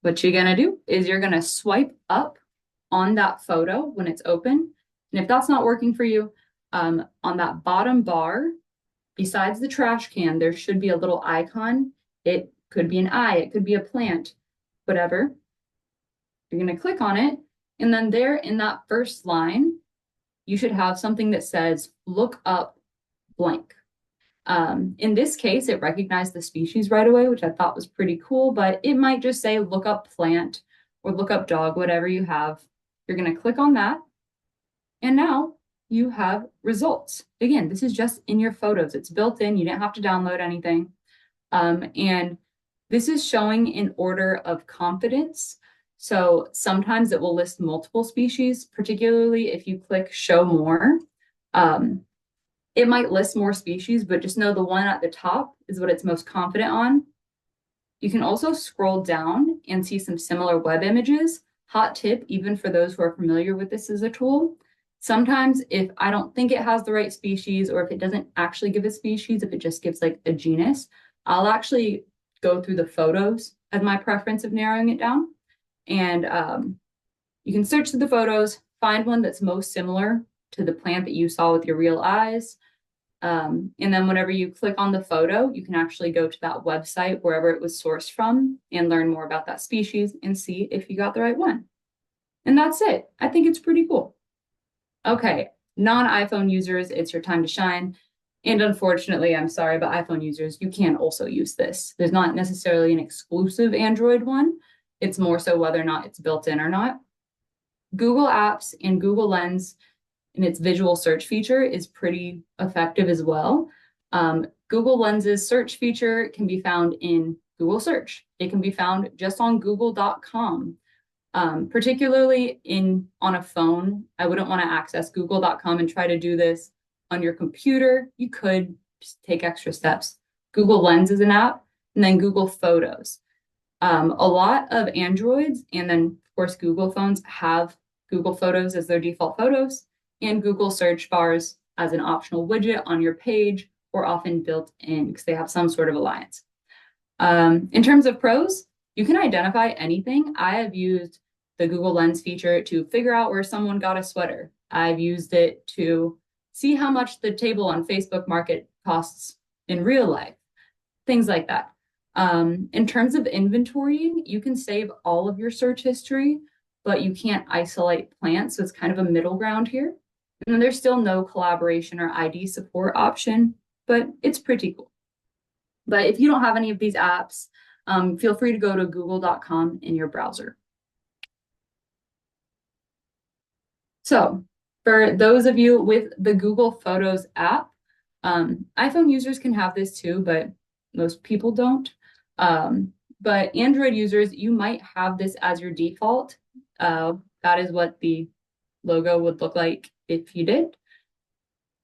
What you're going to do is you're going to swipe up on that photo when it's open. And if that's not working for you, on that bottom bar, besides the trash can, there should be a little icon. It could be an eye, it could be a plant, whatever. You're going to click on it. And then there in that first line, you should have something that says, look up blank. In this case, it recognized the species right away, which I thought was pretty cool, but it might just say, look up plant or look up dog, whatever you have. You're going to click on that. And now you have results. Again, this is just in your photos. It's built in. You didn't have to download anything. And this is showing in order of confidence. So sometimes it will list multiple species, particularly if you click show more. It might list more species, but just know the one at the top is what it's most confident on. You can also scroll down and see some similar web images. Hot tip, even for those who are familiar with this as a tool. Sometimes if I don't think it has the right species, or if it doesn't actually give a species, if it just gives like a genus, I'll actually go through the photos as my preference of narrowing it down. And you can search through the photos, find one that's most similar to the plant that you saw with your real eyes. And then whenever you click on the photo, you can actually go to that website, wherever it was sourced from, and learn more about that species and see if you got the right one. And that's it. I think it's pretty cool. Okay, non-iPhone users, it's your time to shine. And unfortunately, I'm sorry, but iPhone users, you can also use this. There's not necessarily an exclusive Android one. It's more so whether or not it's built in or not. Google Apps and Google Lens and its visual search feature is pretty effective as well. Google Lens's search feature can be found in Google Search. It can be found just on google.com. Particularly on a phone, I wouldn't want to access google.com and try to do this on your computer. You could just take extra steps. Google Lens is an app, and then Google Photos. A lot of Androids and then, of course, Google phones have Google Photos as their default photos and Google search bars as an optional widget on your page or often built in because they have some sort of alliance. In terms of pros, you can identify anything. I have used the Google Lens feature to figure out where someone got a sweater. I've used it to see how much the table on Facebook Market costs in real life, things like that. In terms of inventorying, you can save all of your search history, but you can't isolate plants. So it's kind of a middle ground here. And then there's still no collaboration or ID support option, but it's pretty cool. But if you don't have any of these apps, feel free to go to google.com in your browser. So for those of you with the Google Photos app, iPhone users can have this too, but most people don't. But Android users, you might have this as your default. That is what the logo would look like if you did.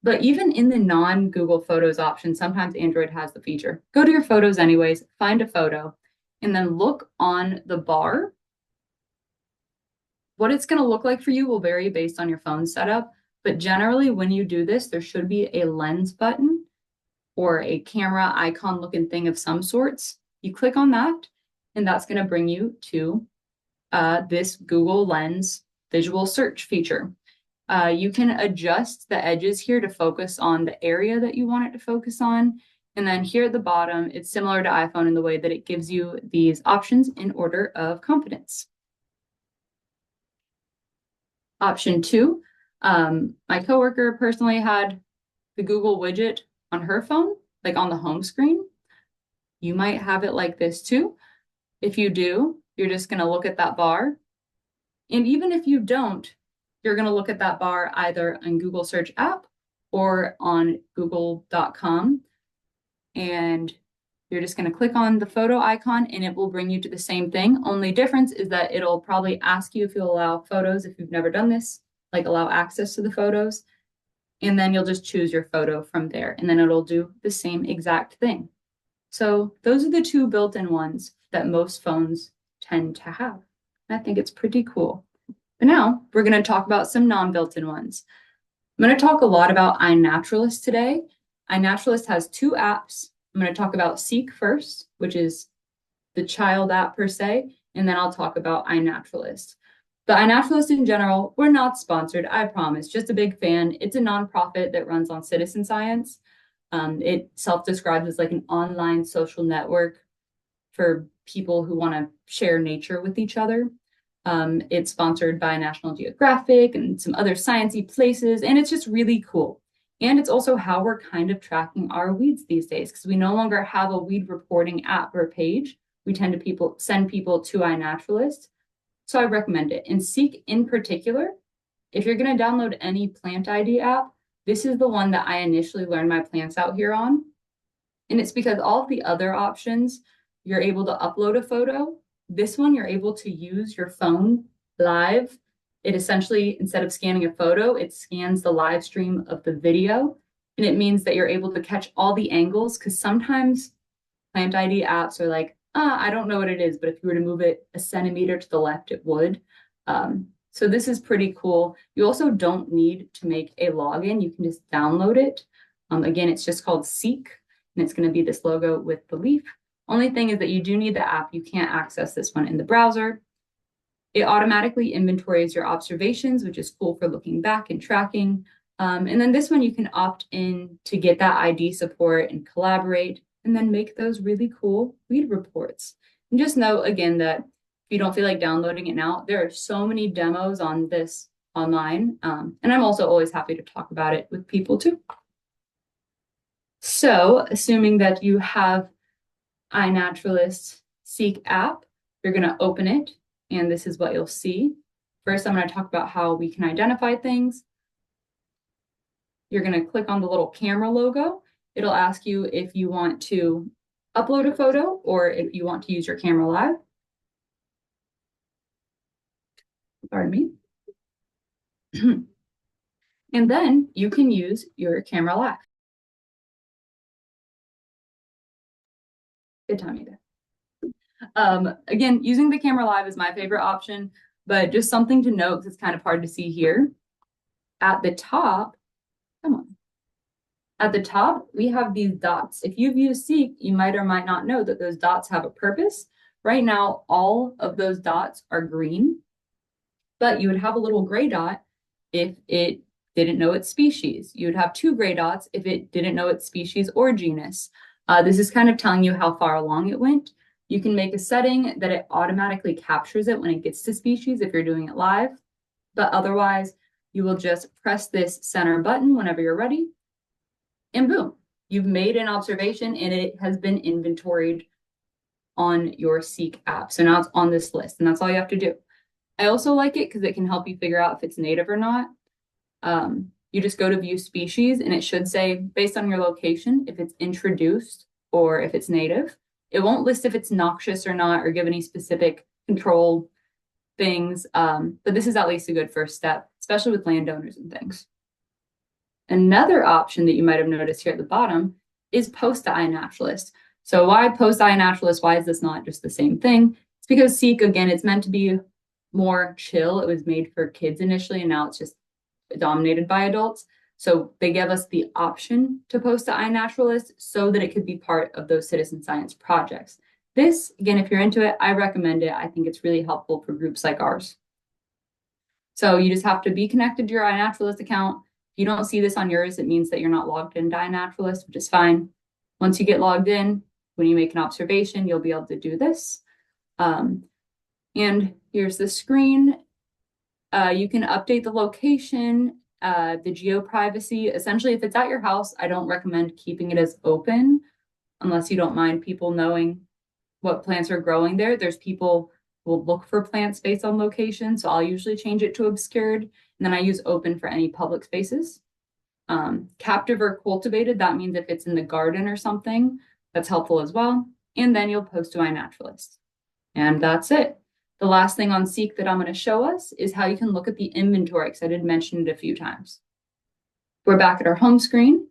But even in the non-Google Photos option, sometimes Android has the feature. Go to your photos anyways, find a photo, and then look on the bar. What it's going to look like for you will vary based on your phone setup. But generally, when you do this, there should be a lens button or a camera icon looking thing of some sorts. You click on that, and that's going to bring you to this Google Lens visual search feature. You can adjust the edges here to focus on the area that you want it to focus on. And then here at the bottom, it's similar to iPhone in the way that it gives you these options in order of confidence. Option 2, my coworker personally had the Google widget on her phone, like on the home screen. You might have it like this too. If you do, you're just going to look at that bar. And even if you don't, you're going to look at that bar either on Google Search app or on google.com. And you're just going to click on the photo icon and it will bring you to the same thing. Only difference is that it'll probably ask you if you'll allow photos if you've never done this, like allow access to the photos. And then you'll just choose your photo from there. And then it'll do the same exact thing. So those are the two built-in ones that most phones tend to have. I think it's pretty cool. But now we're going to talk about some non-built-in ones. I'm going to talk a lot about Inaturalist today. Inaturalist has 2 apps. I'm going to talk about Seek first, which is the child app per se, and then I'll talk about Inaturalist. The Inaturalist in general, we're not sponsored, I promise, just a big fan. It's a nonprofit that runs on citizen science. It self-describes as like an online social network for people who want to share nature with each other. It's sponsored by National Geographic and some other sciencey places, and it's just really cool. And it's also how we're kind of tracking our weeds these days because we no longer have a weed reporting app or page. We tend to send people to Inaturalist. So I recommend it. And Seek in particular, if you're going to download any plant ID app, this is the one that I initially learned my plants out here on. And it's because all of the other options, you're able to upload a photo. This one, you're able to use your phone live. It essentially, instead of scanning a photo, it scans the live stream of the video. And it means that you're able to catch all the angles because sometimes plant ID apps are like, I don't know what it is, but if you were to move it a centimeter to the left, it would. So this is pretty cool. You also don't need to make a login. You can just download it. Again, it's just called Seek, and it's going to be this logo with the leaf. Only thing is that you do need the app. You can't access this one in the browser. It automatically inventories your observations, which is cool for looking back and tracking. And then this one, you can opt in to get that ID support and collaborate, and then make those really cool weed reports. And just know, again, that if you don't feel like downloading it now, there are so many demos on this online. And I'm also always happy to talk about it with people too. So assuming that you have Inaturalist Seek app, you're going to open it, and this is what you'll see. First, I'm going to talk about how we can identify things. You're going to click on the little camera logo. It'll ask you if you want to upload a photo or if you want to use your camera live. Pardon me. And then you can use your camera live. Good timing there. Again, using the camera live is my favorite option, but just something to note, because it's kind of hard to see here. At the top, come on. At the top, we have these dots. If you've used Seek, you might or might not know that those dots have a purpose. Right now, all of those dots are green, but you would have a little gray dot if it didn't know its species. You would have 2 gray dots if it didn't know its species or genus. This is kind of telling you how far along it went. You can make a setting that it automatically captures it when it gets to species if you're doing it live, but otherwise you will just press this center button whenever you're ready, and boom, you've made an observation and it has been inventoried on your Seek app. So now it's on this list, and that's all you have to do. I also like it because it can help you figure out if it's native or not. You just go to view species and it should say, based on your location, if it's introduced or if it's native. It won't list if it's noxious or not or give any specific control things, but this is at least a good first step, especially with landowners and things. Another option that you might have noticed here at the bottom is post to iNaturalist. So why post to iNaturalist? Why is this not just the same thing? It's because Seek, again, it's meant to be more chill. It was made for kids initially, and now it's just dominated by adults. So they give us the option to post to iNaturalist so that it could be part of those citizen science projects. This, again, if you're into it, I recommend it. I think it's really helpful for groups like ours. So you just have to be connected to your iNaturalist account. If you don't see this on yours, it means that you're not logged into iNaturalist, which is fine. Once you get logged in, when you make an observation, you'll be able to do this. And here's the screen. You can update the location, the geoprivacy. Essentially, if it's at your house, I don't recommend keeping it as open unless you don't mind people knowing what plants are growing there. There's people who will look for plants based on location, so I'll usually change it to obscured, and then I use open for any public spaces. Captive or cultivated, that means if it's in the garden or something, that's helpful as well. And then you'll post to iNaturalist. And that's it. The last thing on Seek that I'm going to show us is how you can look at the inventory, because I did mention it a few times. We're back at our home screen,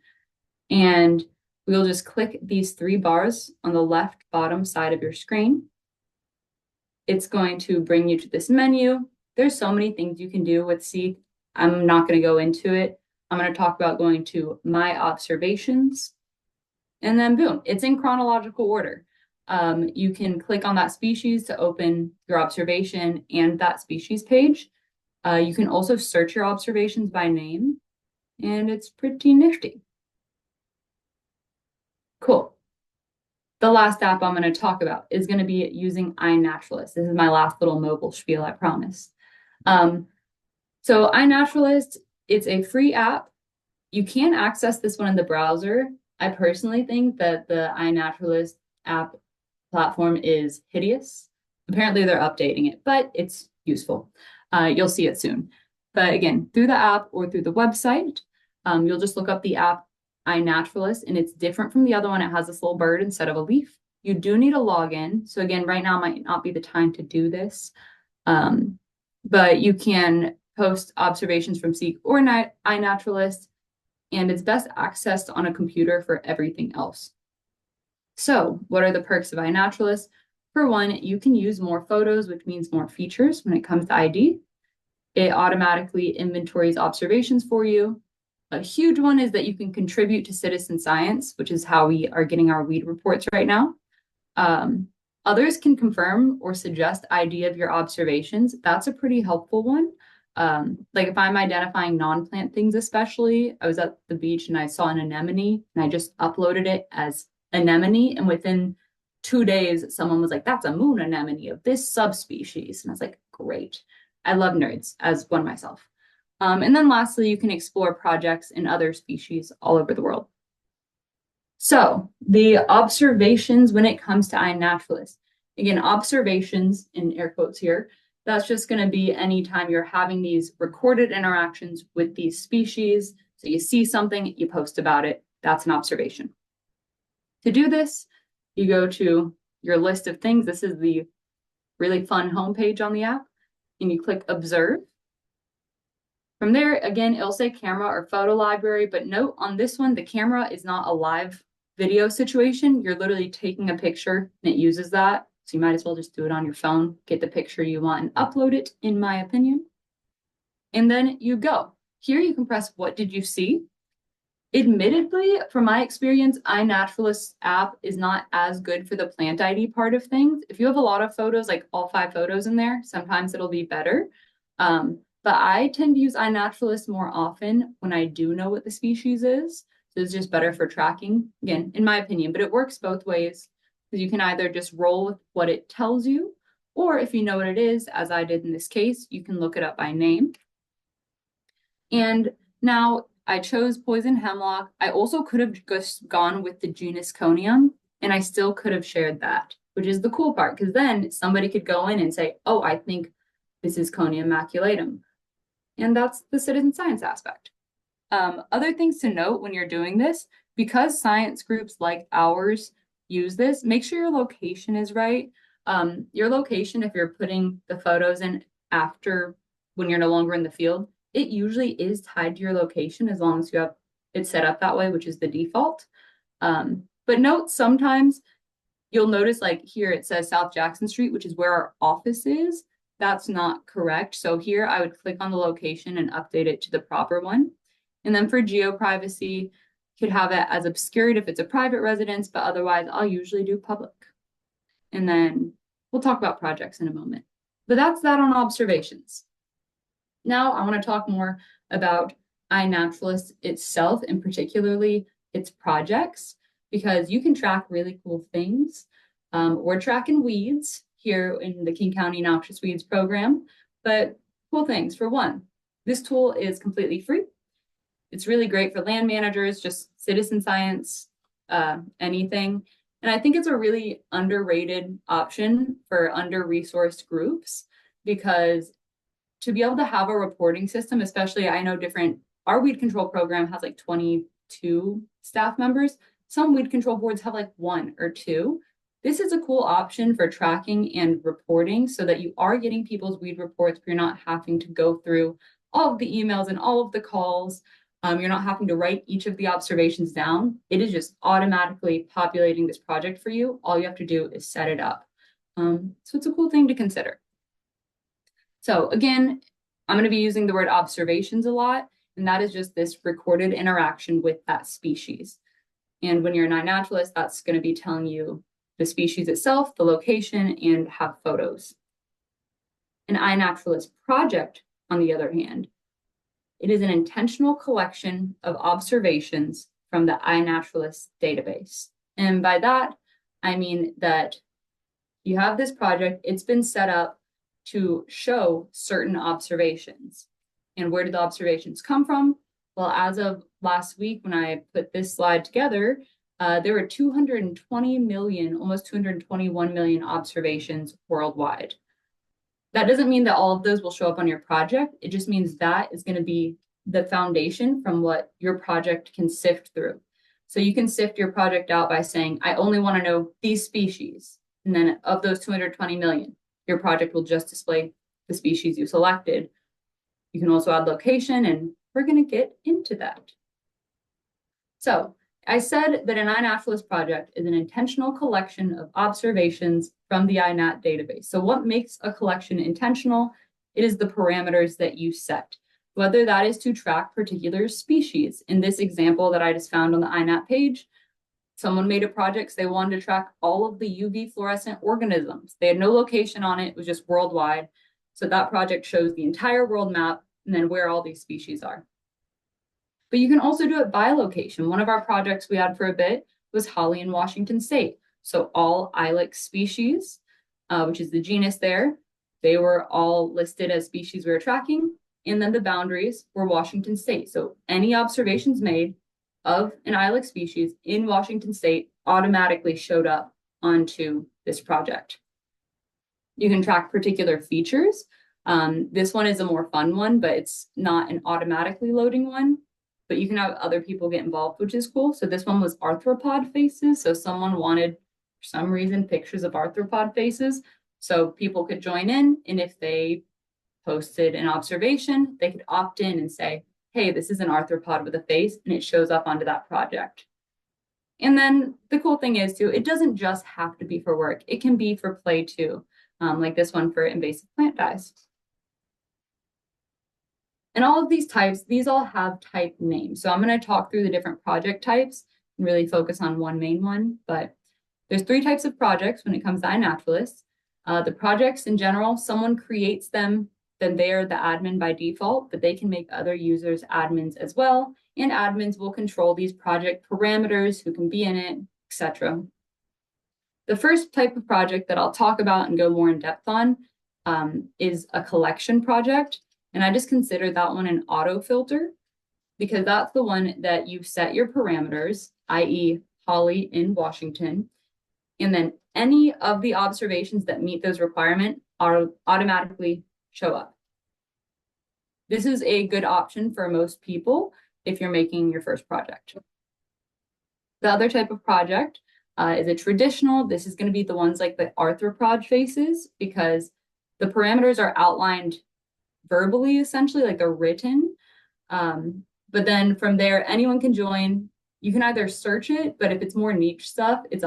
and we'll just click these 3 bars on the left bottom side of your screen. It's going to bring you to this menu. There's so many things you can do with Seek. I'm not going to go into it. I'm going to talk about going to My Observations, and then boom, it's in chronological order. You can click on that species to open your observation and that species page. You can also search your observations by name, and it's pretty nifty. Cool. The last app I'm going to talk about is going to be using iNaturalist. This is my last little mobile spiel, I promise. So iNaturalist, it's a free app. You can access this one in the browser. I personally think that the iNaturalist app platform is hideous. Apparently they're updating it, but it's useful. You'll see it soon. But again, through the app or through the website, you'll just look up the app iNaturalist, and it's different from the other one. It has this little bird instead of a leaf. You do need a login. So again, right now might not be the time to do this. But you can post observations from Seek or iNaturalist, and it's best accessed on a computer for everything else. So what are the perks of iNaturalist? For one, you can use more photos, which means more features when it comes to ID. It automatically inventories observations for you. A huge one is that you can contribute to citizen science, which is how we are getting our weed reports right now. Others can confirm or suggest ID of your observations. That's a pretty helpful one. Like if I'm identifying non-plant things, especially, I was at the beach and I saw an anemone and I just uploaded it as anemone. And within 2 days, someone was like, that's a moon anemone of this subspecies. And I was like, great. I love nerds, as one myself. And then lastly, you can explore projects in other species all over the world. So the observations when it comes to iNaturalist, again, observations in air quotes here, that's just going to be anytime you're having these recorded interactions with these species. So you see something, you post about it. That's an observation. To do this, you go to your list of things. This is the really fun homepage on the app, and you click Observe. From there, again, it'll say camera or photo library, but note on this one, the camera is not a live video situation. You're literally taking a picture and it uses that. So you might as well just do it on your phone, get the picture you want and upload it, in my opinion. And then you go. Here you can press what did you see? Admittedly, from my experience, iNaturalist app is not as good for the plant ID part of things. If you have a lot of photos, like all 5 photos in there, sometimes it'll be better. But I tend to use iNaturalist more often when I do know what the species is. So it's just better for tracking, again, in my opinion, but it works both ways. Because you can either just roll with what it tells you, or if you know what it is, as I did in this case, you can look it up by name. And now I chose poison hemlock. I also could have just gone with the genus Conium, and I still could have shared that, which is the cool part, because then somebody could go in and say, oh, I think this is Conium maculatum. And that's the citizen science aspect. Other things to note when you're doing this, because science groups like ours use this, make sure your location is right. Your location, if you're putting the photos in after when you're no longer in the field, it usually is tied to your location as long as you have it set up that way, which is the default. But note, sometimes you'll notice like here it says South Jackson Street, which is where our office is. That's not correct. So here I would click on the location and update it to the proper one. And then for geo-privacy, you could have it as obscured if it's a private residence, but otherwise I'll usually do public. And then we'll talk about projects in a moment. But that's that on observations. Now I want to talk more about iNaturalist itself, and particularly its projects, because you can track really cool things. We're tracking weeds here in the King County Noxious Weeds program, but cool things. For one, this tool is completely free. It's really great for land managers, just citizen science, anything. And I think it's a really underrated option for under-resourced groups, because to be able to have a reporting system, especially I know our weed control program has like 22 staff members. Some weed control boards have like 1 or 2. This is a cool option for tracking and reporting so that you are getting people's weed reports, but you're not having to go through all of the emails and all of the calls. You're not having to write each of the observations down. It is just automatically populating this project for you. All you have to do is set it up. So it's a cool thing to consider. So again, I'm going to be using the word observations a lot, and that is just this recorded interaction with that species. And when you're an iNaturalist, that's going to be telling you the species itself, the location, and have photos. An iNaturalist project, on the other hand, it is an intentional collection of observations from the iNaturalist database. And by that, I mean that you have this project, it's been set up to show certain observations. And where did the observations come from? Well, as of last week, when I put this slide together, there were 220 million, almost 221 million observations worldwide. That doesn't mean that all of those will show up on your project. It just means that is going to be the foundation from what your project can sift through. So you can sift your project out by saying, I only want to know these species. And then of those 220 million, your project will just display the species you selected. You can also add location, and we're going to get into that. So I said that an iNaturalist project is an intentional collection of observations from the iNat database. So what makes a collection intentional? It is the parameters that you set, whether that is to track particular species. In this example that I just found on the iNat page, someone made a project, so they wanted to track all of the UV fluorescent organisms. They had no location on it, it was just worldwide. So that project shows the entire world map and then where all these species are. But you can also do it by location. One of our projects we had for a bit was holly in Washington State. So all ilex species, which is the genus there, they were all listed as species we were tracking. And then the boundaries were Washington State. So any observations made of an ilex species in Washington State automatically showed up onto this project. You can track particular features. This one is a more fun one, but it's not an automatically loading one. But you can have other people get involved, which is cool. So this one was arthropod faces. So someone wanted, for some reason, pictures of arthropod faces. So people could join in, and if they posted an observation, they could opt in and say, hey, this is an arthropod with a face, and it shows up onto that project. And then the cool thing is too, it doesn't just have to be for work. It can be for play too, like this one for invasive plant dyes. And all of these types, these all have type names. So I'm going to talk through the different project types and really focus on one main one. But there's 3 types of projects when it comes to Inaturalist. The projects in general, someone creates them, then they are the admin by default, but they can make other users admins as well. And admins will control these project parameters, who can be in it, etc. The first type of project that I'll talk about and go more in depth on is a collection project. And I just consider that one an auto filter because that's the one that you set your parameters, i.e. Holly in Washington, and then any of the observations that meet those requirements are automatically show up. This is a good option for most people if you're making your first project. The other type of project is a traditional. This is going to be the ones like the arthropod faces because the parameters are outlined verbally, essentially, like they're written. But then from there, anyone can join. You can either search it, but if it's more niche stuff, it's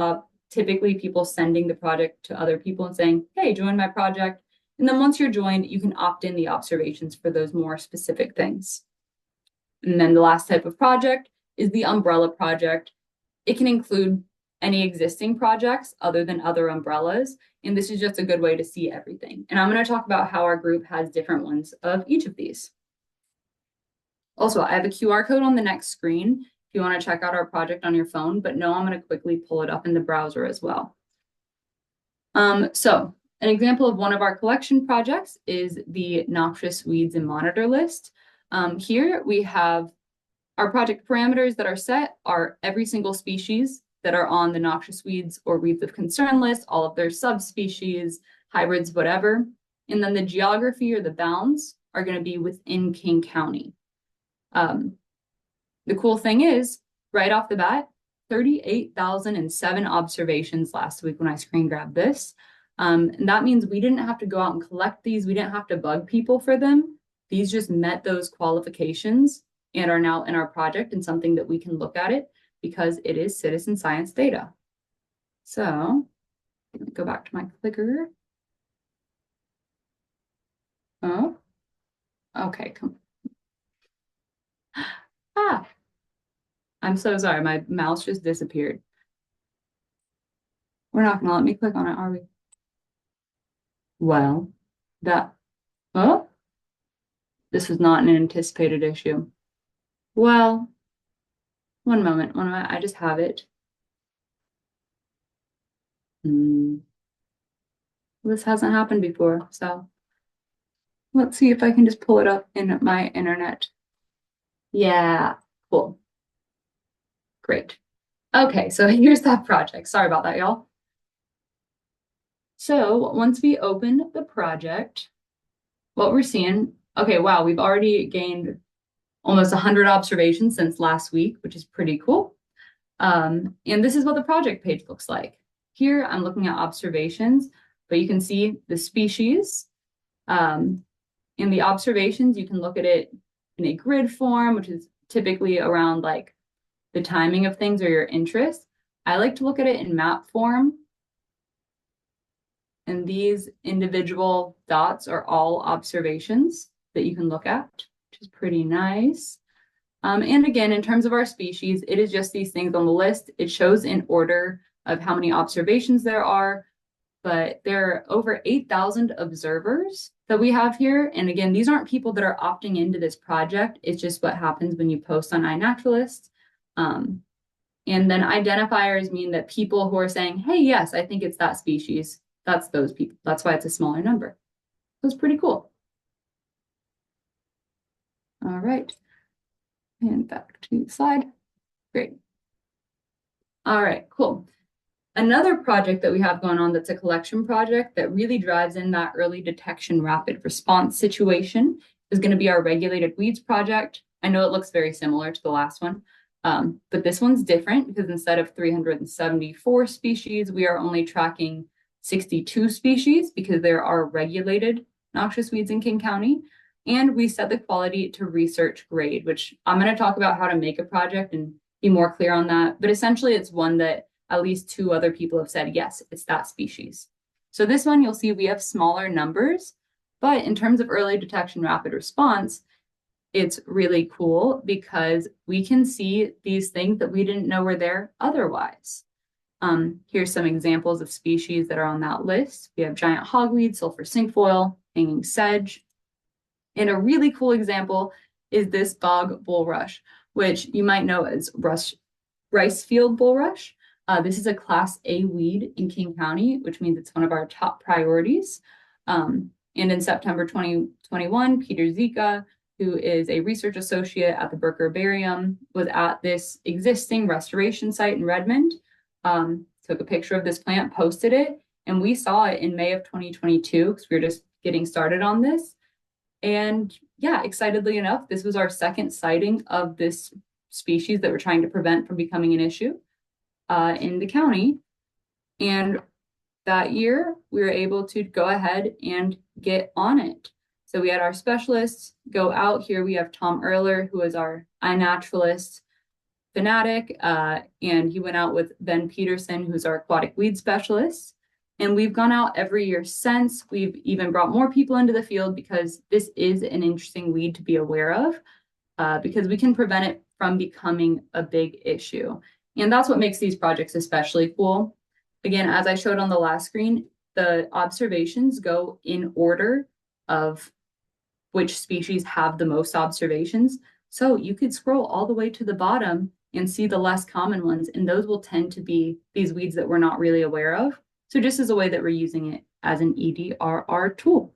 typically people sending the project to other people and saying, hey, join my project. And then once you're joined, you can opt in the observations for those more specific things. And then the last type of project is the umbrella project. It can include any existing projects other than other umbrellas. And this is just a good way to see everything. And I'm going to talk about how our group has different ones of each of these. Also, I have a QR code on the next screen if you want to check out our project on your phone, but no, I'm going to quickly pull it up in the browser as well. So an example of one of our collection projects is the Noxious Weeds and Monitor list. Here we have our project parameters that are set are every single species that are on the noxious weeds or weeds of concern list, all of their subspecies, hybrids, whatever. And then the geography or the bounds are going to be within King County. The cool thing is, right off the bat, 38,007 observations last week when I screen grabbed this. And that means we didn't have to go out and collect these. We didn't have to bug people for them. These just met those qualifications and are now in our project and something that we can look at it because it is citizen science data. So let me go back to my clicker. Oh, okay, come. Ah, I'm so sorry. My mouse just disappeared. We're not gonna let me click on it, are we? Well, oh, this was not an anticipated issue. Well, one moment, I just have it. This hasn't happened before, so let's see if I can just pull it up in my internet. Yeah, cool. Great. Okay, so here's that project. Sorry about that, y'all. So once we open the project, what we're seeing, okay, wow, we've already gained almost 100 observations since last week, which is pretty cool. And this is what the project page looks like. Here, I'm looking at observations, but you can see the species. In the observations, you can look at it in a grid form, which is typically around like the timing of things or your interest. I like to look at it in map form. And these individual dots are all observations that you can look at, which is pretty nice. And again, in terms of our species, it is just these things on the list. It shows in order of how many observations there are, but there are over 8,000 observers that we have here. And again, these aren't people that are opting into this project. It's just what happens when you post on iNaturalist. And then identifiers mean that people who are saying, hey, yes, I think it's that species. That's those people. That's why it's a smaller number. So it's pretty cool. All right. And back to the slide. Great. All right, cool. Another project that we have going on that's a collection project that really drives in that early detection rapid response situation is going to be our regulated weeds project. I know it looks very similar to the last one, but this one's different because instead of 374 species, we are only tracking 62 species because there are regulated noxious weeds in King County. And we set the quality to research grade, which I'm going to talk about how to make a project and be more clear on that. But essentially, it's one that at least 2 other people have said, yes, it's that species. So this one, you'll see we have smaller numbers, but in terms of early detection, rapid response, it's really cool because we can see these things that we didn't know were there otherwise. Here's some examples of species that are on that list. We have giant hogweed, sulfur cinquefoil, hanging sedge. And a really cool example is this bog bulrush, which you might know as rice field bulrush. This is a Class A weed in King County, which means it's one of our top priorities. And in September 2021, Peter Zika, who is a research associate at the Berker Barium, was at this existing restoration site in Redmond, took a picture of this plant, posted it, and we saw it in May of 2022 because we were just getting started on this. And yeah, excitedly enough, this was our second sighting of this species that we're trying to prevent from becoming an issue in the county. And that year, we were able to go ahead and get on it. So we had our specialists go out here. We have Tom Erler, who is our iNaturalist fanatic, and he went out with Ben Peterson, who's our aquatic weed specialist. And we've gone out every year since. We've even brought more people into the field because this is an interesting weed to be aware of, because we can prevent it from becoming a big issue. And that's what makes these projects especially cool. Again, as I showed on the last screen, the observations go in order of which species have the most observations. So you could scroll all the way to the bottom and see the less common ones, and those will tend to be these weeds that we're not really aware of. So just as a way that we're using it as an EDRR tool.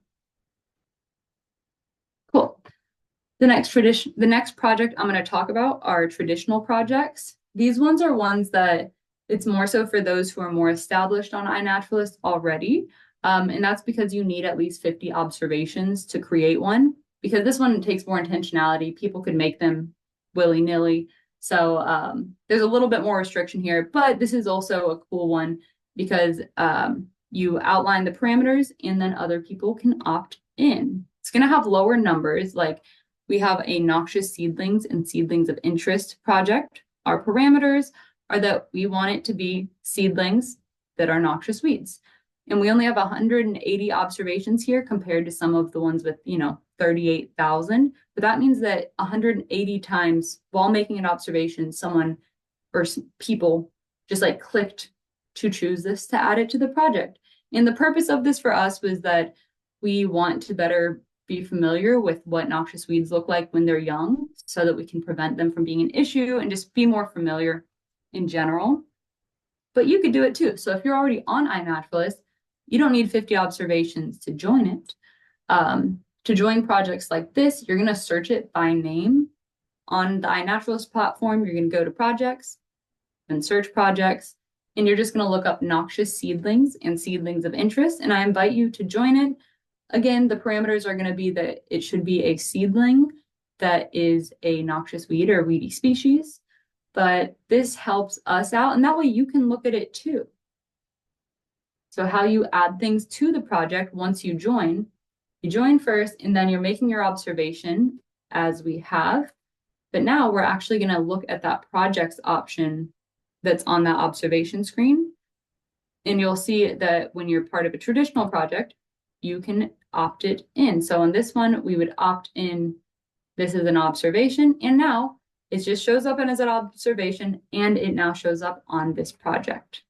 Cool. The next project I'm going to talk about are traditional projects. These ones are ones that it's more so for those who are more established on iNaturalist already. And that's because you need at least 50 observations to create one, because this one takes more intentionality. People could make them willy-nilly. So there's a little bit more restriction here, but this is also a cool one because you outline the parameters and then other people can opt in. It's going to have lower numbers. Like we have a noxious seedlings and seedlings of interest project. Our parameters are that we want it to be seedlings that are noxious weeds. And we only have 180 observations here compared to some of the ones with, 38,000. But that means that 180 times while making an observation, someone or people just like clicked to choose this to add it to the project. And the purpose of this for us was that we want to better be familiar with what noxious weeds look like when they're young so that we can prevent them from being an issue and just be more familiar in general. But you could do it too. So if you're already on iNaturalist, you don't need 50 observations to join it. To join projects like this, you're going to search it by name on the iNaturalist platform. You're going to go to projects and search projects, and you're just going to look up noxious seedlings and seedlings of interest. And I invite you to join it. Again, the parameters are going to be that it should be a seedling that is a noxious weed or weedy species. But this helps us out, and that way you can look at it too. So how you add things to the project once you join first, and then you're making your observation as we have. But now we're actually going to look at that projects option that's on that observation screen. And you'll see that when you're part of a traditional project, you can opt it in. So on this one, we would opt in, this is an observation, and now it just shows up as an observation, and it now shows up on this project.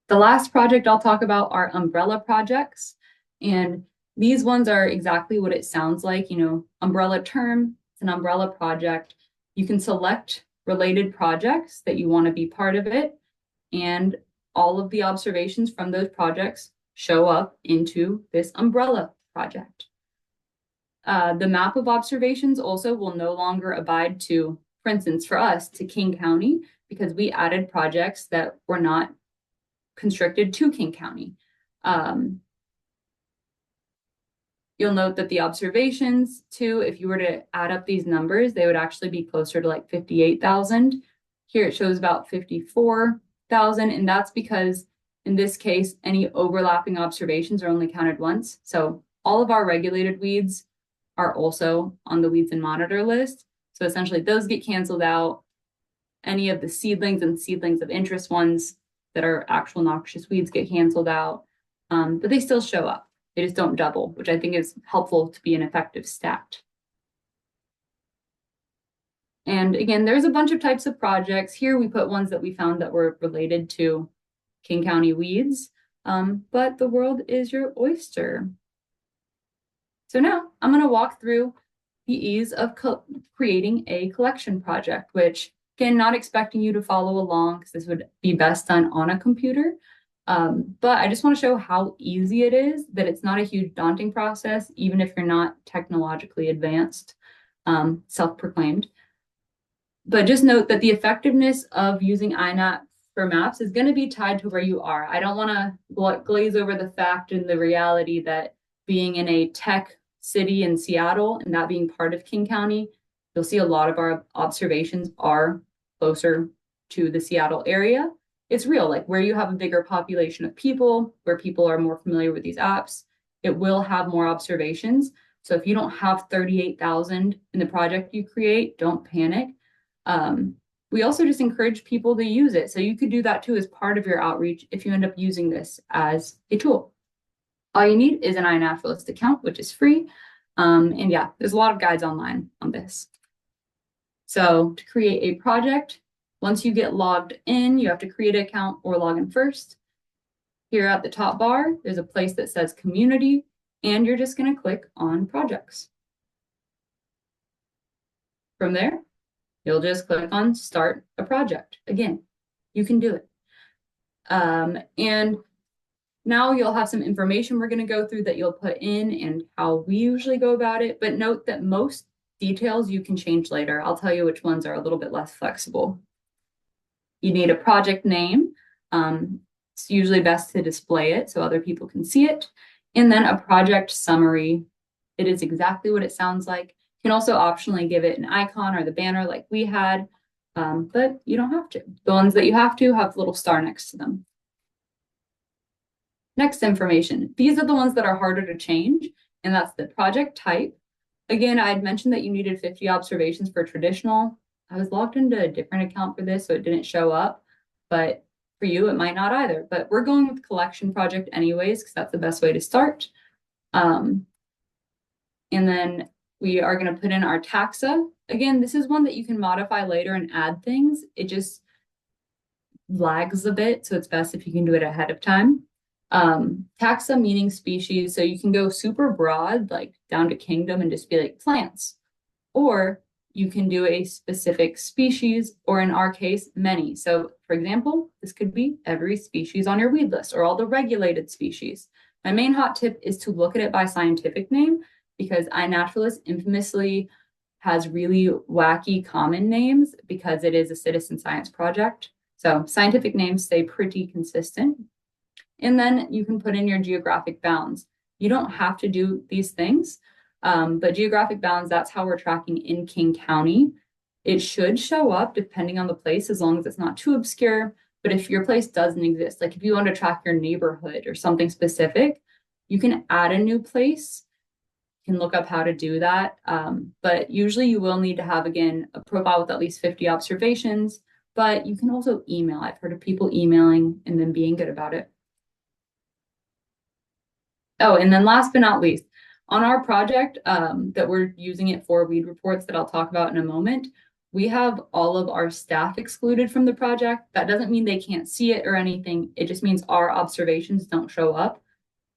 The last project I'll talk about are umbrella projects. And these ones are exactly what it sounds like, umbrella term, it's an umbrella project. You can select related projects that you want to be part of it. And all of the observations from those projects show up into this umbrella project. The map of observations also will no longer abide to, for instance, for us, to King County, because we added projects that were not constricted to King County. You'll note that the observations too, if you were to add up these numbers, they would actually be closer to like 58,000. Here it shows about 54,000, and that's because in this case, any overlapping observations are only counted once. So all of our regulated weeds are also on the weeds and monitor list. So essentially those get canceled out. Any of the seedlings and seedlings of interest ones that are actual noxious weeds get canceled out, but they still show up. They just don't double, which I think is helpful to be an effective stat. And again, there's a bunch of types of projects. Here we put ones that we found that were related to King County weeds, but the world is your oyster. So now I'm going to walk through the ease of creating a collection project, which again, not expecting you to follow along because this would be best done on a computer. But I just want to show how easy it is, that it's not a huge daunting process, even if you're not technologically advanced, self-proclaimed. But just note that the effectiveness of using INAT for maps is going to be tied to where you are. I don't want to glaze over the fact and the reality that being in a tech city in Seattle and that being part of King County, you'll see a lot of our observations are closer to the Seattle area. It's real, like where you have a bigger population of people, where people are more familiar with these apps, it will have more observations. So if you don't have 38,000 in the project you create, don't panic. We also just encourage people to use it. So you could do that too as part of your outreach if you end up using this as a tool. All you need is an Inaturalist account, which is free. And yeah, there's a lot of guides online on this. So to create a project, once you get logged in, you have to create an account or log in first. Here at the top bar, there's a place that says community, and you're just going to click on projects. From there, you'll just click on start a project. Again, you can do it. And now you'll have some information we're going to go through that you'll put in and how we usually go about it. But note that most details you can change later. I'll tell you which ones are a little bit less flexible. You need a project name. It's usually best to display it so other people can see it. And then a project summary. It is exactly what it sounds like. You can also optionally give it an icon or the banner like we had, but you don't have to. The ones that you have to have a little star next to them. Next information. These are the ones that are harder to change, and that's the project type. Again, I had mentioned that you needed 50 observations for traditional. I was logged into a different account for this, so it didn't show up, but for you, it might not either. But we're going with collection project anyways, because that's the best way to start. And then we are going to put in our taxa. Again, this is one that you can modify later and add things. It just lags a bit, so it's best if you can do it ahead of time. Taxa meaning species, so you can go super broad, like down to kingdom and just be like plants. Or you can do a specific species, or in our case, many. So for example, this could be every species on your weed list or all the regulated species. My main hot tip is to look at it by scientific name, because iNaturalist infamously has really wacky common names because it is a citizen science project. So scientific names stay pretty consistent. And then you can put in your geographic bounds. You don't have to do these things, but geographic bounds, that's how we're tracking in King County. It should show up depending on the place, as long as it's not too obscure. But if your place doesn't exist, like if you want to track your neighborhood or something specific, you can add a new place. You can look up how to do that. But usually you will need to have, again, a profile with at least 50 observations, but you can also email. I've heard of people emailing and then being good about it. Oh, and then last but not least, on our project that we're using it for weed reports that I'll talk about in a moment, we have all of our staff excluded from the project. That doesn't mean they can't see it or anything. It just means our observations don't show up.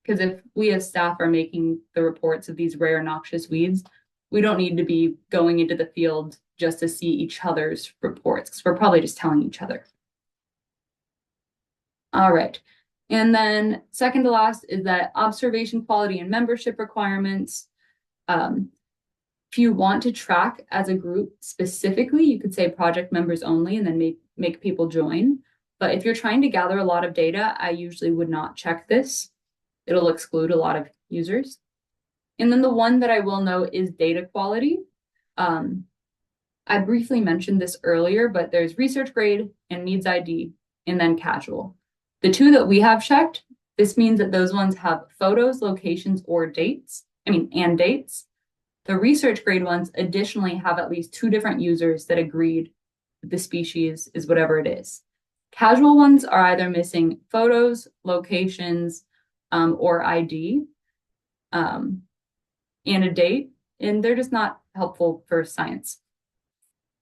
Because if we as staff are making the reports of these rare noxious weeds, we don't need to be going into the field just to see each other's reports, because we're probably just telling each other. All right. And then second to last is that observation quality and membership requirements. If you want to track as a group specifically, you could say project members only and then make people join. But if you're trying to gather a lot of data, I usually would not check this. It'll exclude a lot of users. And then the one that I will note is data quality. I briefly mentioned this earlier, but there's research grade and needs ID, and then casual. The two that we have checked, this means that those ones have photos, locations, or dates, and dates. The research grade ones additionally have at least 2 different users that agreed that the species is whatever it is. Casual ones are either missing photos, locations, or ID, and a date, and they're just not helpful for science.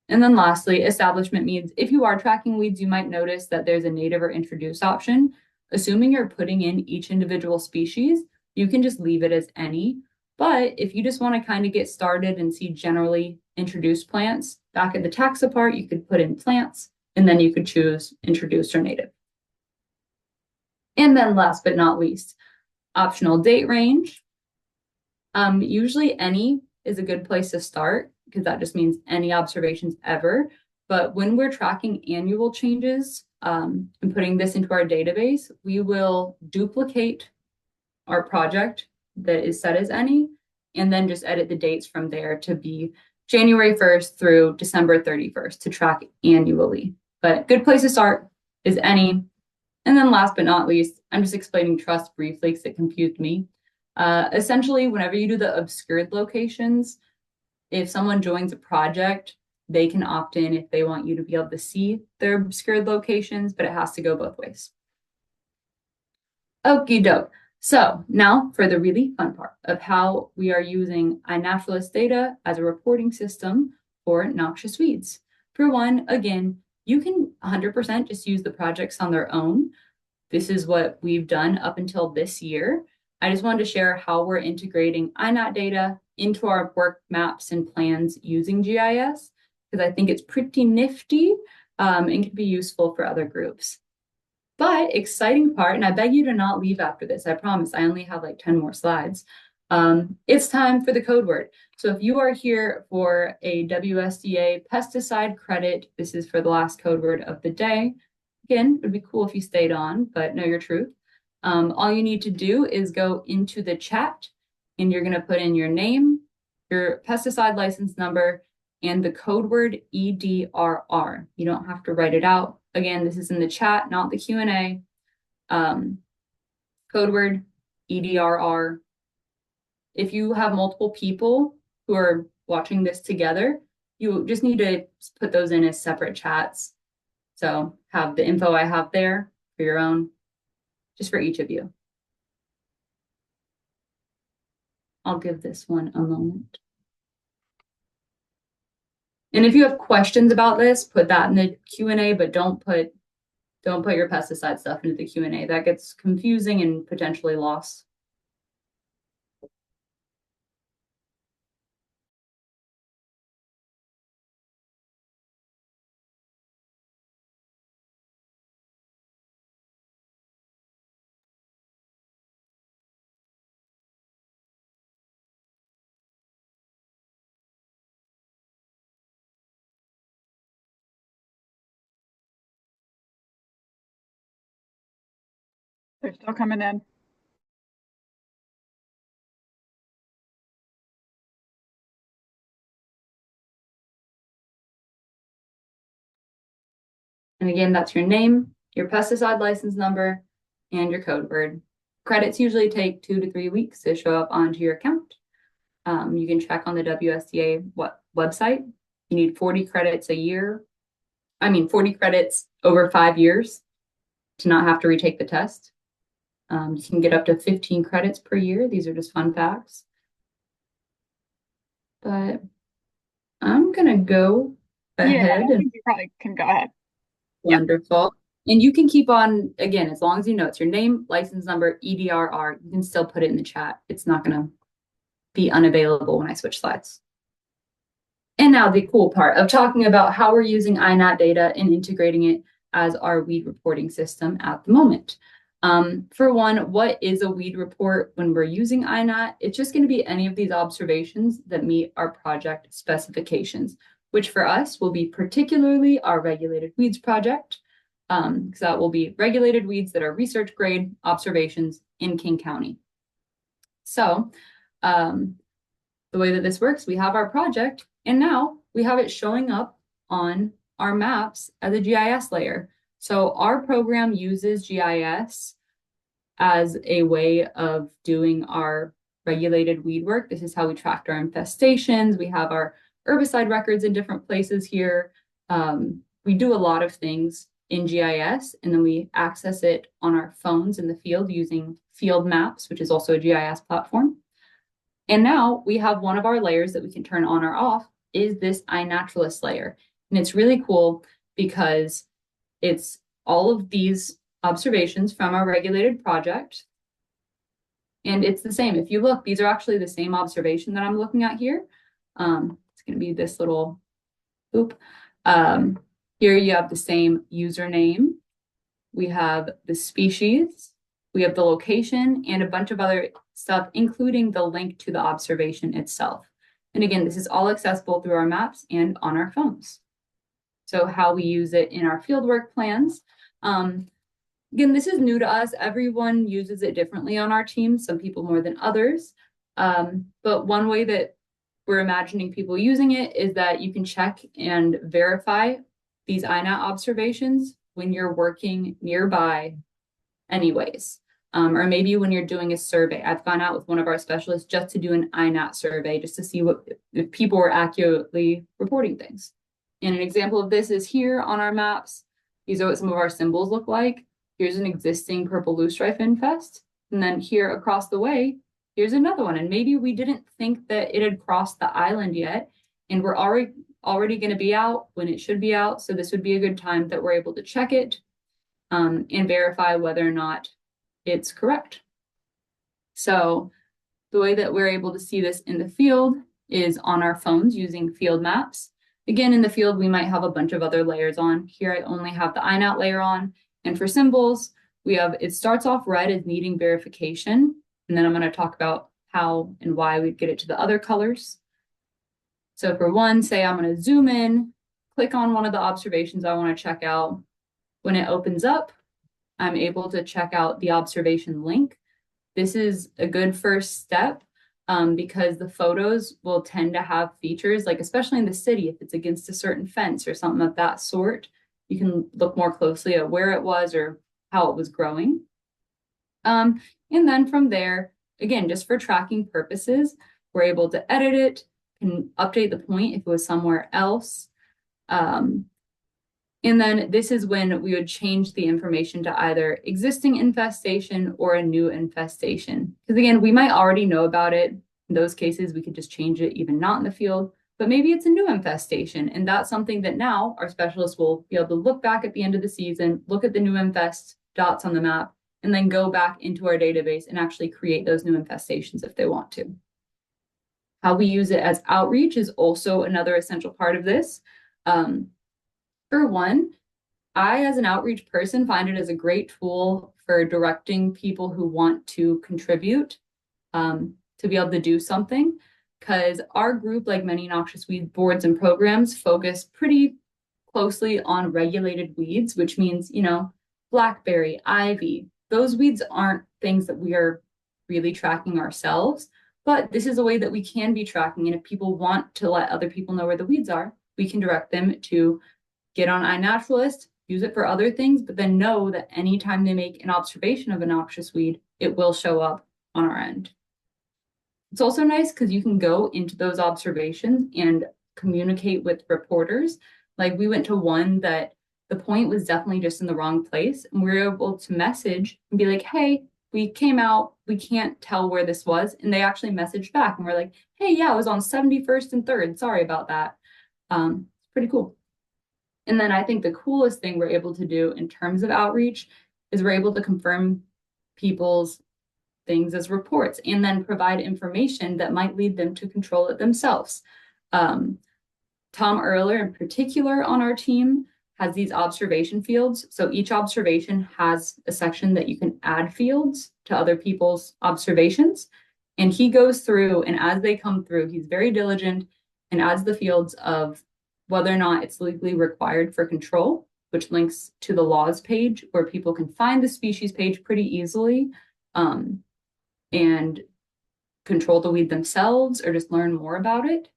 And then lastly, establishment means if you are tracking weeds, you might notice that there's a native or introduced option. Assuming you're putting in each individual species, you can just leave it as any. But if you just want to kind of get started and see generally introduced plants, back at the taxa part, you could put in plants, and then you could choose introduced or native. And then last but not least, optional date range. Usually any is a good place to start because that just means any observations ever. But when we're tracking annual changes and putting this into our database, we will duplicate our project that is set as any, and then just edit the dates from there to be January 1st through December 31st to track annually. But good place to start is any. And then last but not least, I'm just explaining trust briefly because it confused me. Essentially, whenever you do the obscured locations, if someone joins a project, they can opt in if they want you to be able to see their obscured locations, but it has to go both ways. Okie doke. So now for the really fun part of how we are using Inaturalist data as a reporting system for noxious weeds. For one, again, you can 100% just use the projects on their own. This is what we've done up until this year. I just wanted to share how we're integrating INAT data into our work maps and plans using GIS, because I think it's pretty nifty and can be useful for other groups. But exciting part, and I beg you to not leave after this, I promise, I only have like 10 more slides. It's time for the code word. So if you are here for a WSDA pesticide credit, this is for the last code word of the day. Again, it would be cool if you stayed on, but know your truth. All you need to do is go into the chat and you're going to put in your name, your pesticide license number, and the code word EDRR. You don't have to write it out. Again, this is in the chat, not the Q&A. Code word EDRR. If you have multiple people who are watching this together, you just need to put those in as separate chats. So have the info I have there for your own, just for each of you. I'll give this one a moment. And if you have questions about this, put that in the Q&A, but don't put your pesticide stuff into the Q&A. That gets confusing and potentially lost. They're still coming in. And again, that's your name, your pesticide license number, and your code word. Credits usually take 2 to 3 weeks to show up onto your account. You can check on the WSDA website. You need 40 credits a year. 40 credits over 5 years to not have to retake the test. You can get up to 15 credits per year. These are just fun facts. But I'm going to go ahead. Yeah, I think you probably can go ahead. Wonderful. Yep. And you can keep on, again, as long as you know it's your name, license number, EDRR, you can still put it in the chat. It's not going to be unavailable when I switch slides. And now the cool part of talking about how we're using INAT data and integrating it as our weed reporting system at the moment. For one, what is a weed report when we're using INAT? It's just going to be any of these observations that meet our project specifications, which for us will be particularly our regulated weeds project, because that will be regulated weeds that are research grade observations in King County. So the way that this works, we have our project, and now we have it showing up on our maps as a GIS layer. So our program uses GIS as a way of doing our regulated weed work. This is how we tracked our infestations. We have our herbicide records in different places here. We do a lot of things in GIS, and then we access it on our phones in the field using field maps, which is also a GIS platform. And now we have one of our layers that we can turn on or off is this Inaturalist layer. And it's really cool because it's all of these observations from our regulated project. And it's the same. If you look, these are actually the same observation that I'm looking at here. It's going to be this little boop. Here you have the same username. We have the species. We have the location and a bunch of other stuff, including the link to the observation itself. And again, this is all accessible through our maps and on our phones. So how we use it in our fieldwork plans. Again, this is new to us. Everyone uses it differently on our team, some people more than others. But one way that we're imagining people using it is that you can check and verify these INAT observations when you're working nearby anyways. Or maybe when you're doing a survey. I've gone out with one of our specialists just to do an INAT survey, just to see if people were accurately reporting things. And an example of this is here on our maps. These are what some of our symbols look like. Here's an existing purple loosestrife infest. And then here across the way, here's another one. And maybe we didn't think that it had crossed the island yet, and we're already going to be out when it should be out. So this would be a good time that we're able to check it and verify whether or not it's correct. So the way that we're able to see this in the field is on our phones using field maps. Again, in the field, we might have a bunch of other layers on. Here, I only have the INAT layer on. And for symbols, we have, it starts off red as needing verification. And then I'm going to talk about how and why we get it to the other colors. So for one, say I'm going to zoom in, click on one of the observations I want to check out. When it opens up, I'm able to check out the observation link. This is a good first step because the photos will tend to have features, like especially in the city, if it's against a certain fence or something of that sort, you can look more closely at where it was or how it was growing. And then from there, again, just for tracking purposes, we're able to edit it, can update the point if it was somewhere else. And then this is when we would change the information to either existing infestation or a new infestation. Because again, we might already know about it. In those cases, we could just change it even not in the field, but maybe it's a new infestation. And that's something that now our specialists will be able to look back at the end of the season, look at the new infest dots on the map, and then go back into our database and actually create those new infestations if they want to. How we use it as outreach is also another essential part of this. For one, I, as an outreach person, find it as a great tool for directing people who want to contribute to be able to do something, because our group, like many noxious weed boards and programs, focus pretty closely on regulated weeds, which means, you know, blackberry, ivy. Those weeds aren't things that we are really tracking ourselves, but this is a way that we can be tracking. And if people want to let other people know where the weeds are, we can direct them to get on Inaturalist, use it for other things, but then know that anytime they make an observation of a noxious weed, it will show up on our end. It's also nice because you can go into those observations and communicate with reporters. Like we went to one that the point was definitely just in the wrong place, and we were able to message and be like, hey, we came out, we can't tell where this was. And they actually messaged back and we're like, hey, yeah, it was on 71st and 3rd. Sorry about that. It's pretty cool. And then I think the coolest thing we're able to do in terms of outreach is we're able to confirm people's things as reports and then provide information that might lead them to control it themselves. Tom Earler in particular on our team has these observation fields. So each observation has a section that you can add fields to other people's observations. And he goes through, and as they come through, he's very diligent and adds the fields of whether or not it's legally required for control, which links to the laws page where people can find the species page pretty easily and control the weed themselves or just learn more about it.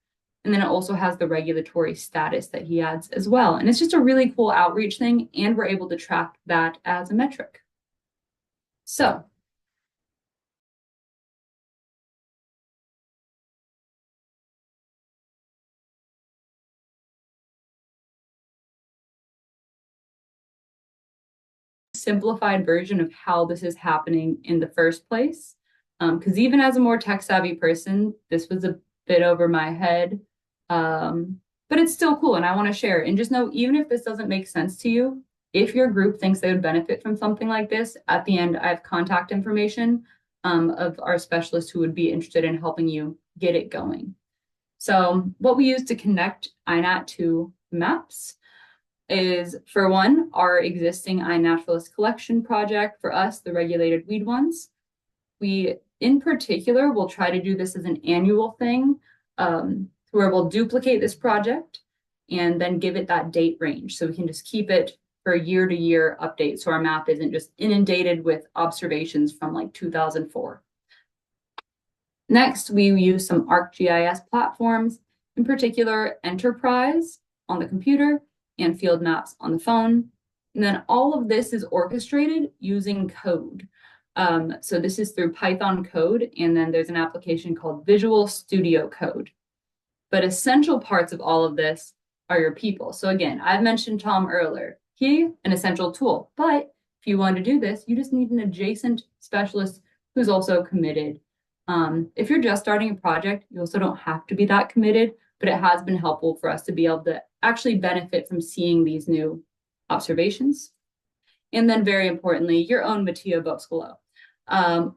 And then it also has the regulatory status that he adds as well. And it's just a really cool outreach thing, and we're able to track that as a metric. So simplified version of how this is happening in the first place. Because even as a more tech-savvy person, this was a bit over my head. But it's still cool, and I want to share it. And just know, even if this doesn't make sense to you, if your group thinks they would benefit from something like this, at the end, I have contact information of our specialists who would be interested in helping you get it going. So what we use to connect iNat to maps is, for one, our existing iNaturalist collection project for us, the regulated weed ones. We, in particular, will try to do this as an annual thing, where we'll duplicate this project and then give it that date range. So we can just keep it for year-to-year update, so our map isn't just inundated with observations from like 2004. Next, we use some ArcGIS platforms, in particular Enterprise on the computer and Field Maps on the phone. And then all of this is orchestrated using code. So this is through Python code, and then there's an application called Visual Studio Code. But essential parts of all of this are your people. So again, I've mentioned Tom earlier. He, an essential tool. But if you want to do this, you just need an adjacent specialist who's also committed. If you're just starting a project, you also don't have to be that committed, but it has been helpful for us to be able to actually benefit from seeing these new observations. And then very importantly, your own Mattia Boxcolo.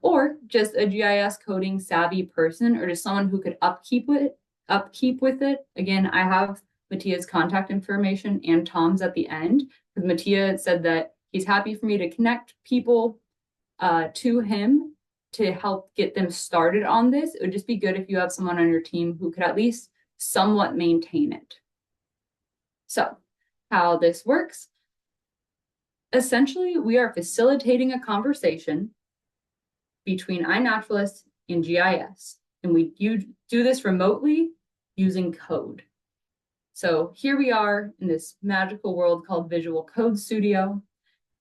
Or just a GIS coding savvy person, or just someone who could upkeep with it. Again, I have Mattia's contact information and Tom's at the end, because Mattia said that he's happy for me to connect people to him to help get them started on this. It would just be good if you have someone on your team who could at least somewhat maintain it. So how this works, essentially, we are facilitating a conversation between iNaturalist and GIS, and we do this remotely using code. So here we are in this magical world called Visual Code Studio,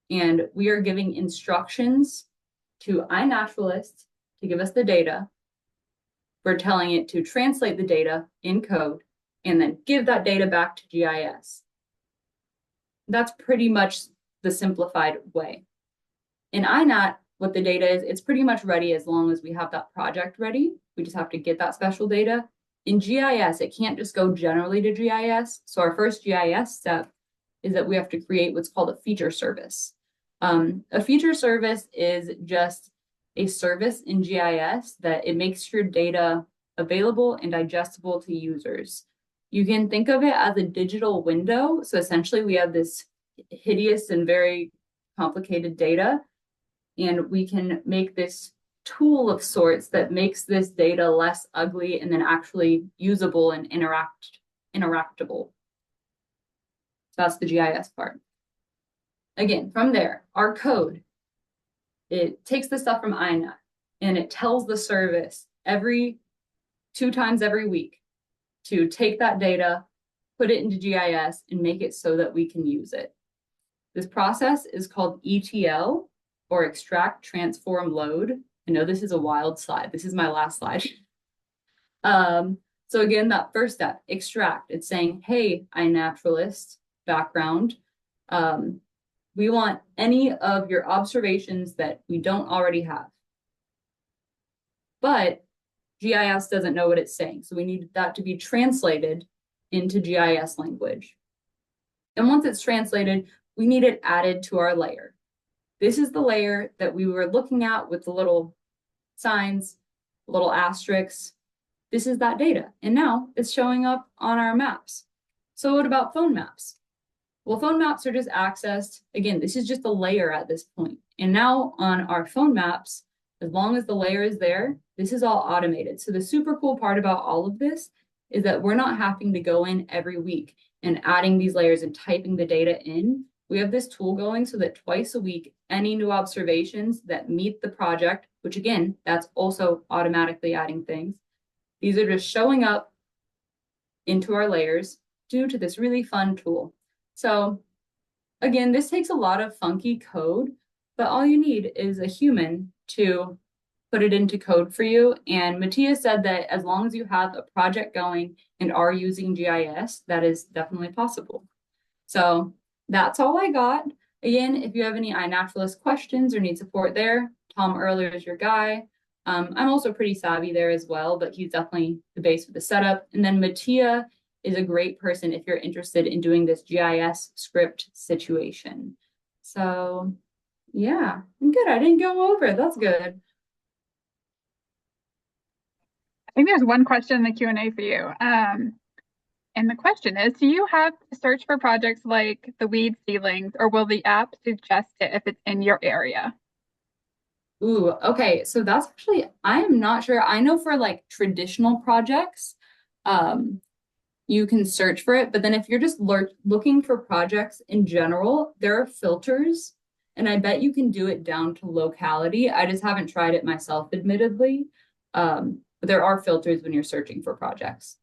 and we are giving instructions to iNaturalist to give us the data. We're telling it to translate the data in code and then give that data back to GIS. That's pretty much the simplified way. In iNat, what the data is, it's pretty much ready as long as we have that project ready. We just have to get that special data. In GIS, it can't just go generally to GIS. So our first GIS step is that we have to create what's called a feature service. A feature service is just a service in GIS that it makes your data available and digestible to users. You can think of it as a digital window. So essentially we have this hideous and very complicated data, and we can make this tool of sorts that makes this data less ugly and then actually usable and interactable. So that's the GIS part. Again, from there, our code, it takes the stuff from iNat and it tells the service 2 times every week to take that data, put it into GIS, and make it so that we can use it. This process is called ETL, or extract, transform, load. I know this is a wild slide. This is my last slide. So again, that first step, extract, it's saying, hey, iNaturalist background, we want any of your observations that we don't already have. But GIS doesn't know what it's saying, so we need that to be translated into GIS language. And once it's translated, we need it added to our layer. This is the layer that we were looking at with the little signs, little asterisks. This is that data, and now it's showing up on our maps. So what about phone maps? Well, phone maps are just accessed. Again, this is just a layer at this point. And now on our phone maps, as long as the layer is there, this is all automated. So the super cool part about all of this is that we're not having to go in every week and adding these layers and typing the data in. We have this tool going so that twice a week, any new observations that meet the project, which again, that's also automatically adding things, these are just showing up into our layers due to this really fun tool. So again, this takes a lot of funky code, but all you need is a human to put it into code for you. And Mattia said that as long as you have a project going and are using GIS, that is definitely possible. So that's all I got. Again, if you have any iNaturalist questions or need support there, Tom Earler is your guy. I'm also pretty savvy there as well, but he's definitely the base for the setup. And then Mattia is a great person if you're interested in doing this GIS script situation. So yeah, I'm good. I didn't go over. That's good. I think there's one question in the Q&A for you. And the question is, do you have to search for projects like the weed seedlings, or will the app suggest it if it's in your area? Ooh, okay. So that's actually, I am not sure. I know for like traditional projects, um, you can search for it. But then if you're just looking for projects in general, there are filters, and I bet you can do it down to locality. I just haven't tried it myself, admittedly. But there are filters when you're searching for projects.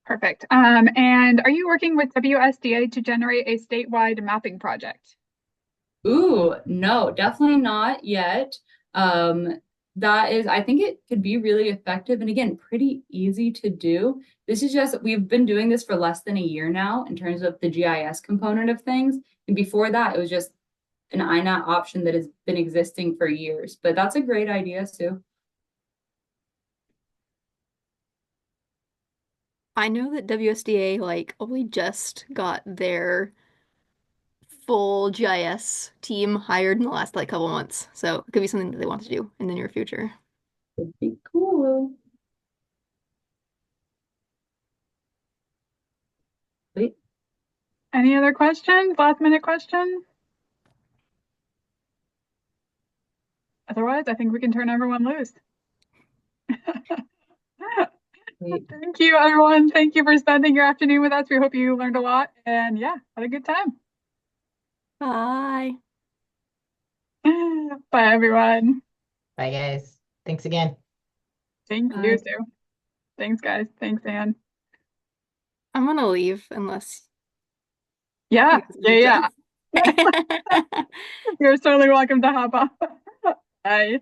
Perfect. And are you working with WSDA to generate a statewide mapping project? Ooh, no, definitely not yet. That is, I think it could be really effective and again, pretty easy to do. This is just, we've been doing this for less than a year now in terms of the GIS component of things. And before that, it was just an INAT option that has been existing for years. But that's a great idea, Sue. I know that WSDA like only just got their full GIS team hired in the last like couple months. So it could be something that they want to do in the near future. Would be cool. Wait. Any other questions? Last minute questions? Otherwise, I think we can turn everyone loose. Wait. Thank you, everyone. Thank you for spending your afternoon with us. We hope you learned a lot and yeah, had a good time. Bye. Bye, everyone. Bye, guys. Thanks again. Thank you, Sue. Thanks, guys. Thanks, Anne. I'm gonna leave unless Yeah, you guys yeah, need yeah. to. You're totally welcome to hop off. Bye.